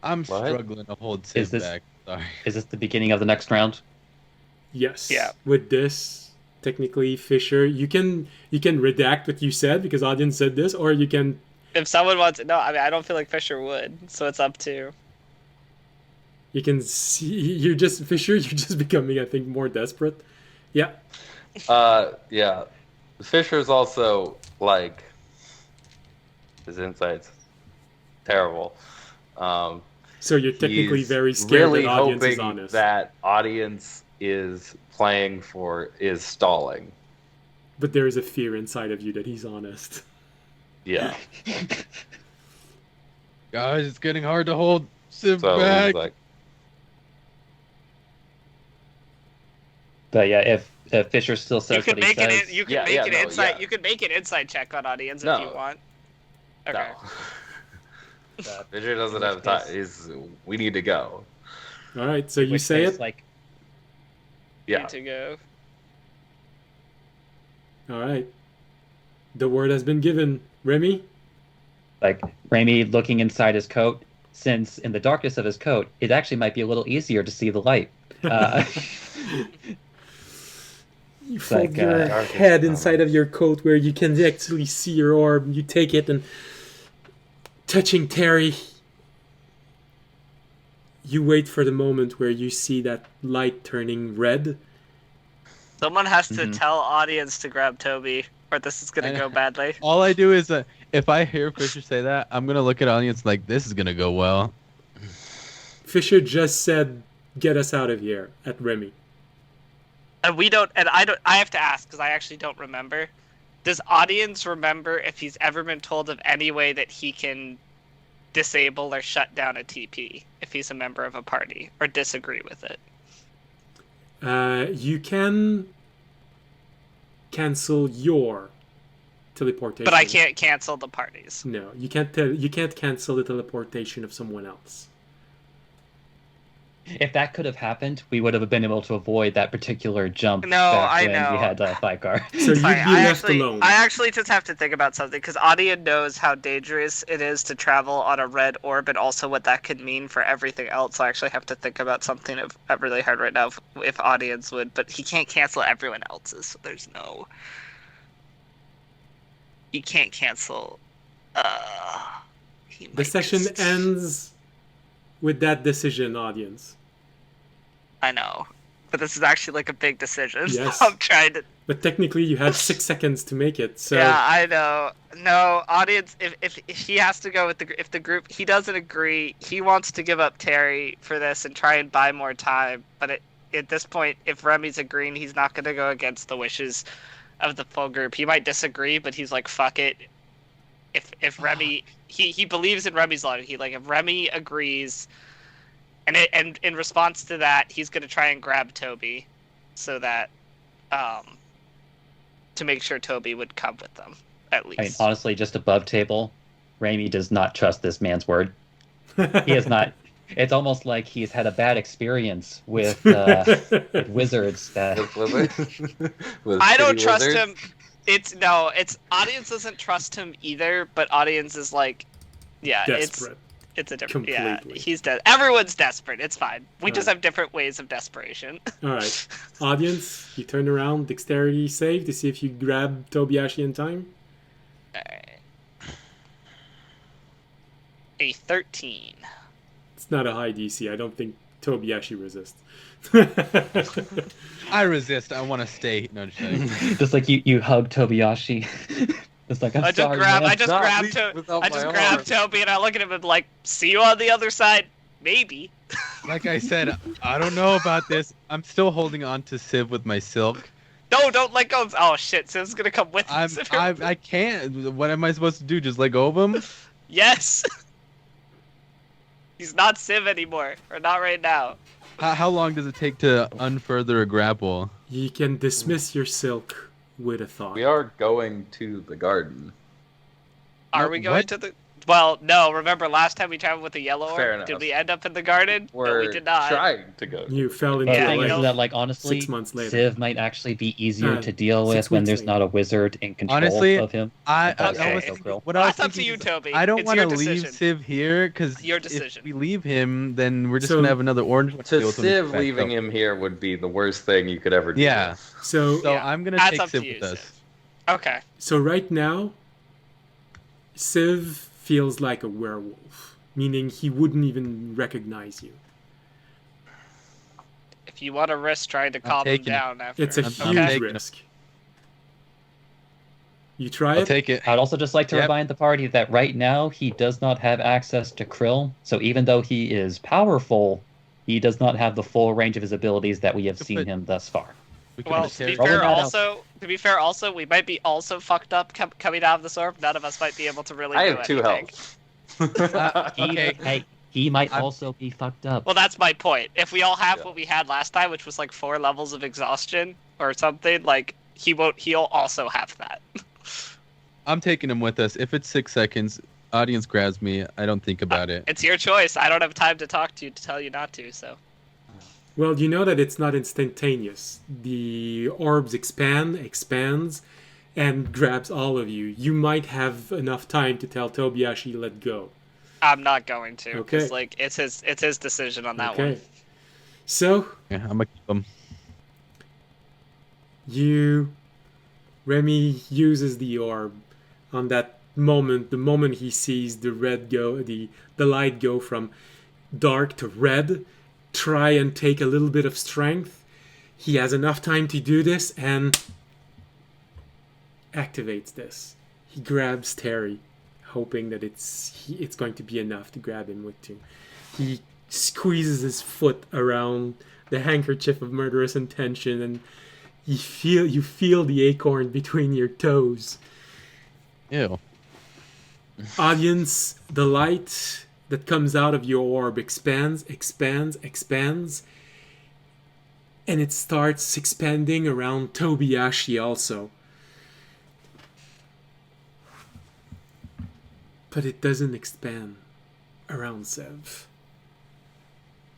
I'm What? struggling to hold Sid Is this- back. Sorry. Is this the beginning of the next round? Yes. Yeah. With this, technically, Fisher, you can redact what you said because audience said this, or you can. If someone wants, no, I mean, I don't feel like Fisher would, so it's up to. You can see you're just Fisher. You're just becoming, I think, more desperate. Yeah. Yeah. Fisher's also like his insights terrible. So you're technically He's very scared really that audience is hoping honest. that audience is stalling. But there is a fear inside of you that he's honest. Yeah. Guys, it's getting hard to hold Sid So back. he's like, But yeah, if Fisher still says You could what he make it. says, You could Yeah, make yeah, an no, insight. yeah. You could make an insight check on audience No. if you want. Okay. no. Fisher doesn't have time. We need to go. All right. So you which say case, it. like Yeah. Need to go. All right. The word has been given. Remy. Raimi looking inside his coat, since in the darkness of his coat, it actually might be a little easier to see the light. You fold like, your darkest head moment. inside of your coat where you can actually see your orb. You take it and touching Terry. You wait for the moment where you see that light turning red. Someone has to Mhm. tell audience to grab Toby, or this is gonna I- go badly. All I do is if I hear Fisher say that, I'm gonna look at audience like this is gonna go well. Fisher just said, "Get us out of here," at Remy. And we don't. And I don't. I have to ask because I actually don't remember. Does audience remember if he's ever been told of any way that he can disable or shut down a TP if he's a member of a party or disagree with it? You can cancel your teleportation. But I can't cancel the parties. No, you can't. You can't cancel the teleportation of someone else. if that could have happened, we would have been able to avoid that particular jump. No, back I when know. we had Thykar. So you'd be Sorry, left alone. I actually just have to think about something because Audion knows how dangerous it is to travel on a red orb and also what that could mean for everything else. So I actually have to think about something really hard right now if audience would, but he can't cancel everyone else's. So there's no. He can't cancel. He The might session just- ends with that decision, audience. I know, but this is actually like a big decision. Yes. I'm trying to. But technically, you had 6 seconds to make it. So Yeah, I know. No, audience. If he has to go with if the group he doesn't agree, he wants to give up Terry for this and try and buy more time. But at this point, if Remy's agreeing, he's not going to go against the wishes of the full group. He might disagree, but he's like, fuck it. If Remy, he believes in Remy's logic. He like if Remy agrees, and in response to that, he's going to try and grab Toby, so that to make sure Toby would come with them at least. I mean, honestly, just above table, Raimi does not trust this man's word. He has not. It's almost like he's had a bad experience with wizards. With wizards? With I don't shitty trust wizards? him. It's audience doesn't trust him either, but audience is like, yeah, desperate. it's a different. Yeah, Completely. he's everyone's desperate. It's fine. We just Right. have different ways of desperation. All right, audience, you turn around, dexterity save to see if you grab Tobiashi in time. Alright. A 13. It's not a high DC. I don't think Tobiashi resists. I resist. I want to stay. No, just kidding. Just like you hug Tobiashi. It's like, I'm I just sorry, grab. man. I just Not grab least to. without I just my grab arm. Toby and I look at him and like, see you on the other side, maybe. Like I said, I don't know about this. I'm still holding on to Civ with my silk. No, don't let go. Oh shit, Siv's gonna come with us. I can't. What am I supposed to do? Just let go of him? Yes. He's not Civ anymore, or not right now. How long does it take to unfurther a grapple? You can dismiss your silk with a thought. We are going to the garden. Are No, we going what? to the? Well, no. Remember last time we traveled with the yellow Fair orb? Did enough. we end up in the garden? No, We're we did not. trying to go. You fell into But Yeah, the a thing you is know- that, like, honestly, 6 months later. Civ might actually be easier Uh, to deal 6 with when weeks there's later. not a wizard in control Honestly, of him. I That's okay. was so thinking, cool. what I was That's up to thinking you, is Toby. I don't It's want your to leave decision. Civ here because Your if decision. we leave him, then we're just So- gonna have another orange one To deal with him Civ, back leaving up. him here would be the worst thing you could ever do. Yeah. So, So Yeah, I'm gonna that's take up to Civ you, with us. Civ. Okay. so right now, Civ feels like a werewolf, meaning he wouldn't even recognize you. If you want to risk trying to calm him taking it. down after. It's a I'm huge taking it. risk. You try I'll it. take it. I'd also just like to Yep. remind the party that right now he does not have access to Krill, so even though he is powerful, he does not have the full range of his abilities that we have seen But- him thus far. We can Well, just to be carry- Rolling fair, that out. also, we might be also fucked up coming out of this orb. None of us might be able to really I do have 2 anything. health. He, Okay. hey, he might I'm- also be fucked up. Well, that's my point. If we all have Yeah. what we had last time, which was like 4 levels of exhaustion or something, like he'll also have that. I'm taking him with us. If it's 6 seconds, audience grabs me. I don't think about it. It's your choice. I don't have time to talk to you to tell you not to. So Well, you know that it's not instantaneous. The orbs expands, and grabs all of you. You might have enough time to tell Tobiashi let go. I'm not going to because Okay. like it's his decision on that Okay. one. So Yeah, I'm gonna keep him. Remy uses the orb on that moment. The moment he sees the light go from dark to red, try and take a little bit of strength. He has enough time to do this and activates this. He grabs Terry, hoping that it's going to be enough to grab him with too. He squeezes his foot around the handkerchief of murderous intention, and you feel the acorn between your toes. Ew. Audience, the light that comes out of your orb expands, and it starts expanding around Tobiashi also. But it doesn't expand around Sev.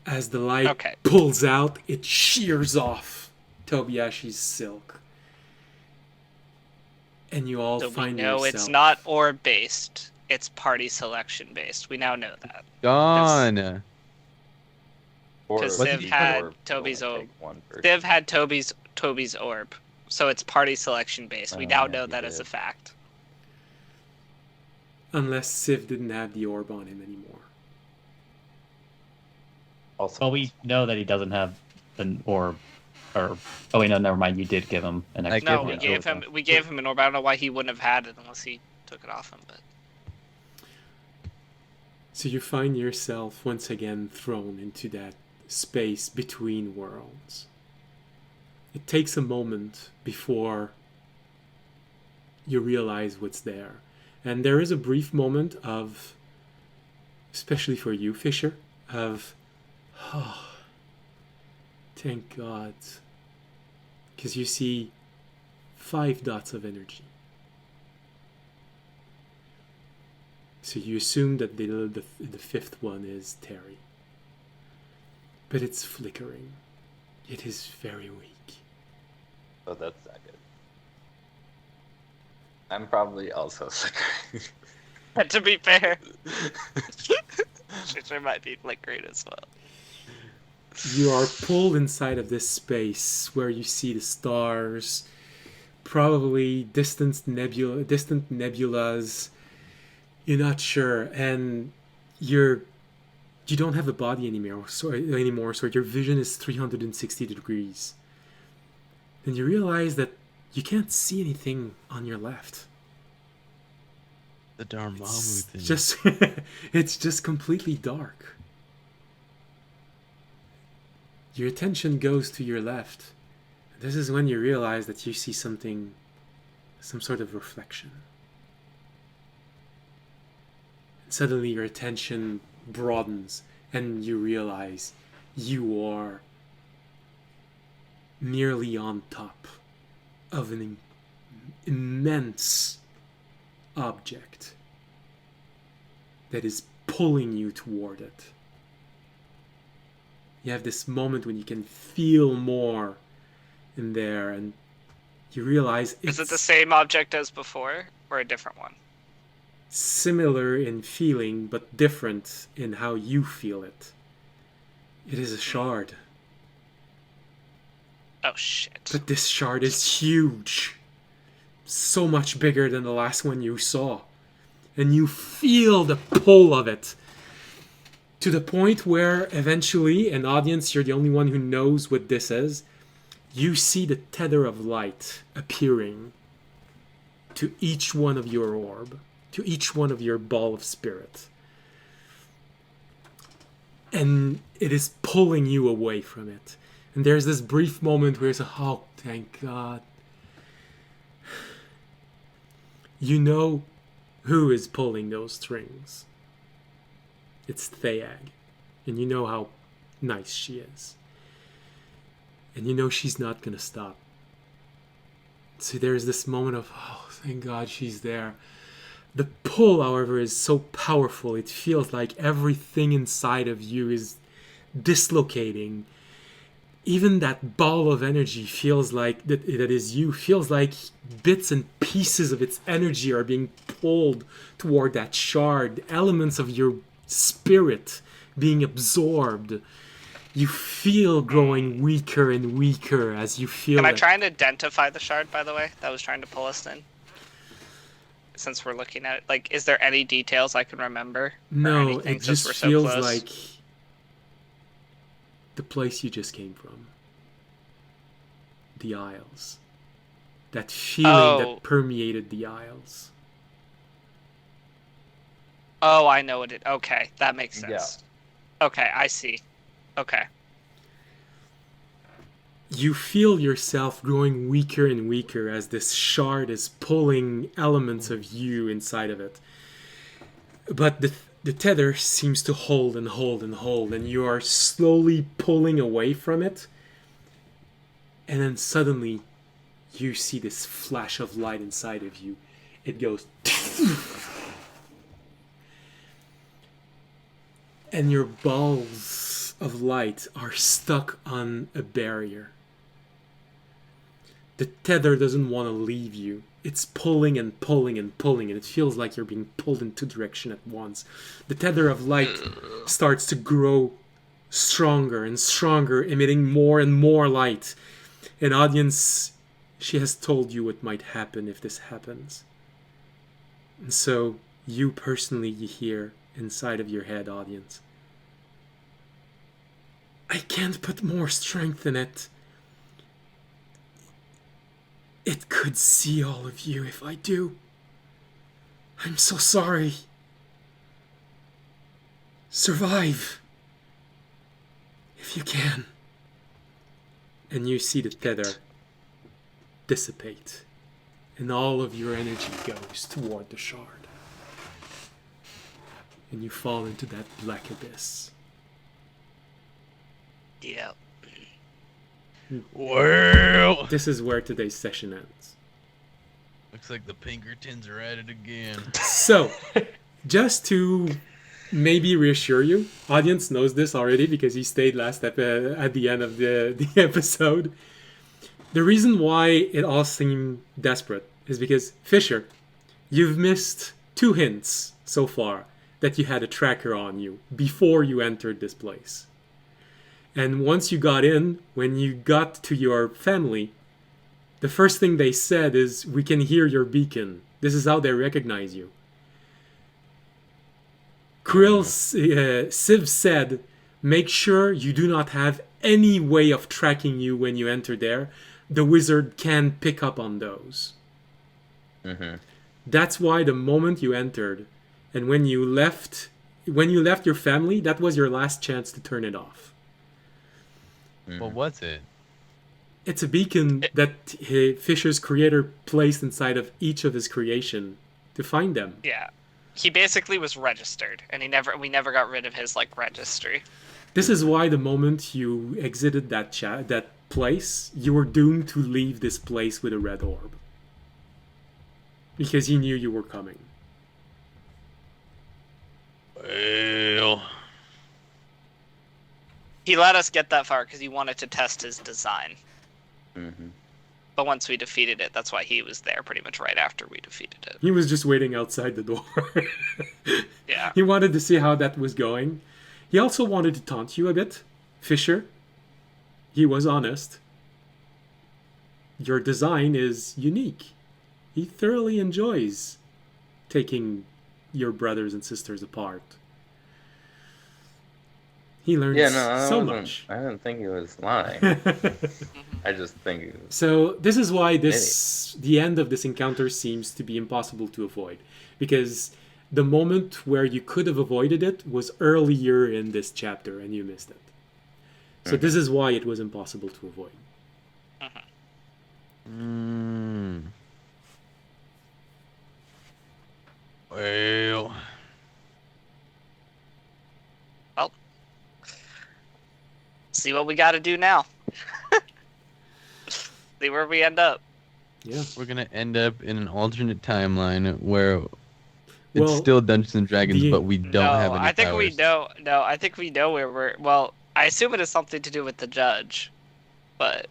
As the light Okay. pulls out, it shears off Tobiashi's silk. And you all So we find know yourself... it's not orb based. It's party selection based. We now know that. Gone. Or Because What's Civ the had orb, Toby's only orb. take one first. Civ had Toby's orb, so it's party selection based. We now know he that as a did. fact. unless Sif didn't have the orb on him anymore. Also, Well, we know that he doesn't have an orb, or oh wait, no, never mind. You did give him an extra. No, give one. we gave him an orb. I don't know why he wouldn't have had it unless he took it off him. But So you find yourself once again thrown into that space between worlds. It takes a moment before you realize what's there. And there is a brief moment of, especially for you, Fisher, of, oh, thank God. Because you see 5 dots of energy. So you assume that the 5th one is Terry. But it's flickering. It is very weak. Oh, that's not good. I'm probably also flickering. to be fair, Fisher might be flickering as well. You are pulled inside of this space where you see the stars, probably distant nebulas. You're not sure, and you don't have a body anymore. So your vision is 360 degrees. And you realize that you can't see anything on your left. The Dormammu thing. It's just completely dark. Your attention goes to your left. This is when you realize that you see some sort of reflection. And suddenly your attention broadens and you realize you are nearly on top of an immense object that is pulling you toward it. You have this moment when you can feel more in there, and you realize Is it the same object as before, or a different one? Similar in feeling, but different in how you feel it. It is a shard. Oh shit. But this shard is huge. So much bigger than the last one you saw. And you feel the pull of it. To the point where eventually, an audience, you're the only one who knows what this is. You see the tether of light appearing to each one of your orb, to each one of your ball of spirit. And it is pulling you away from it. And there's this brief moment where it's oh, thank God. You know who is pulling those strings. It's Theag. And you know how nice she is. And you know she's not going to stop. So there's this moment of, oh, thank God she's there. The pull, however, is so powerful. It feels like everything inside of you is dislocating. Even that ball of energy feels like, that is you, feels like bits and pieces of its energy are being pulled toward that shard. Elements of your spirit being absorbed. You feel growing weaker and weaker as you feel Can I it. try and identify the shard, by the way, that was trying to pull us in? Since we're looking at it, like, is there any details I can remember? Or No, anything, it since just we're so feels close? like the place you just came from. The Isles. That feeling that permeated the Isles. Oh, I know what it. Okay, that makes sense. Okay, I see. Okay. You feel yourself growing weaker and weaker as this shard is pulling elements of you inside of it. But the tether seems to hold and hold and hold, and you are slowly pulling away from it. And then suddenly, you see this flash of light inside of you. It goes... And your balls of light are stuck on a barrier. The tether doesn't want to leave you. It's pulling and pulling and pulling, and it feels like you're being pulled in 2 directions at once. The tether of light starts to grow stronger and stronger, emitting more and more light. An audience, she has told you what might happen if this happens. And so you personally hear inside of your head, audience. I can't put more strength in it. It could see all of you if I do. I'm so sorry. Survive. If you can. And you see the tether dissipate. And all of your energy goes toward the shard. And you fall into that black abyss. Yeah. Well, This is where today's session ends. looks like the Pinkertons are at it again. So, just to maybe reassure you, audience knows this already because he stayed at the end of the episode. The reason why it all seemed desperate is because, Fisher, you've missed 2 hints so far that you had a tracker on you before you entered this place. And once you got in, when you got to your family, the first thing they said is, "We can hear your beacon." This is how they recognize you. Civ said, "Make sure you do not have any way of tracking you when you enter there. The wizard can pick up on those." Mm-hmm. That's why the moment you entered, and when you left your family, that was your last chance to turn it off. What was it? It's a beacon that Fisher's creator placed inside of each of his creation to find them. Yeah. He basically was registered, and we never got rid of his registry. This is why the moment you exited that place, you were doomed to leave this place with a red orb. Because he knew you were coming. Well, He let us get that far because he wanted to test his design. Mm-hmm. But once we defeated it, that's why he was there pretty much right after we defeated it. He was just waiting outside the door. Yeah. He wanted to see how that was going. He also wanted to taunt you a bit. Fisher, he was honest. Your design is unique. He thoroughly enjoys taking your brothers and sisters apart. He learns so much. I didn't think he was lying. I just think he was... So this is why the end of this encounter seems to be impossible to avoid. Because the moment where you could have avoided it was earlier in this chapter and you missed it. So this is why it was impossible to avoid. Well, See what we got to do now. See where we end up. Yeah. we're gonna end up in an alternate timeline where Well, it's still Dungeons and Dragons, but we don't have any I think we powers. know. No, I think we know where we're. Well, I assume it has something to do with the judge, but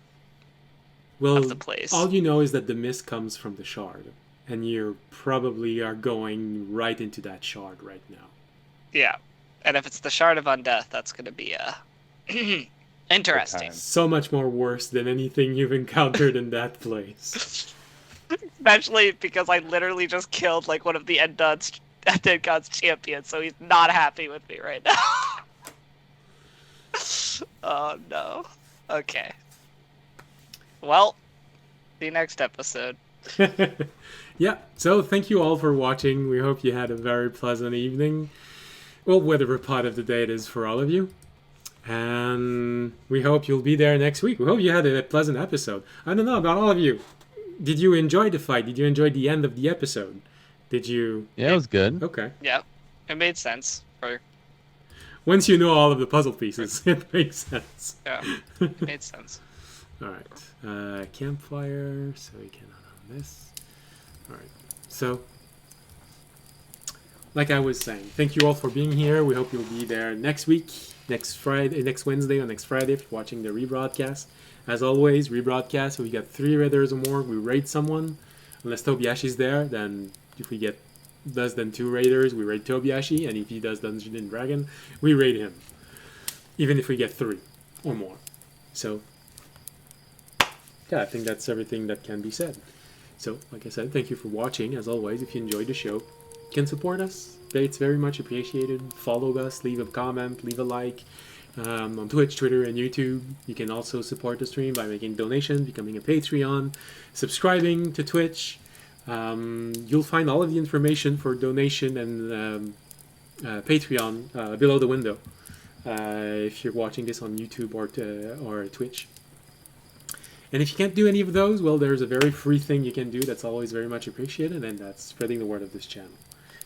Well, of the place. all you know is that the mist comes from the shard. And you probably are going right into that shard right now. Yeah, and if it's the Shard of Undeath, that's going to be interesting. So much more worse than anything you've encountered in that place. Especially because I literally just killed one of the Undead Gods champions, so he's not happy with me right now. Oh no. Okay. Well, see you next episode. Yeah, so thank you all for watching. We hope you had a very pleasant evening. Well, whatever part of the day it is for all of you. And we hope you'll be there next week. We hope you had a pleasant episode. I don't know about all of you. Did you enjoy the fight? Did you enjoy the end of the episode? Did you... Yeah, it was good. Okay. Yeah, it made sense. Once you know all of the puzzle pieces, it makes sense. Yeah, it made sense. Alright. Campfire, so we cannot on this. Alright. So, like I was saying, thank you all for being here. We hope you'll be there next week, next Wednesday or next Friday if you're watching the rebroadcast. As always, rebroadcast, so we got 3 raiders or more, we raid someone. Unless Tobiashi's there, then if we get less than 2 raiders, we raid Tobiashi, and if he does Dungeons and Dragon, we raid him. Even if we get 3 or more. So, yeah, I think that's everything that can be said. So, like I said, thank you for watching. As always, if you enjoyed the show, can support us, it's very much appreciated. Follow us, leave a comment, leave a like. On Twitch, Twitter, and YouTube. You can also support the stream by making donations, becoming a Patreon, subscribing to Twitch. You'll find all of the information for donation and Patreon below the window if you're watching this on YouTube or Twitch. And if you can't do any of those, well, there's a very free thing you can do that's always very much appreciated, and that's spreading the word of this channel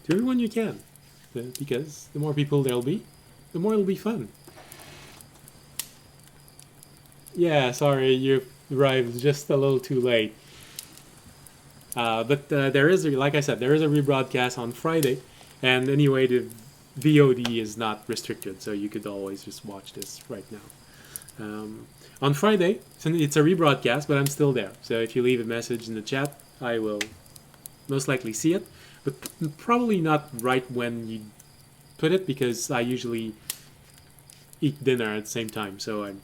to everyone you can. Because the more people there'll be, the more it'll be fun. Yeah, sorry, you arrived just a little too late. But there is, like I said, there is a rebroadcast on Friday, and anyway, the VOD is not restricted, so you could always just watch this right now. On Friday, it's a rebroadcast, but I'm still there. So if you leave a message in the chat, I will most likely see it, but probably not right when you put it, because I usually eat dinner at the same time, so I'm...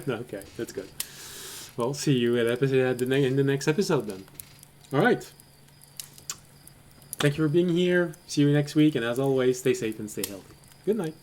Okay, that's good. Well, see you in the next episode then. Alright. Thank you for being here. See you next week, and as always, stay safe and stay healthy. Good night.